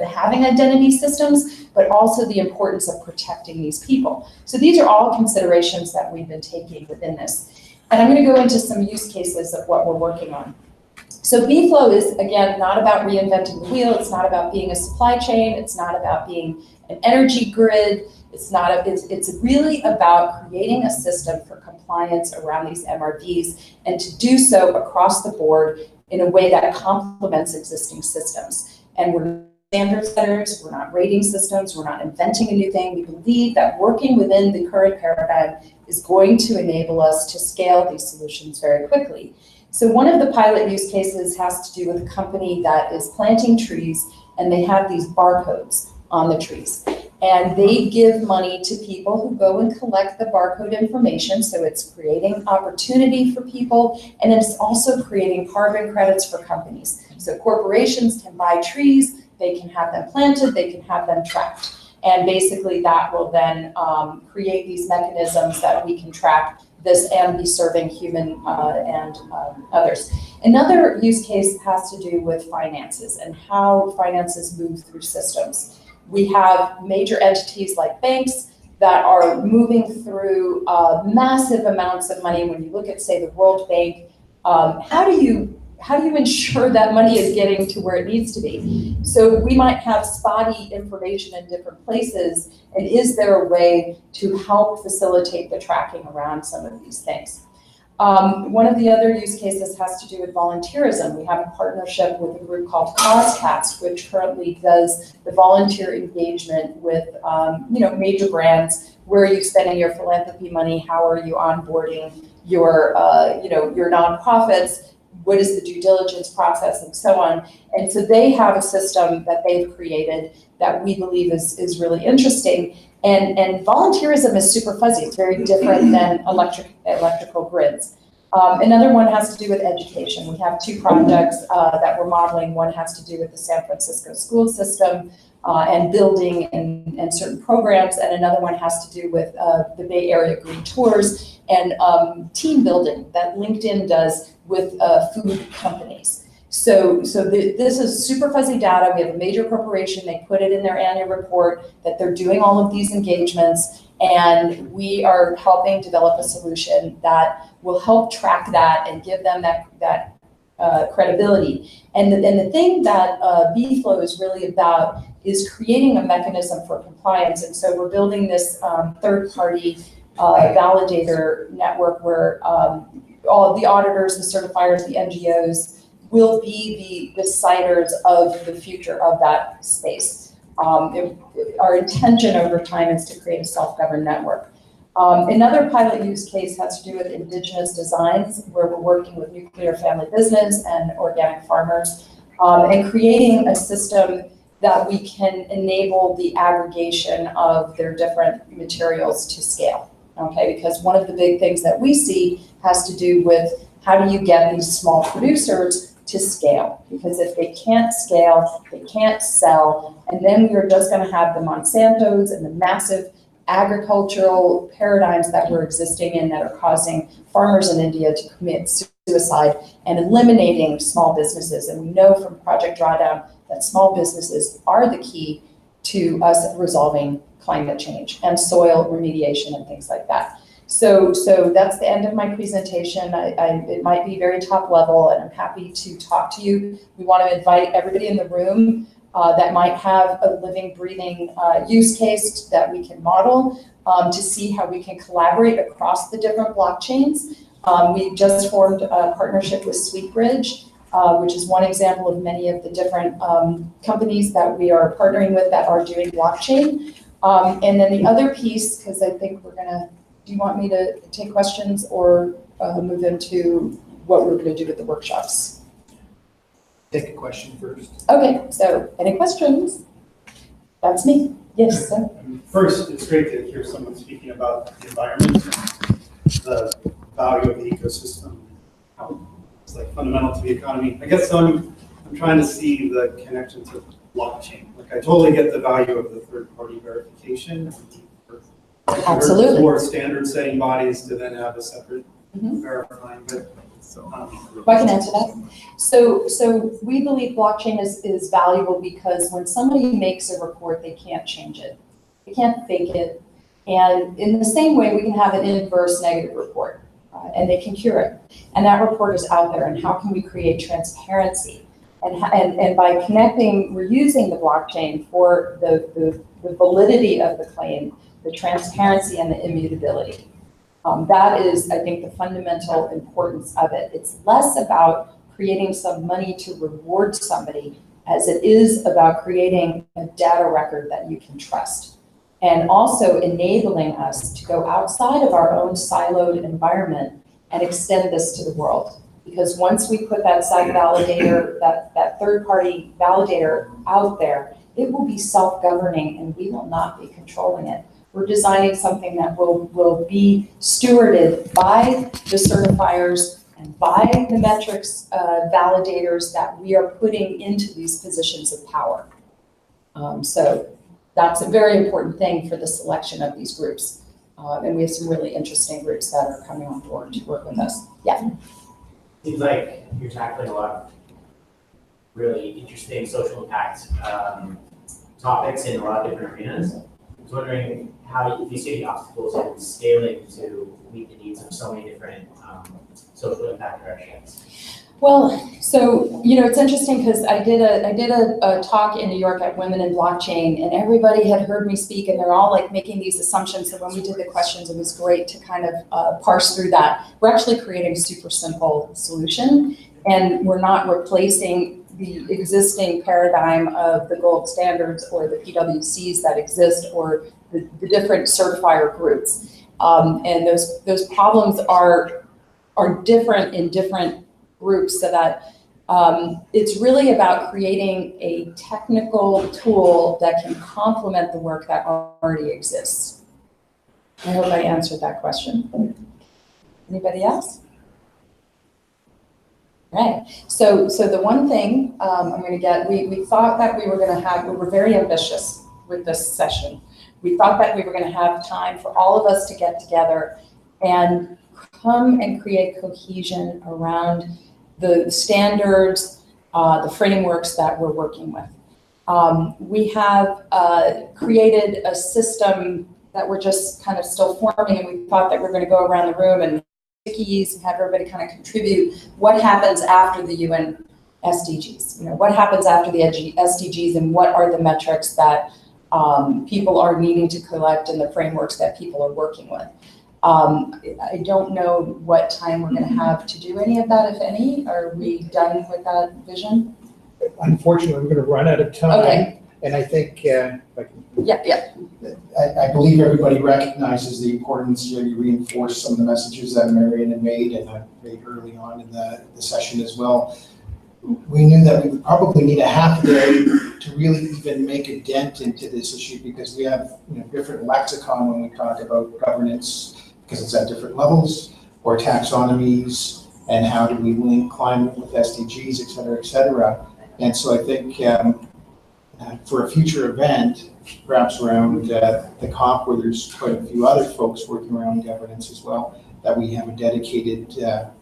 having identity systems, but also the importance of protecting these people. So these are all considerations that we've been taking within this. And I'm going to go into some use cases of what we're working on. So B-Flow is, again, not about reinventing the wheel. It's not about being a supply chain. It's not about being an energy grid. It's really about creating a system for compliance around these MRVs and to do so across the board in a way that complements existing systems. And we're not standard setters, we're not rating systems, we're not inventing a new thing. We believe that working within the current paradigm is going to enable us to scale these solutions very quickly. So one of the pilot use cases has to do with a company that is planting trees, and they have these barcodes on the trees. And they give money to people who go and collect the barcode information. So it's creating opportunity for people, and it's also creating carbon credits for companies. So corporations can buy trees, they can have them planted, they can have them tracked. And basically that will then create these mechanisms that we can track this and be serving human and others. Another use case has to do with finances and how finances move through systems. We have major entities like banks that are moving through massive amounts of money. When you look at, say, the World Bank, how do you ensure that money is getting to where it needs to be? So we might have spotty information in different places, and is there a way to help facilitate the tracking around some of these things? One of the other use cases has to do with volunteerism. We have a partnership with a group called CauseCast, which currently does the volunteer engagement with major brands. Where are you spending your philanthropy money? How are you onboarding your nonprofits? What is the due diligence process, and so on. And so they have a system that they've created that we believe is really interesting. And volunteerism is super fuzzy. It's very different than electrical grids. Another one has to do with education. We have two projects that we're modeling. One has to do with the San Francisco school system and building and certain programs. And another one has to do with the Bay Area Green Tours and team building that LinkedIn does with food companies. So this is super fuzzy data. We have a major corporation. They put it in their annual report that they're doing all of these engagements, and we are helping develop a solution that will help track that and give them that credibility. And the thing that B-Flow is really about is creating a mechanism for compliance. And so we're building this third-party validator network where all the auditors, the certifiers, the NGOs will be the deciders of the future of that space. Our intention over time is to create a self-governed network. Another pilot use case has to do with indigenous designs, where we're working with nuclear family business and organic farmers, and creating a system that we can enable the aggregation of their different materials to scale. Okay, because one of the big things that we see has to do with how do you get these small producers to scale? Because if they can't scale, they can't sell, and then we're just going to have the Monsantos and the massive agricultural paradigms that we're existing in that are causing farmers in India to commit suicide and eliminating small businesses. And we know from Project Drawdown that small businesses are the key to us resolving climate change and soil remediation and things like that. So that's the end of my presentation. It might be very top level, and I'm happy to talk to you. We want to invite everybody in the room that might have a living, breathing use case that we can model to see how we can collaborate across the different blockchains. We just formed a partnership with SweetBridge, which is one example of many of the different companies that we are partnering with that are doing blockchain. And then the other piece, because I think we're gonna, do you want me to take questions or move into what we're gonna do with the workshops? Take a question first. Okay, so any questions? That's me. Yes, sir. First, it's great to hear someone speaking about the environment, the value of the ecosystem, how it's like fundamental to the economy. I guess I'm trying to see the connection to blockchain. Like I totally get the value of the third-party verification. Absolutely. For standard-setting bodies to then have a separate verifying. But I can answer that. So we believe blockchain is valuable because when somebody makes a report, they can't change it. They can't fake it. And in the same way, we can have an inverse negative report and they can cure it. And that report is out there. And how can we create transparency? And by connecting, we're using the blockchain for the validity of the claim, the transparency and the immutability. That is, I think, the fundamental importance of it. It's less about creating some money to reward somebody as it is about creating a data record that you can trust. And also enabling us to go outside of our own siloed environment and extend this to the world. Because once we put that site validator, that third-party validator out there, it will be self-governing and we will not be controlling it. We're designing something that will be stewarded by the certifiers and by the metrics validators that we are putting into these positions of power. So that's a very important thing for the selection of these groups. And we have some really interesting groups that are coming on board to work with us. Yeah. Seems like you're tackling a lot of really interesting social impact topics in a lot of different arenas. I was wondering if you see any obstacles in scaling to meet the needs of so many different social impact directions. Well, so, it's interesting because I did a talk in New York at Women in Blockchain, and everybody had heard me speak, and they're all like making these assumptions. So when we did the questions, it was great to kind of parse through that. We're actually creating a super simple solution, and we're not replacing the existing paradigm of the gold standards or the PwCs that exist or the different certifier groups. And those problems are different in different groups, so that it's really about creating a technical tool that can complement the work that already exists. I hope I answered that question. Anybody else? Right. So the one thing I'm going to get, we thought that we were very ambitious with this session. We thought that we were going to have time for all of us to get together and come and create cohesion around the standards, the frameworks that we're working with. We have created a system that we're just kind of still forming, and we thought that we're going to go around the room and and have everybody kind of contribute what happens after the UN SDGs. What happens after the SDGs and what are the metrics that people are needing to collect and the frameworks that people are working with. I don't know what time we're going to have to do any of that, if any. Are we done with that vision? Unfortunately, we're going to run out of time. Okay. And I think, I believe everybody recognizes the importance. You reinforced some of the messages that Marion had made and I made early on in the session as well. We knew that we would probably need a half day to really even make a dent into this issue, because we have different lexicon when we talk about governance, because it's at different levels, or taxonomies, and how do we link climate with SDGs, et cetera, et cetera. And so I think for a future event, perhaps around the COP, where there's quite a few other folks working around governance as well, that we have a dedicated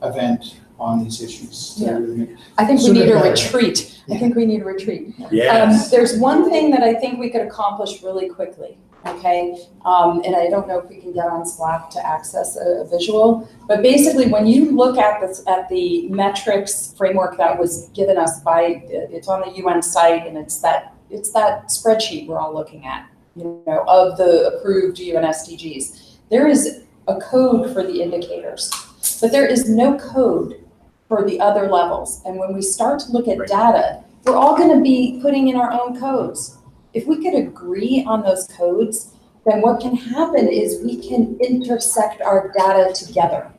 event on these issues. Yeah. Really I think we sooner need a better. retreat. I think we need a retreat. Yes. There's one thing that I think we could accomplish really quickly, okay? And I don't know if we can get on Slack to access a visual, but basically when you look at this, at the metrics framework that was given us by, it's on the UN site, and it's that spreadsheet we're all looking at, you know, of the approved UN SDGs. There is a code for the indicators, but there is no code for the other levels. And when we start to look at data, we're all going to be putting in our own codes. If we could agree on those codes, then what can happen is we can intersect our data together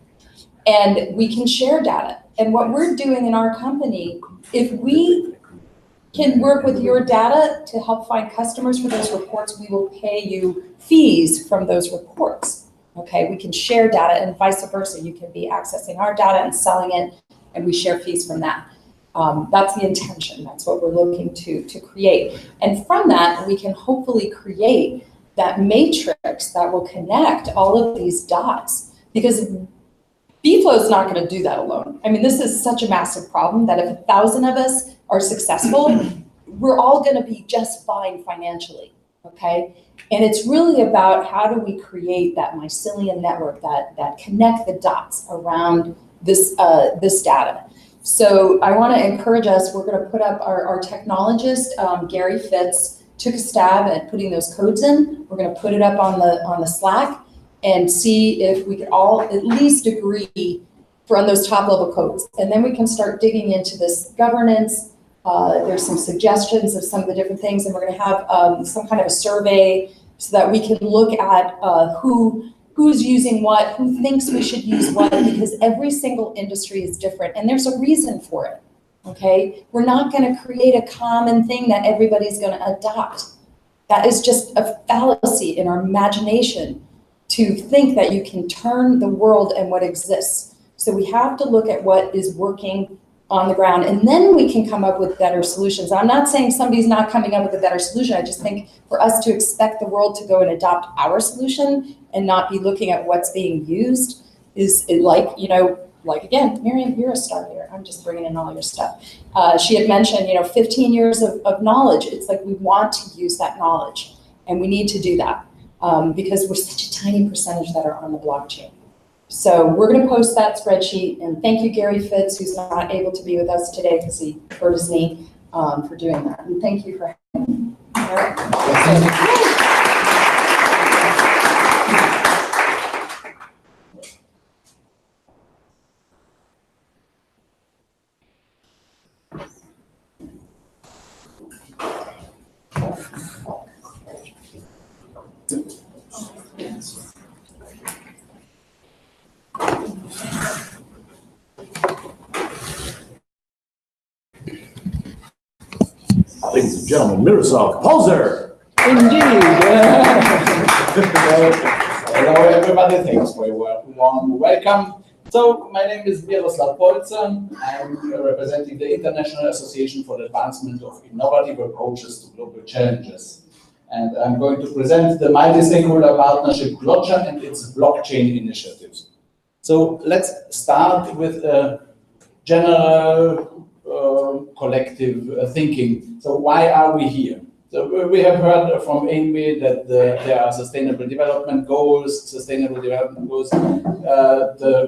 and we can share data. And what we're doing in our company, if we can work with your data to help find customers for those reports, we will pay you fees from those reports. Okay, we can share data and vice versa. You can be accessing our data and selling it, and we share fees from that. That's the intention. That's what we're looking to create. And from that, we can hopefully create that matrix that will connect all of these dots, because BFlow is not going to do that alone. I mean, this is such a massive problem that if 1,000 of us are successful, we're all going to be just fine financially, okay? And it's really about how do we create that mycelium network that connect the dots around this data. So I want to encourage us, we're going to put up our technologist, Gary Fitz, took a stab at putting those codes in. We're going to put it up on the Slack and see if we could all at least agree on those top level codes. And then we can start digging into this governance. There's some suggestions of some of the different things, and we're going to have some kind of a survey so that we can look at who's using what, who thinks we should use what, because every single industry is different, and there's a reason for it, okay? We're not going to create a common thing that everybody's going to adopt. That is just a fallacy in our imagination to think that you can turn the world and what exists. So we have to look at what is working on the ground, and then we can come up with better solutions. I'm not saying somebody's not coming up with a better solution. I just think for us to expect the world to go and adopt our solution and not be looking at what's being used is like, you know, like again, Miriam, you're a star here. I'm just bringing in all your stuff. She had mentioned, you know, 15 years of knowledge. It's like we want to use that knowledge, and we need to do that because we're such a tiny percentage that are on the blockchain. So we're going to post that spreadsheet, and thank you, Gary Fitz, who's not able to be with us today because he hurt his knee, for doing that. And thank you for having me. All right. Ladies and gentlemen, Miroslav Polzer. Indeed. Hello, everybody. Thanks for your warm welcome. So, my name is Miroslav Polzer. I'm representing the International Association for the Advancement of Innovative Approaches to Global Challenges. And I'm going to present the multi-stakeholder partnership GLOCHA and its blockchain initiatives. So, let's start with a general collective thinking. So why are we here? So we have heard from Amy that there are sustainable development goals. The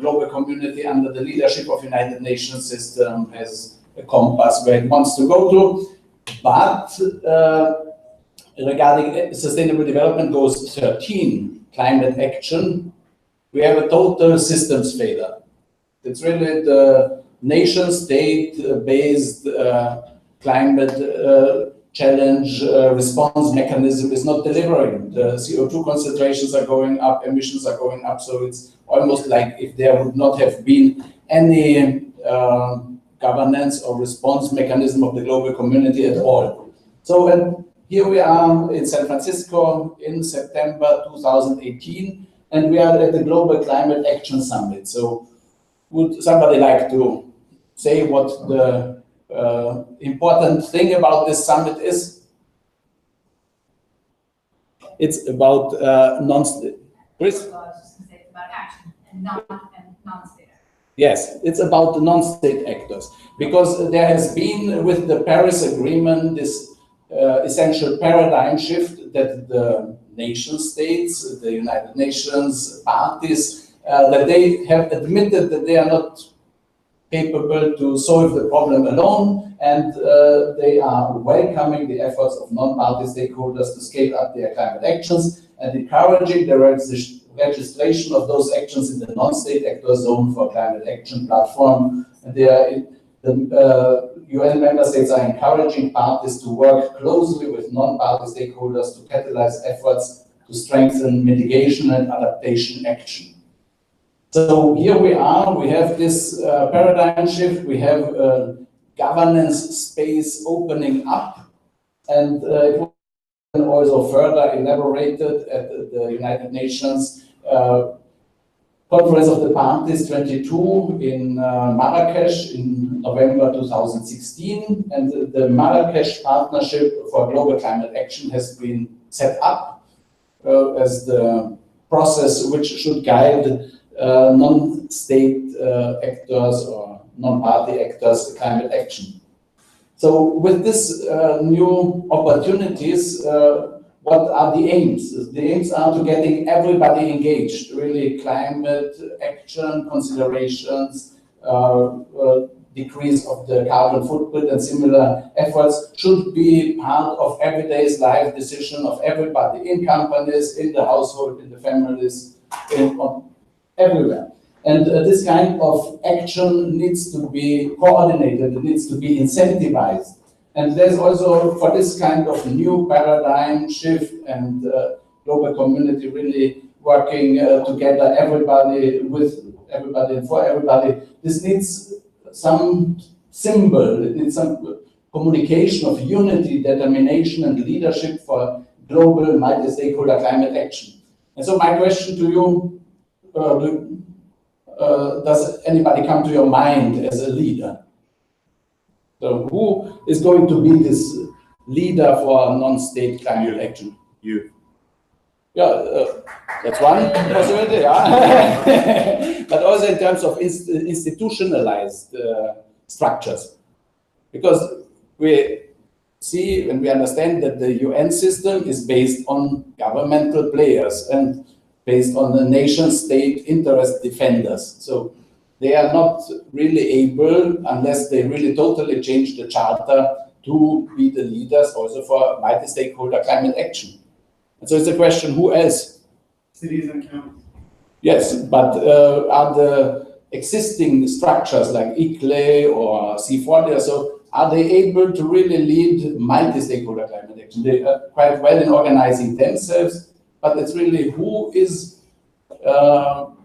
global community under the leadership of United Nations system has a compass where it wants to go to. But regarding Sustainable Development Goals 13, climate action, we have a total systems failure. It's really the nation-state-based climate challenge response mechanism is not delivering. The CO2 concentrations are going up, emissions are going up, so it's almost like if there would not have been any governance or response mechanism of the global community at all. So, and here we are in San Francisco in September 2018, and we are at the Global Climate Action Summit. So, would somebody like to say what the important thing about this summit is? it's about non-state. Chris? I was just gonna say it's about action and non-state. Yes, it's about the non-state actors, because there has been with the Paris Agreement this essential paradigm shift that the nation states, the United Nations parties, that they have admitted that they are not capable to solve the problem alone, and they are welcoming the efforts of non-party stakeholders to scale up their climate actions and encouraging the registration of those actions in the non-state actor zone for climate action platform. And the UN member states are encouraging parties to work closely with non-party stakeholders to catalyze efforts to strengthen mitigation and adaptation action. So here we are, we have this paradigm shift, we have governance space opening up, and it was also further elaborated at the United Nations Conference of the Parties 22 in Marrakesh in November 2016, and the Marrakesh Partnership for Global Climate Action has been set up as the process which should guide non-state actors or non-party actors climate action. So with this new opportunities, what are the aims? The aims are to getting everybody engaged, really climate action considerations, decrease of the carbon footprint and similar efforts should be part of everyday's life decision of everybody in companies, in the household, in the families, everywhere. And this kind of action needs to be coordinated, it needs to be incentivized. And there's also, for this kind of new paradigm shift and global community really working together, everybody with everybody and for everybody, this needs some symbol, it needs some communication of unity, determination and leadership for global multi-stakeholder climate action. And so my question to you, does anybody come to your mind as a leader? So who is going to be this leader for non-state climate action? You. Yeah, that's one possibility, yeah. But also in terms of institutionalized structures. Because we see and we understand that the UN system is based on governmental players and based on the nation-state interest defenders. So they are not really able, unless they really totally change the charter, to be the leaders also for multi-stakeholder climate action. And so it's a question, who else? Cities and counties. Yes, but are the existing structures like ICLE or C40 or so, are they able to really lead multi-stakeholder climate action? They are quite well in organizing themselves, but it's really who is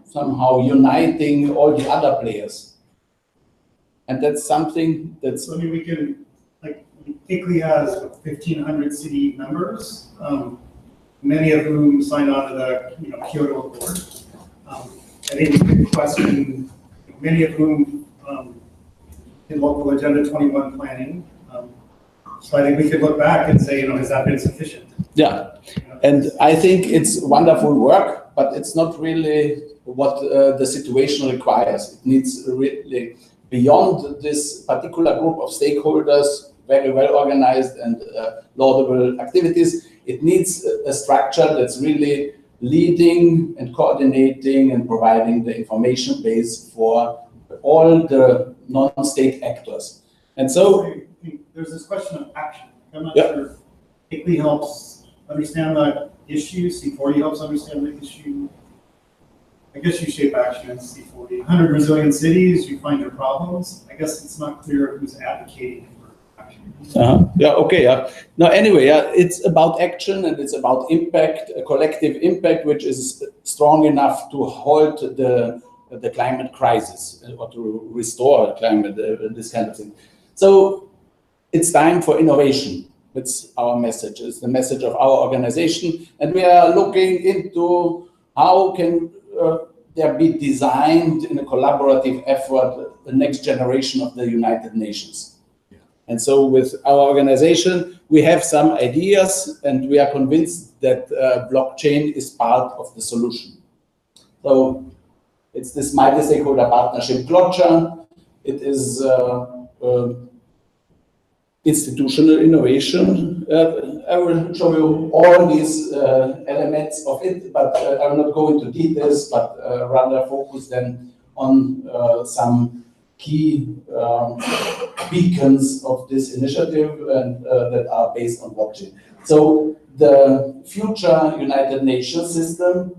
somehow uniting all the other players. And that's something that's... So I mean, we can, like, ICLE has 1,500 city members, many of whom signed on to the Kyoto Accord. I think we could question many of whom in local Agenda 21 planning. So I think we could look back and say, has that been sufficient? Yeah, and I think it's wonderful work, but it's not really what the situation requires. It needs really, beyond this particular group of stakeholders, very well organized and laudable activities, it needs a structure that's really leading and coordinating and providing the information base for all the non-state actors. And so there's this question of action. I'm not sure ICLE helps understand the issue, C40 helps understand the issue. I guess you shape action in C40. 100 resilient cities, you find your problems. I guess it's not clear who's advocating for action. Yeah, okay. Now, anyway, it's about action and it's about impact, a collective impact, which is strong enough to halt the climate crisis or to restore climate, this kind of thing. So it's time for innovation. It's our message. It's the message of our organization. And we are looking into how can there be designed in a collaborative effort the next generation of the United Nations. And so with our organization, we have some ideas and we are convinced that blockchain is part of the solution. So it's this multi-stakeholder partnership Glotcher. It is institutional innovation. I will show you all these elements of it, but I will not go into details, but rather focus then on some key beacons of this initiative and that are based on blockchain. So the future United Nations system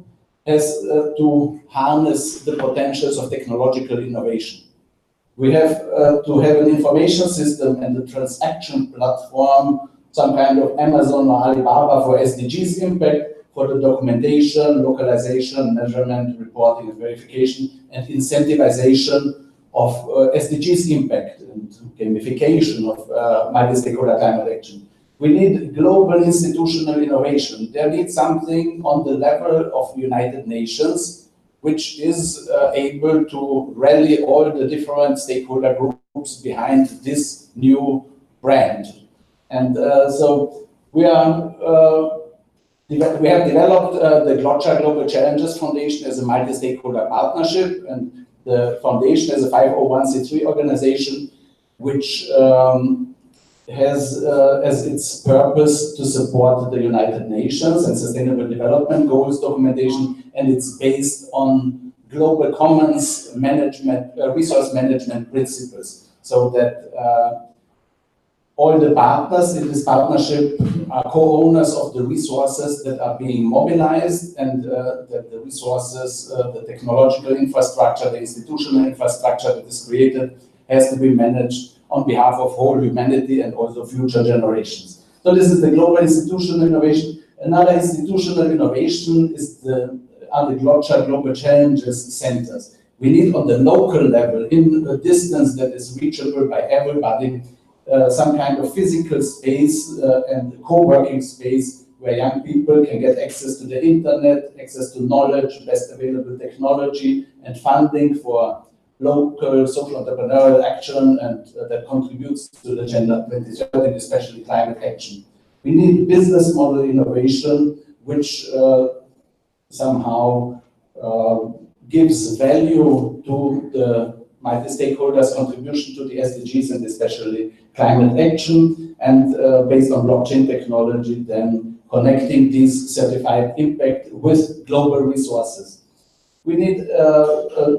has to harness the potentials of technological innovation. We have to have an information system and a transaction platform, some kind of Amazon or Alibaba for SDGs impact, for the documentation, localization, measurement, reporting, and verification, and incentivization of SDGs impact and gamification of multi-stakeholder climate action. We need global institutional innovation. There needs something on the level of United Nations, which is able to rally all the different stakeholder groups behind this new brand. And so we have developed the Glotcher Global Challenges Foundation as a multi-stakeholder partnership, and the foundation as a 501c3 organization, which has as its purpose to support the United Nations and Sustainable Development Goals documentation, and it's based on global commons management, resource management principles, so that all the partners in this partnership are co-owners of the resources that are being mobilized, and that the resources, the technological infrastructure, the institutional infrastructure that is created has to be managed on behalf of whole humanity and also future generations. So this is the global institutional innovation. Another institutional innovation is the Glotcher Global Challenges Centers. We need on the local level, in a distance that is reachable by everybody, some kind of physical space and co-working space where young people can get access to the internet, access to knowledge, best available technology, and funding for local social entrepreneurial action, and that contributes to the Agenda 2030, especially climate action. We need business model innovation, which somehow gives value to the multi-stakeholders' contribution to the SDGs and especially climate action, and based on blockchain technology, then connecting these certified impact with global resources. We need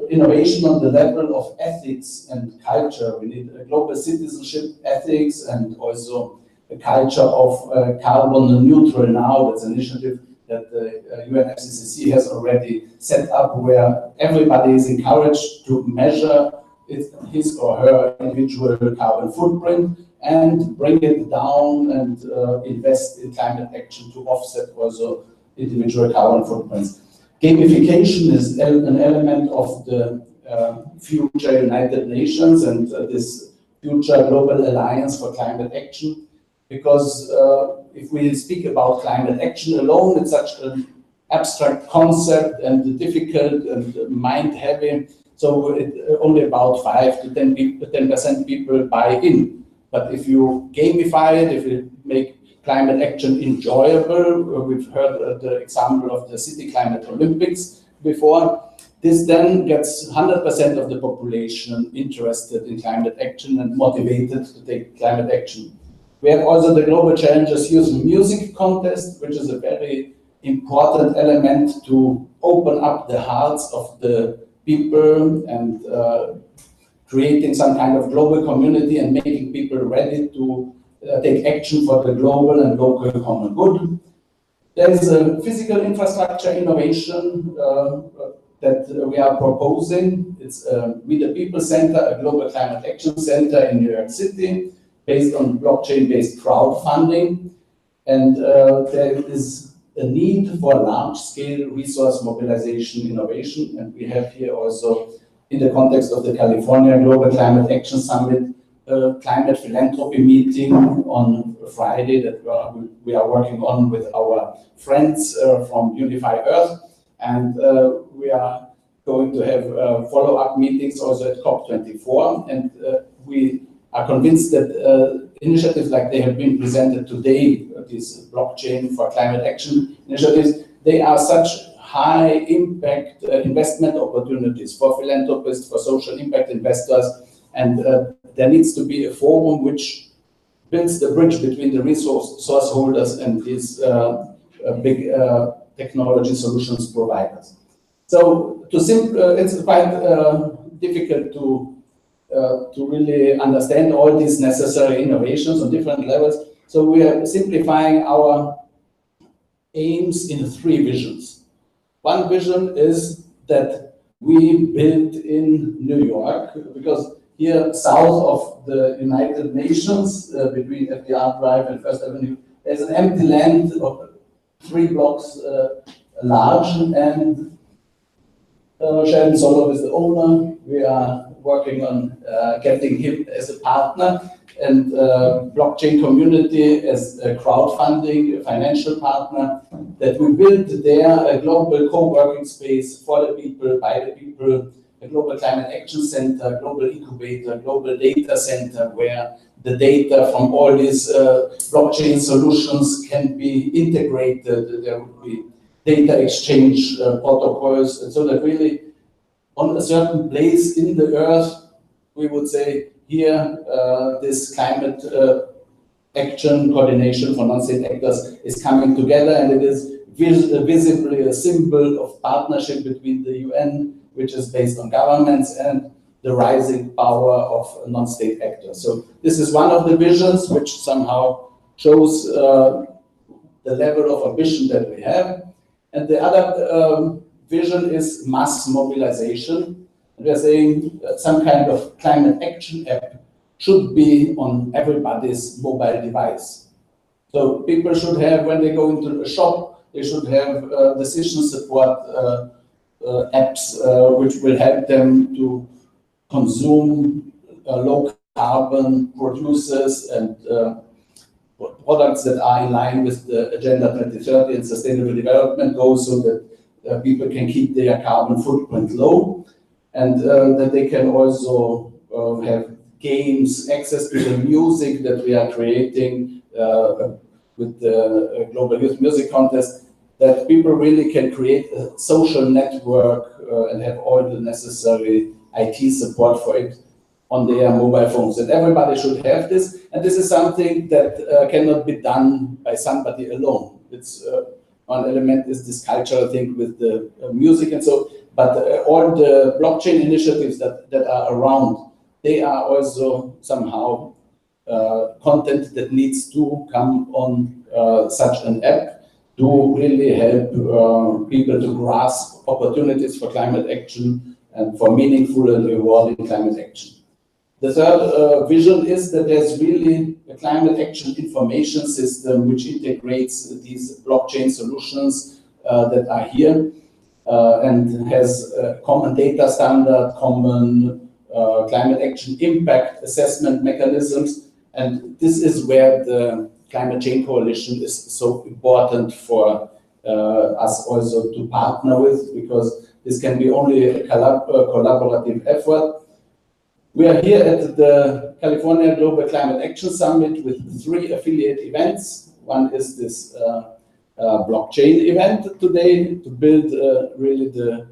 innovation on the level of ethics and culture. We need a global citizenship ethics and also a culture of carbon neutral now. That's an initiative that the UNFCCC has already set up, where everybody is encouraged to measure his or her individual carbon footprint and bring it down and invest in climate action to offset also individual carbon footprints. Gamification is an element of the future United Nations and this future Global Alliance for Climate Action, because if we speak about climate action alone, it's such an abstract concept and difficult and mind-heavy. So only about 5 to 10% people buy in. But if you gamify it, if you make climate action enjoyable, we've heard the example of the City Climate Olympics before, this then gets 100% of the population interested in climate action and motivated to take climate action. We have also the Global Challenges Youth Music Contest, which is a very important element to open up the hearts of the people and creating some kind of global community and making people ready to take action for the global and local common good. There is a physical infrastructure innovation that we are proposing. It's We the People Center, a global climate action center in New York City, based on blockchain-based crowdfunding. And there is a need for large-scale resource mobilization innovation. And we have here also, in the context of the California Global Climate Action Summit, a climate philanthropy meeting on Friday that we are working on with our friends from Unify Earth. And we are going to have follow-up meetings also at COP24. And we are convinced that initiatives like they have been presented today, these blockchain for climate action initiatives, they are such high impact investment opportunities for philanthropists, for social impact investors, and there needs to be a forum which builds the bridge between the source holders and these big technology solutions providers. So it's quite difficult to really understand all these necessary innovations on different levels. So we are simplifying our aims in 3 visions. One vision is that we build in New York, because here south of the United Nations, between FDR Drive and First Avenue, there's an empty land of 3 blocks large, and Sheldon Solov is the owner. We are working on getting him as a partner, and blockchain community as a crowdfunding, a financial partner, that we build there a global co-working space for the people, by the people, a global climate action center, global incubator, global data center, where the data from all these blockchain solutions can be integrated. There would be data exchange protocols, and so that really on a certain place in the earth, we would say here, this climate action coordination for non-state actors is coming together, and it is visibly a symbol of partnership between the UN, which is based on governments, and the rising power of non-state actors. So this is one of the visions which somehow shows the level of ambition that we have. And the other vision is mass mobilization. We are saying some kind of climate action app should be on everybody's mobile device. So people should have, when they go into a shop, they should have decision support apps which will help them to consume low carbon producers and products that are in line with the Agenda 2030 and Sustainable Development Goals, so that people can keep their carbon footprint low, and that they can also have games, access to the music that we are creating with the Global Youth Music Contest, that people really can create a social network and have all the necessary IT support for it on their mobile phones. And everybody should have this. And this is something that cannot be done by somebody alone. It's one element is this cultural thing with the music and so, but all the blockchain initiatives that are around, they are also somehow content that needs to come on such an app to really help people to grasp opportunities for climate action and for meaningful and rewarding climate action. The third vision is that there's really a climate action information system which integrates these blockchain solutions that are here and has a common data standard, common climate action impact assessment mechanisms. And this is where the Climate Change Coalition is so important for us also to partner with, because this can be only a collaborative effort. We are here at the California Global Climate Action Summit with 3 affiliate events. One is this blockchain event today to build really the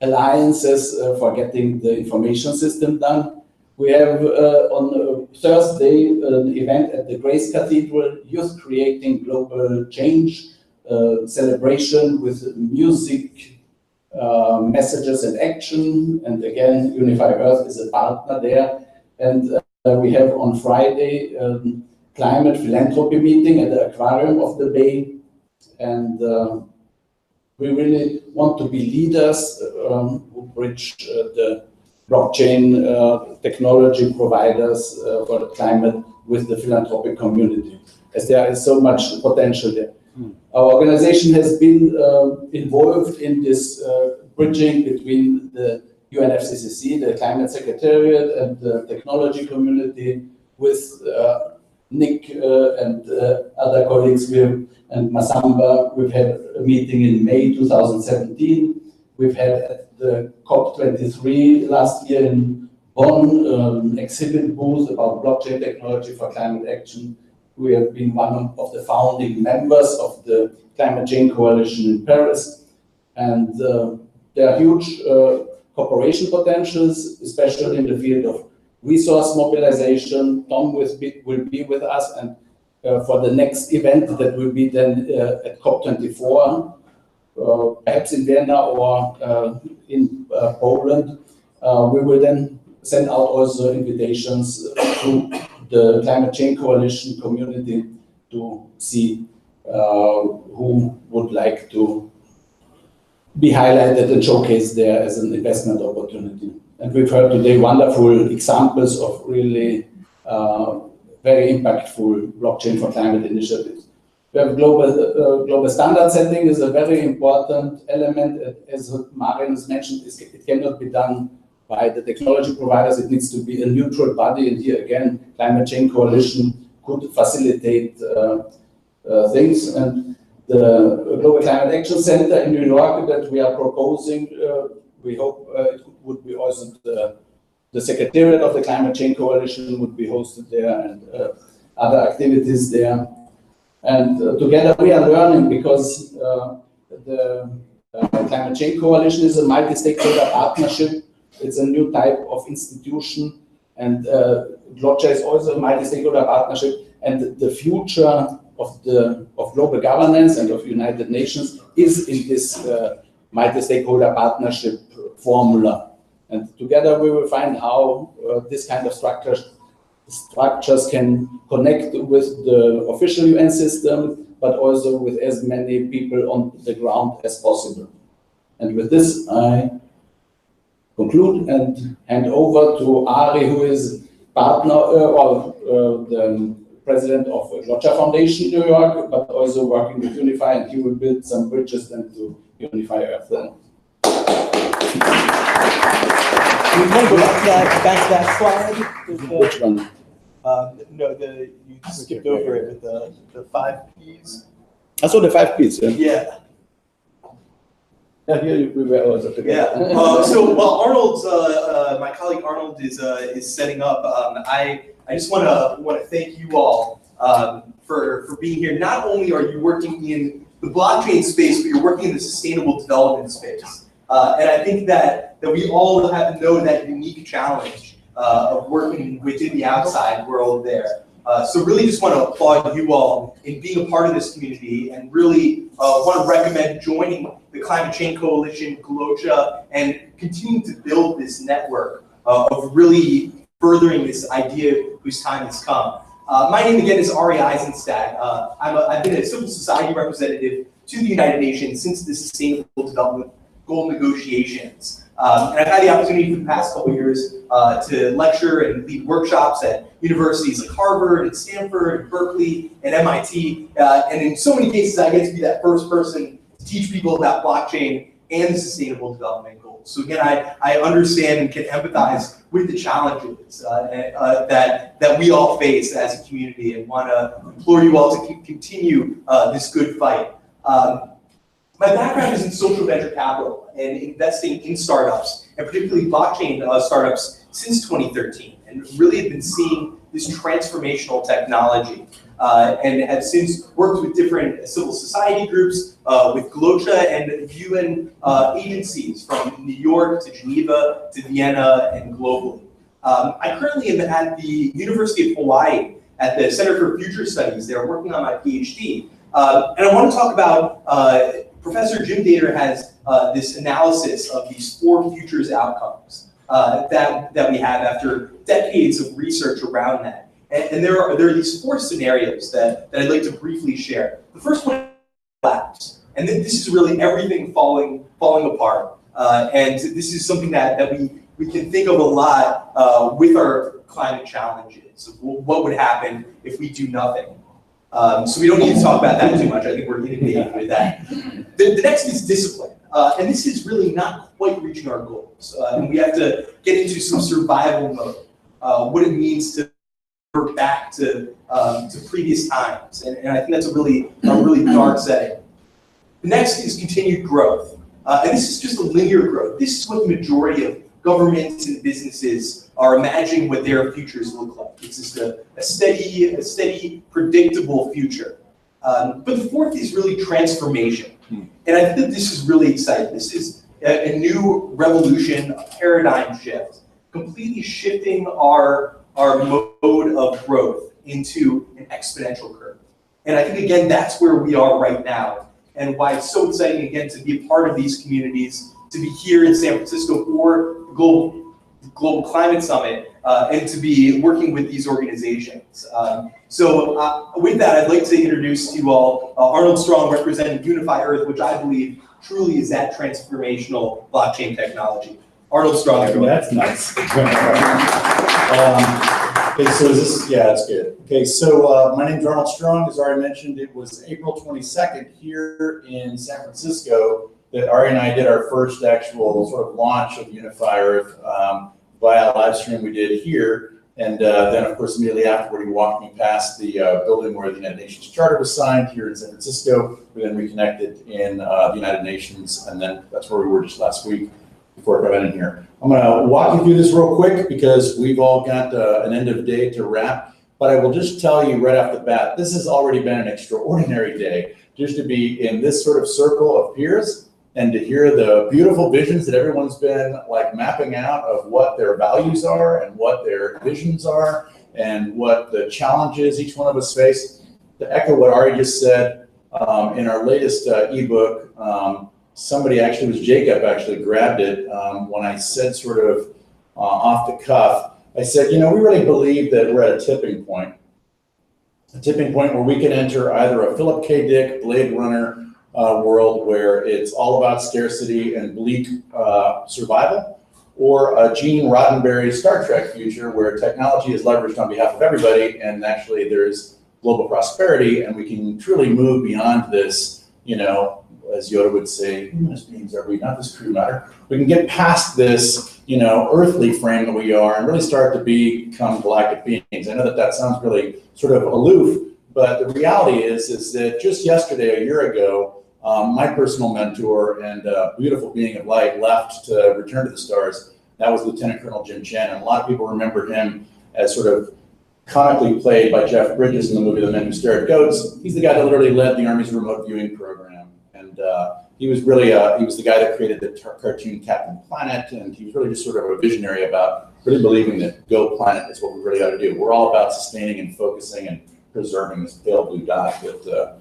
alliances for getting the information system done. We have on Thursday an event at the Grace Cathedral, Youth Creating Global Change, celebration with music, messages and action, and again Unify Earth is a partner there. And we have on Friday climate philanthropy meeting at the aquarium of the Bay, and we really want to be leaders who bridge the blockchain technology providers for the climate with the philanthropic community, as there is so much potential there. Our organization has been involved in this bridging between the UNFCCC, the Climate Secretariat, and the technology community with Nick and other colleagues and Masamba. We've had a meeting in May 2017. We've had at the COP23 last year in Bonn exhibit booth about blockchain technology for climate action. We have been one of the founding members of the Climate Change Coalition in Paris. And there are huge cooperation potentials, especially in the field of resource mobilization. Tom will be with us, and for the next event that will be then at COP24, perhaps in Vienna or in Poland, we will then send out also invitations to the Climate Change Coalition community to see who would like to be highlighted and showcased there as an investment opportunity. And we've heard today wonderful examples of really very impactful blockchain for climate initiatives. We have global standard setting is a very important element. As Marian has mentioned, it cannot be done by the technology providers. It needs to be a neutral body. And here again, Climate Change Coalition could facilitate things. And the Global Climate Action Center in New York that we are proposing, we hope it would be also the Secretariat of the Climate Change Coalition would be hosted there, and other activities there. And together we are learning, because the Climate Change Coalition is a multi-stakeholder partnership. It's a new type of institution, and GLOCHA is also a multi-stakeholder partnership. And the future of global governance and of United Nations is in this multi-stakeholder partnership formula. And together we will find how this kind of structures can connect with the official UN system, but also with as many people on the ground as possible. And with this, I conclude and hand over to Ari, who is partner or the president of GLOCHA Foundation in New York, but also working with Unify, and he will build some bridges then to Unify Earth. Then. We want to go back to that slide. Which one? No, you skipped over it with the 5 Ps. I saw the 5 Ps. Yeah. Yeah, here we were also together. Yeah. So while Arnold's, my colleague Arnold is setting up, I just want to thank you all for being here. Not only are you working in the blockchain space, but you're working in the sustainable development space. And I think that we all have to know that unique challenge of working within the outside world there. So really just want to applaud you all in being a part of this community, and really want to recommend joining the Climate Change Coalition, GLOCHA, and continuing to build this network of really furthering this idea whose time has come. My name again is Ari Eisenstadt. I've been a civil society representative to the United Nations since the Sustainable Development Goal negotiations. And I've had the opportunity for the past couple of years to lecture and lead workshops at universities like Harvard and Stanford and Berkeley and MIT. And in so many cases, I get to be that first person to teach people about blockchain and the Sustainable Development Goals. So again, I understand and can empathize with the challenges that we all face as a community, and want to implore you all to continue this good fight. My background is in social venture capital and investing in startups, and particularly blockchain startups, since 2013, and really have been seeing this transformational technology, and have since worked with different civil society groups, with GLOCHA and UN agencies from New York to Geneva to Vienna and globally. I currently am at the University of Hawaii at the Center for Future Studies. They're working on my PhD. And I want to talk about Professor Jim Dater has this analysis of these 4 futures outcomes that we have after decades of research around that. And there are these 4 scenarios that I'd like to briefly share. The first one is collapse. And this is really everything falling apart. And this is something that we can think of a lot with our climate challenges. What would happen if we do nothing? So we don't need to talk about that too much. I think we're inundated with that. The next is discipline. And this is really not quite reaching our goals. And we have to get into some survival mode, what it means to revert back to previous times. And I think that's a really dark setting. The next is continued growth. And this is just a linear growth. This is what the majority of governments and businesses are imagining what their futures look like. It's just a steady, predictable future. But the fourth is really transformation. And I think this is really exciting. This is a new revolution, a paradigm shift, completely shifting our mode of growth into an exponential curve. And I think, again, that's where we are right now, and why it's so exciting, again, to be a part of these communities, to be here in San Francisco for the Global Climate Summit, and to be working with these organizations. So with that, I'd like to introduce to you all Arnold Strong, representing Unify Earth, which I believe truly is that transformational blockchain technology. Arnold Strong, everyone. That's nice. Okay, so is this, yeah, that's good. Okay, so my name's Arnold Strong. As Ari mentioned, it was April 22nd here in San Francisco that Ari and I did our first actual sort of launch of Unify Earth via a live stream we did here. And then, of course, immediately afterward, he walked me past the building where the United Nations Charter was signed here in San Francisco. We then reconnected in the United Nations, and then that's where we were just last week before coming in here. I'm going to walk you through this real quick because we've all got an end of day to wrap. But I will just tell you right off the bat, this has already been an extraordinary day just to be in this sort of circle of peers and to hear the beautiful visions that everyone's been like mapping out of what their values are and what their visions are and what the challenges each one of us face. To echo what Ari just said, in our latest ebook, somebody actually, it was Jacob actually grabbed it when I said sort of off the cuff, I said, you know, we really believe that we're at a tipping point where we can enter either a Philip K. Dick Blade Runner world where it's all about scarcity and bleak survival, or a Gene Roddenberry Star Trek future where technology is leveraged on behalf of everybody and actually there's global prosperity and we can truly move beyond this, you know, as Yoda would say, humanist beings are we, not this crude matter. We can get past this, you know, earthly frame that we are and really start to become galactic beings. I know that that sounds really sort of aloof, but the reality is that just yesterday, a year ago, my personal mentor and beautiful being of light left to return to the stars. That was Lieutenant Colonel Jim Chen, and a lot of people remember him as sort of comically played by Jeff Bridges in the movie The Men Who Stare at Goats. He's the guy that literally led the Army's remote viewing program. And he was really, he was the guy that created the cartoon Captain Planet, and he was really just sort of a visionary about really believing that Go Planet is what we really ought to do. We're all about sustaining and focusing and preserving this pale blue dot that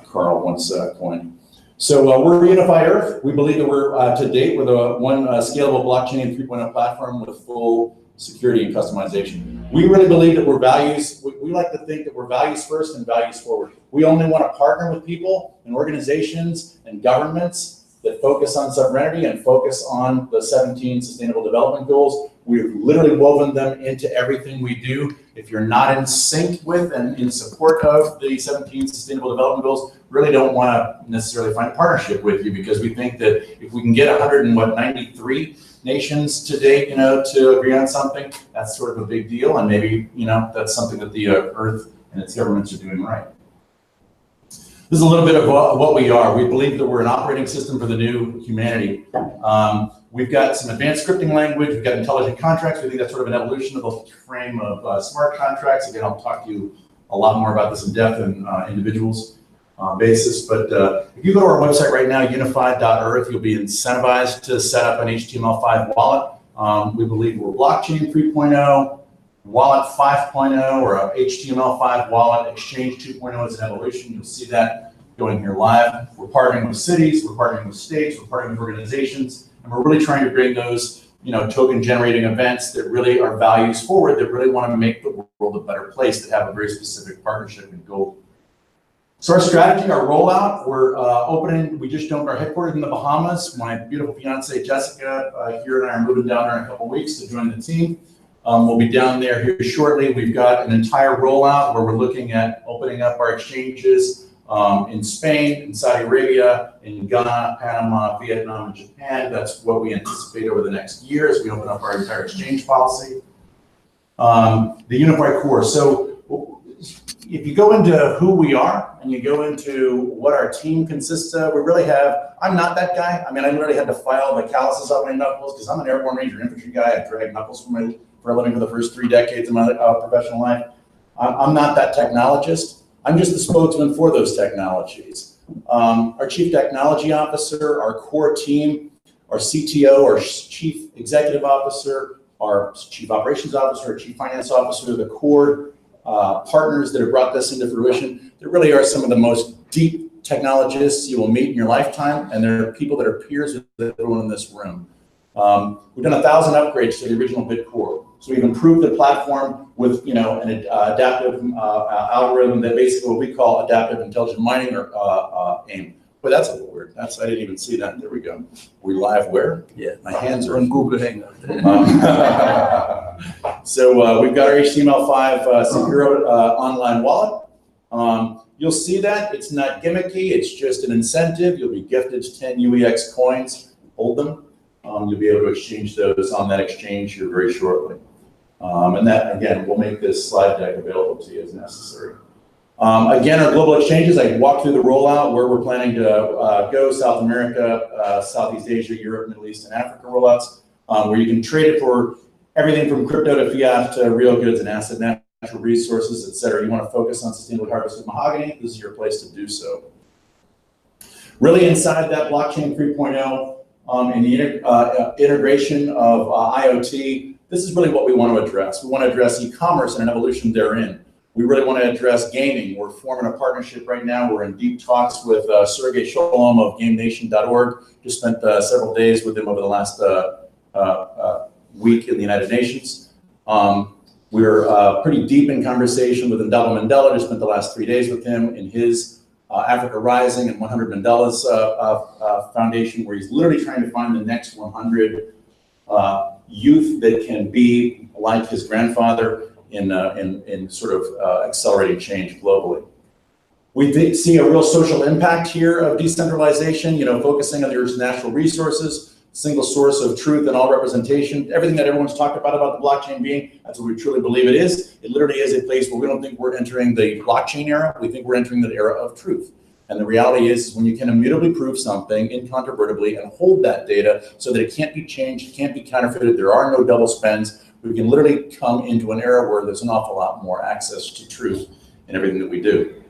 Carl once coined. So we're Unify Earth. We believe that we're, to date, we're the one scalable blockchain 3.0 platform with full security and customization. We really believe that we're values, we like to think that we're values first and values forward. We only want to partner with people and organizations and governments that focus on sovereignty and focus on the 17 Sustainable Development Goals. We've literally woven them into everything we do. If you're not in sync with and in support of the 17 Sustainable Development Goals, really don't want to necessarily find a partnership with you, because we think that if we can get 193 nations to date, you know, to agree on something, that's sort of a big deal, and maybe, you know, that's something that the Earth and its governments are doing right. This is a little bit of what we are. We believe that we're an operating system for the new humanity. We've got some advanced scripting language. We've got intelligent contracts. We think that's sort of an evolution of the frame of smart contracts. Again, I'll talk to you a lot more about this in depth and individuals basis. But if you go to our website right now, unified.earth, you'll be incentivized to set up an HTML5 wallet. We believe we're blockchain 3.0. Wallet 5.0 or a HTML5 wallet, Exchange 2.0 is an evolution. You'll see that going here live. We're partnering with cities, we're partnering with states, we're partnering with organizations, and we're really trying to bring those, you know, token generating events that really are values forward, that really want to make the world a better place, that have a very specific partnership and goal. So our strategy, our rollout, we're opening, we just opened our headquarters in the Bahamas. My beautiful fiance, Jessica, here and I are moving down there in a couple of weeks to join the team. We'll be down there here shortly. We've got an entire rollout where we're looking at opening up our exchanges in Spain, in Saudi Arabia, in Ghana, Panama, Vietnam, and Japan. That's what we anticipate over the next year as we open up our entire exchange policy. The Unified Core. So if you go into who we are and you go into what our team consists of, we really have, I'm not that guy. I mean, I literally had to file the calluses off my knuckles because I'm an airborne ranger infantry guy. I drag knuckles from my for a living for the first 3 decades of my professional life. I'm not that technologist. I'm just the spokesman for those technologies. Our chief technology officer, our core team, our CTO, our chief executive officer, our chief operations officer, our chief finance officer, the core partners that have brought this into fruition. There really are some of the most deep technologists you will meet in your lifetime, and there are people that are peers with everyone in this room. We've done 1,000 upgrades to the original bit core. So we've improved the platform with, an adaptive algorithm that basically what we call adaptive intelligent mining or AIM. But that's a little weird. I didn't even see that. There we go. We live where? Yeah, my hands are on Google Hangout. So we've got our HTML5 secure online wallet. You'll see that it's not gimmicky. It's just an incentive. You'll be gifted 10 UEX coins. Hold them. You'll be able to exchange those on that exchange here very shortly. And that, again, will make this slide deck available to you as necessary. Again, our global exchanges, I walked through the rollout where we're planning to go: South America, Southeast Asia, Europe, Middle East, and Africa rollouts, where you can trade it for everything from crypto to fiat to real goods and asset, natural resources, et cetera. You want to focus on sustainably harvested mahogany, this is your place to do so. Really inside that blockchain 3.0, and the integration of IoT, this is really what we want to address. We want to address e-commerce and an evolution therein. We really want to address gaming. We're forming a partnership right now. We're in deep talks with Sergey Sholom of GameNation.org. Just spent several days with him over the last week in the United Nations. We're pretty deep in conversation with Ndaba Mandela. Just spent the last 3 days with him in his Africa Rising and 100 Mandela's foundation, where he's literally trying to find the next 100 youth that can be like his grandfather in sort of accelerating change globally. We see a real social impact here of decentralization, focusing on the Earth's natural resources, single source of truth and all representation. Everything that everyone's talked about the blockchain being, that's what we truly believe it is. It literally is a place where we don't think we're entering the blockchain era. We think we're entering the era of truth. And the reality is when you can immutably prove something incontrovertibly and hold that data so that it can't be changed, it can't be counterfeited, there are no double spends, we can literally come into an era where there's an awful lot more access to truth in everything that we do.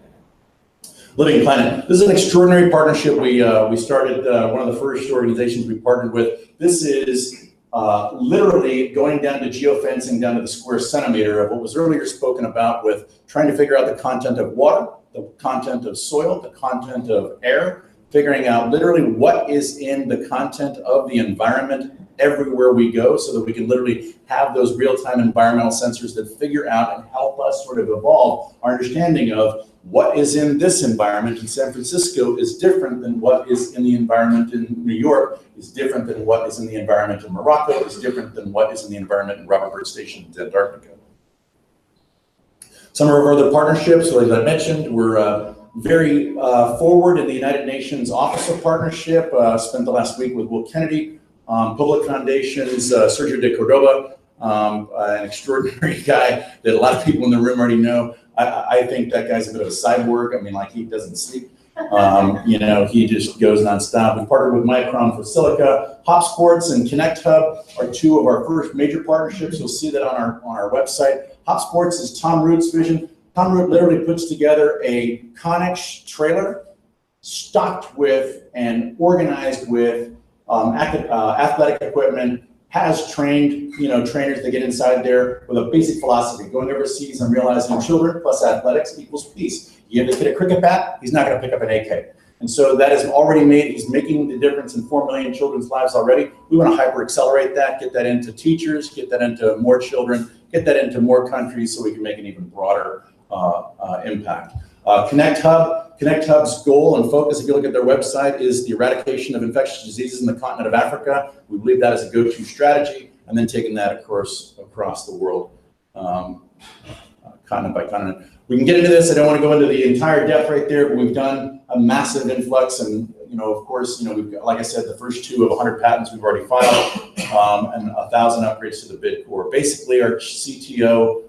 Living Planet. This is an extraordinary partnership. We started, one of the first organizations we partnered with. This is literally going down to geofencing, down to the square centimeter of what was earlier spoken about with trying to figure out the content of water, the content of soil, the content of air, figuring out literally what is in the content of the environment everywhere we go so that we can literally have those real-time environmental sensors that figure out and help us sort of evolve our understanding of what is in this environment in San Francisco is different than what is in the environment in New York, is different than what is in the environment in Morocco, is different than what is in the environment in Robert Byrd Station in Antarctica. Some of our other partnerships, so as I mentioned, we're very forward in the United Nations Office of Partnership. Spent the last week with Will Kennedy, Public Foundation's Sergio de Cordoba, an extraordinary guy that a lot of people in the room already know. I think that guy's a bit of a cyborg. I mean, like, he doesn't sleep. He just goes nonstop. We partnered with Micron for Silica. Hop Sports and Connect Hub are two of our first major partnerships. You'll see that on our website. Hop Sports is Tom Root's vision. Tom Root literally puts together a Connex trailer stocked with and organized with athletic equipment, has trained, trainers that get inside there with a basic philosophy, going overseas and realizing children plus athletics equals peace. You give this kid a cricket bat, he's not going to pick up an AK. And so that is already made, he's making the difference in 4 million children's lives already. We want to hyper accelerate that, get that into teachers, get that into more children, get that into more countries so we can make an even broader impact. Connect Hub's goal and focus, if you look at their website, is the eradication of infectious diseases in the continent of Africa. We believe that is a go-to strategy, and then taking that, of course, across the world, continent by continent. We can get into this. I don't want to go into the entire depth right there, but we've done a massive influx, and of course, we've got, like I said, the first 2 of 100 patents we've already filed, and 1,000 upgrades to the bid core. Basically, our CTO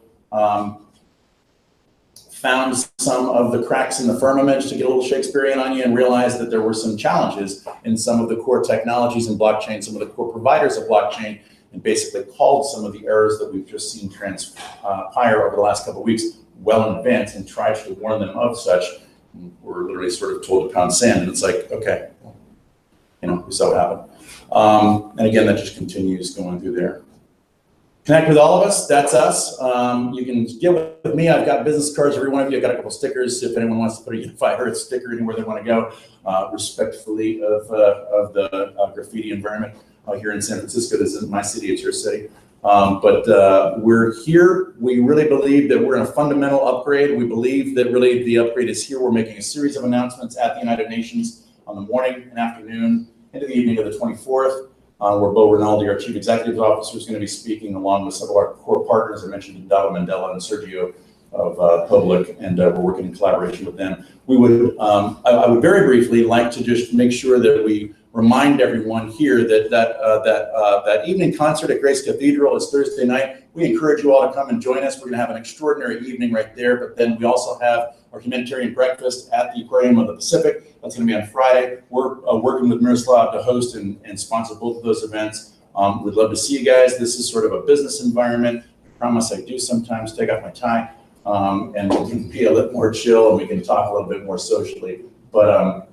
found some of the cracks in the firmament, to get a little Shakespearean on you, and realized that there were some challenges in some of the core technologies in blockchain, some of the core providers of blockchain, and basically called some of the errors that we've just seen transpire over the last couple of weeks well in advance and tried to warn them of such. We're literally sort of told to pound sand, and it's like, okay, we saw what happened. And again, that just continues going through there. Connect with all of us, that's us. You can get with me. I've got business cards, every one of you. I've got a couple stickers. If anyone wants to put a Unify Earth sticker anywhere they want to go, respectfully of the graffiti environment here in San Francisco. This isn't my city, it's your city. But we're here. We really believe that we're in a fundamental upgrade. We believe that really the upgrade is here. We're making a series of announcements at the United Nations on the morning and afternoon into the evening of the 24th. Where Bo Rinaldi, our Chief Executive Officer, is going to be speaking along with some of our core partners. I mentioned Dava Mandela and Sergio of Public, and we're working in collaboration with them. We would, I would very briefly like to just make sure that we remind everyone here that that evening concert at Grace Cathedral is Thursday night. We encourage you all to come and join us. We're going to have an extraordinary evening right there, but then we also have our humanitarian breakfast at the Aquarium of the Pacific. That's going to be on Friday. We're working with Miroslav to host and sponsor both of those events. We'd love to see you guys. This is sort of a business environment. I promise I do sometimes take off my tie and we can be a little more chill and we can talk a little bit more socially. But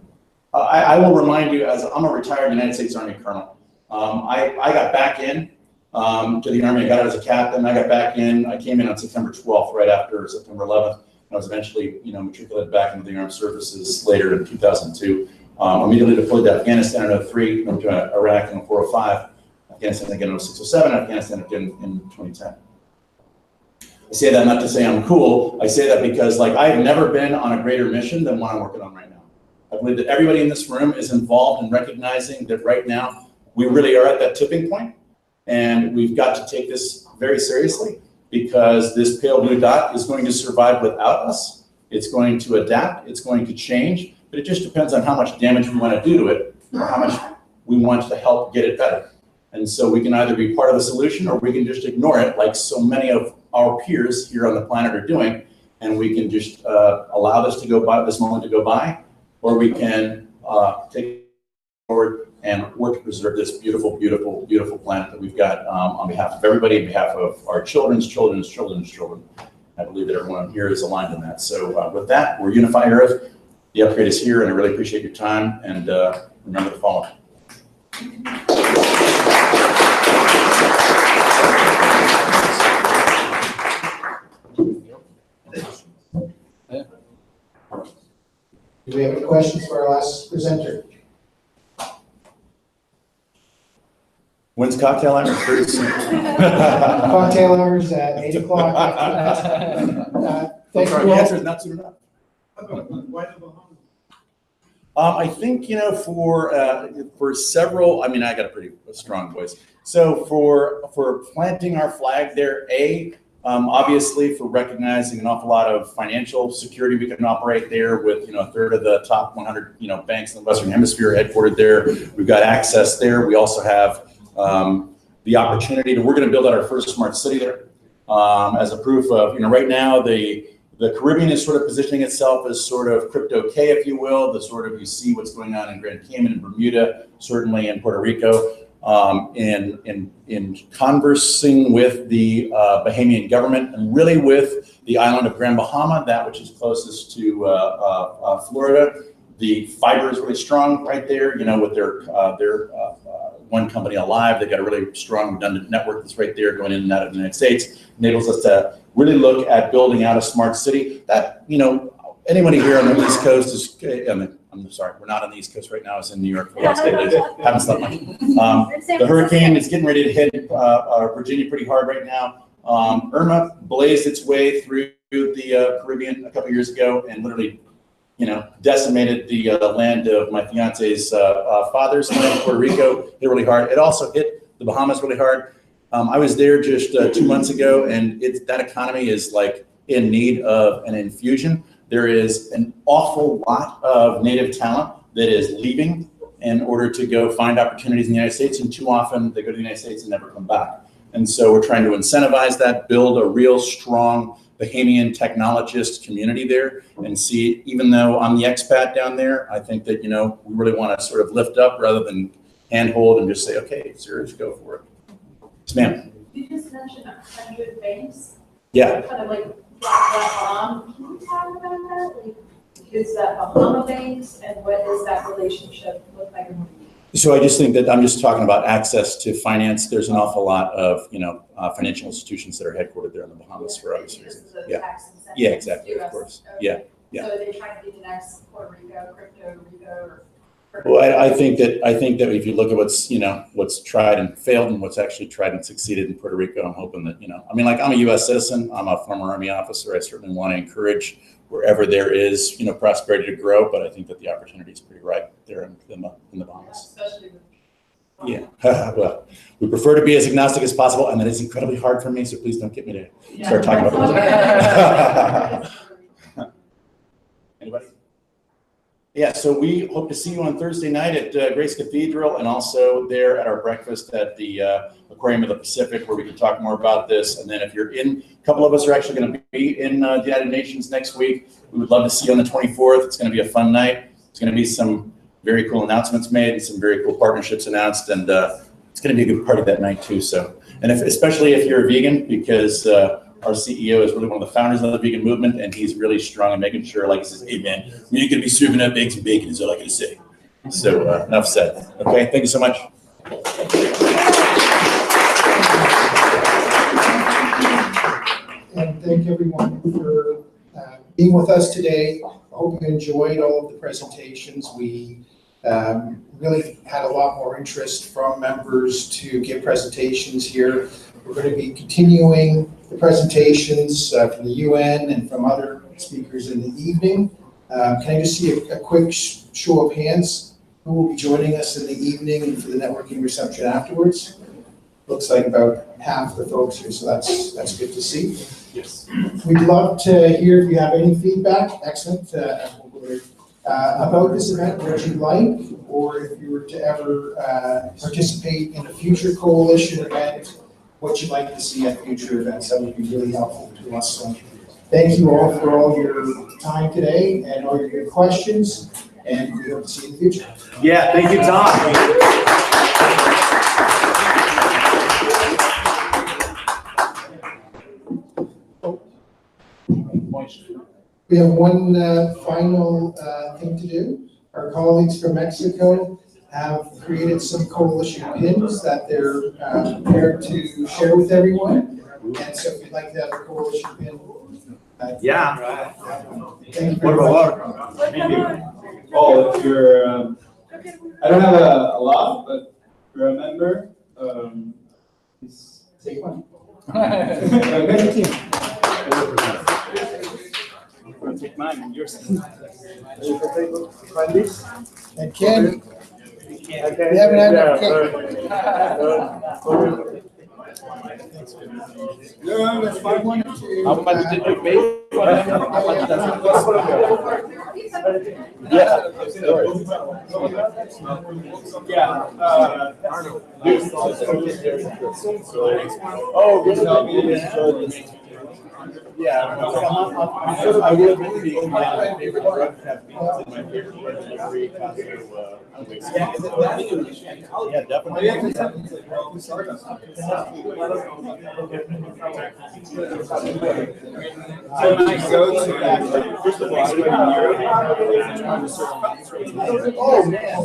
I will remind you, as I'm a retired United States Army colonel, I got back in to the Army. I got out as a captain. I got back in. I came in on September 12th, right after September 11th. I was eventually, matriculated back into the armed services later in 2002. Immediately deployed to Afghanistan in 2003, went to Iraq in 405, Afghanistan again in 607, Afghanistan again in 2010. I say that not to say I'm cool. I say that because I've never been on a greater mission than what I'm working on right now. I believe that everybody in this room is involved in recognizing that right now we really are at that tipping point, and we've got to take this very seriously, because this pale blue dot is going to survive without us. It's going to adapt, it's going to change, but it just depends on how much damage we want to do to it or how much we want to help get it better. And so we can either be part of the solution or we can just ignore it, like so many of our peers here on the planet are doing, and we can just allow this to go by, this moment to go by, or we can take it forward and work to preserve this beautiful, beautiful, beautiful planet that we've got on behalf of everybody, on behalf of our children's children's children's children. I believe that everyone here is aligned in that. So with that, we're Unify Earth. The upgrade is here, and I really appreciate your time. And remember the following. Do we have any questions for our last presenter? When's cocktail hour? Cocktail hours at 8 o'clock. Thank you. The answer is not soon enough. I think, for several, I got a pretty strong voice. So for planting our flag there, obviously for recognizing an awful lot of financial security we can operate there with, a third of the top 100, banks in the Western Hemisphere headquartered there. We've got access there. We also have the opportunity to, we're going to build out our first smart city there as a proof of, right now the Caribbean is sort of positioning itself as sort of crypto K, if you will, the sort of, you see what's going on in Grand Cayman and Bermuda, certainly in Puerto Rico, in conversing with the Bahamian government and really with the island of Grand Bahama, that which is closest to Florida. The fiber is really strong right there, with their one company alive. They've got a really strong redundant network that's right there going in and out of the United States. Enables us to really look at building out a smart city that, anybody here on the East Coast is, I'm sorry, we're not on the East Coast right now. It's in New York for the last 8 days. Haven't slept much. The hurricane is getting ready to hit Virginia pretty hard right now. Irma blazed its way through the Caribbean a couple years ago and literally decimated the land of my fiance's father's land, Puerto Rico. Hit really hard. It also hit the Bahamas really hard. I was there just 2 months ago, and that economy is in need of an infusion. There is an awful lot of native talent that is leaving in order to go find opportunities in the United States, and too often they go to the United States and never come back. And so we're trying to incentivize that, build a real strong Bahamian technologist community there, and see, even though I'm the expat down there, I think that, we really want to sort of lift up rather than handhold and just say, okay, serious, go for it. Yes, ma'am. You just mentioned 100 banks. Yeah. Kind of like that bomb. Can you talk about that? Like, is that Bahama banks and what does that relationship look like? So I just think that I'm just talking about access to finance. There's an awful lot of, financial institutions that are headquartered there in the Bahamas for obvious reasons. Yeah. Yeah, exactly, of course. Yeah, yeah. So are they trying to be the next Puerto Rico, crypto Rico, or? Well, I think that if you look at what's tried and failed and what's actually tried and succeeded in Puerto Rico, I'm hoping that, I'm a U.S. citizen. I'm a former Army officer. I certainly want to encourage wherever there is, prosperity to grow, but I think that the opportunity is pretty ripe there in the Bahamas. Especially with. Yeah, well, we prefer to be as agnostic as possible, and that is incredibly hard for me, so please don't get me to start talking about that. Anybody? Yeah, so we hope to see you on Thursday night at Grace Cathedral, and also there at our breakfast at the Aquarium of the Pacific, where we can talk more about this. And then if you're in, a couple of us are actually going to be in the United Nations next week. We would love to see you on the 24th. It's going to be a fun night. It's going to be some very cool announcements made and some very cool partnerships announced, and it's going to be a good party that night too. So, and especially if you're a vegan, because our CEO is really one of the founders of the vegan movement, and he's really strong in making sure, like he says, hey man, we ain't going to be serving up eggs and bacon is all I got to say. So enough said. Okay, thank you so much. And thank everyone for being with us today. I hope you enjoyed all of the presentations. We really had a lot more interest from members to give presentations here. We're going to be continuing the presentations from the UN and from other speakers in the evening. Can I just see a quick show of hands? Who will be joining us in the evening and for the networking reception afterwards? Looks like about half the folks here, so that's good to see. Yes. We'd love to hear if you have any feedback. Excellent. About this event, what you'd like, or if you were to ever participate in a future coalition event, what you'd like to see at future events. That would be really helpful to us. So thank you all for all your time today and all your good questions, and we hope to see you in the future. Yeah, thank you, Tom. We have one final thing to do. Our colleagues from Mexico have created some coalition pins that they're prepared to share with everyone. And so if you'd like to have a coalition pin. Yeah. Thank you very much. Thank you. Oh, if you're, I don't have a lot, but if you're a member, please take one. Take mine and yours. And Ken, we haven't had enough cake. Yeah, that's fine. How much did you pay for them? How much does it cost? Oh, really? Yeah, I would be my favorite drug have been my favorite drug delivery. Yeah, definitely. So when I go to that, first of all, I live in Europe. Oh man!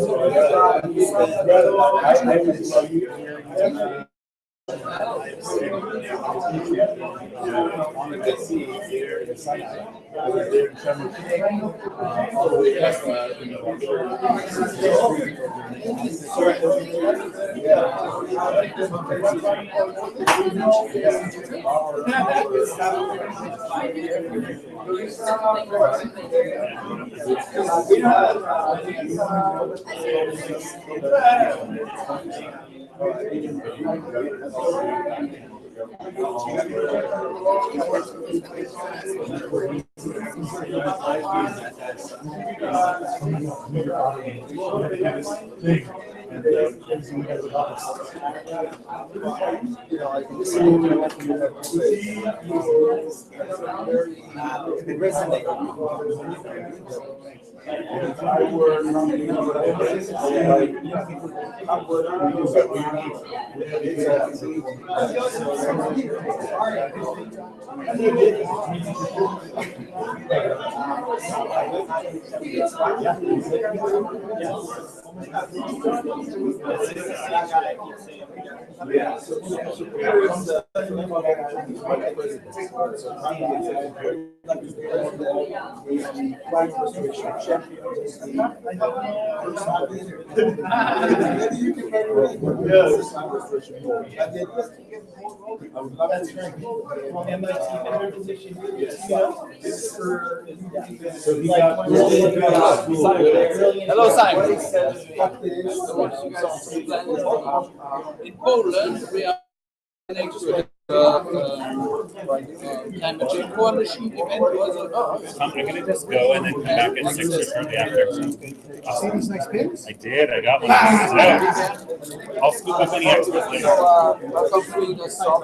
I would love you hearing. On the sea here in Sinai, I was there in summer, all the way up, And, you know, like listening to what you have to say, it resonates. If I were Hello, Simon. In Poland, we are next to climate change coalition event. I'm gonna just go and then come back at 6 or shortly after. See these nice pins? I did, I got one. So, I'll scoop up any extras later. Welcome to the shop.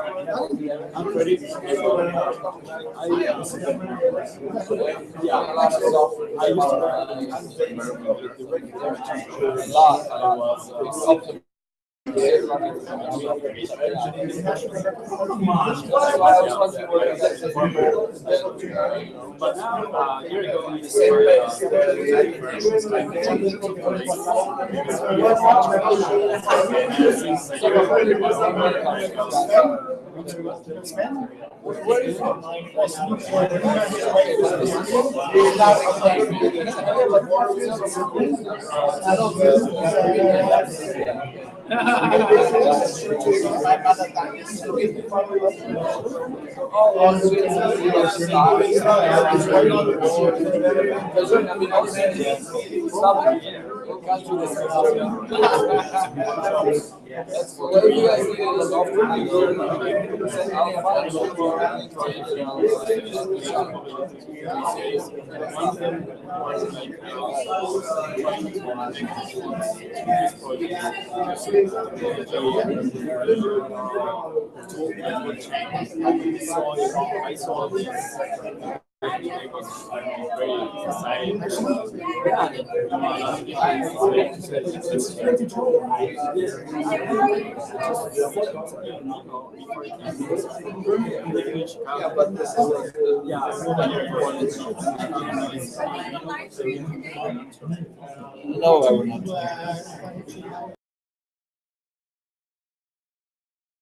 No, I will not.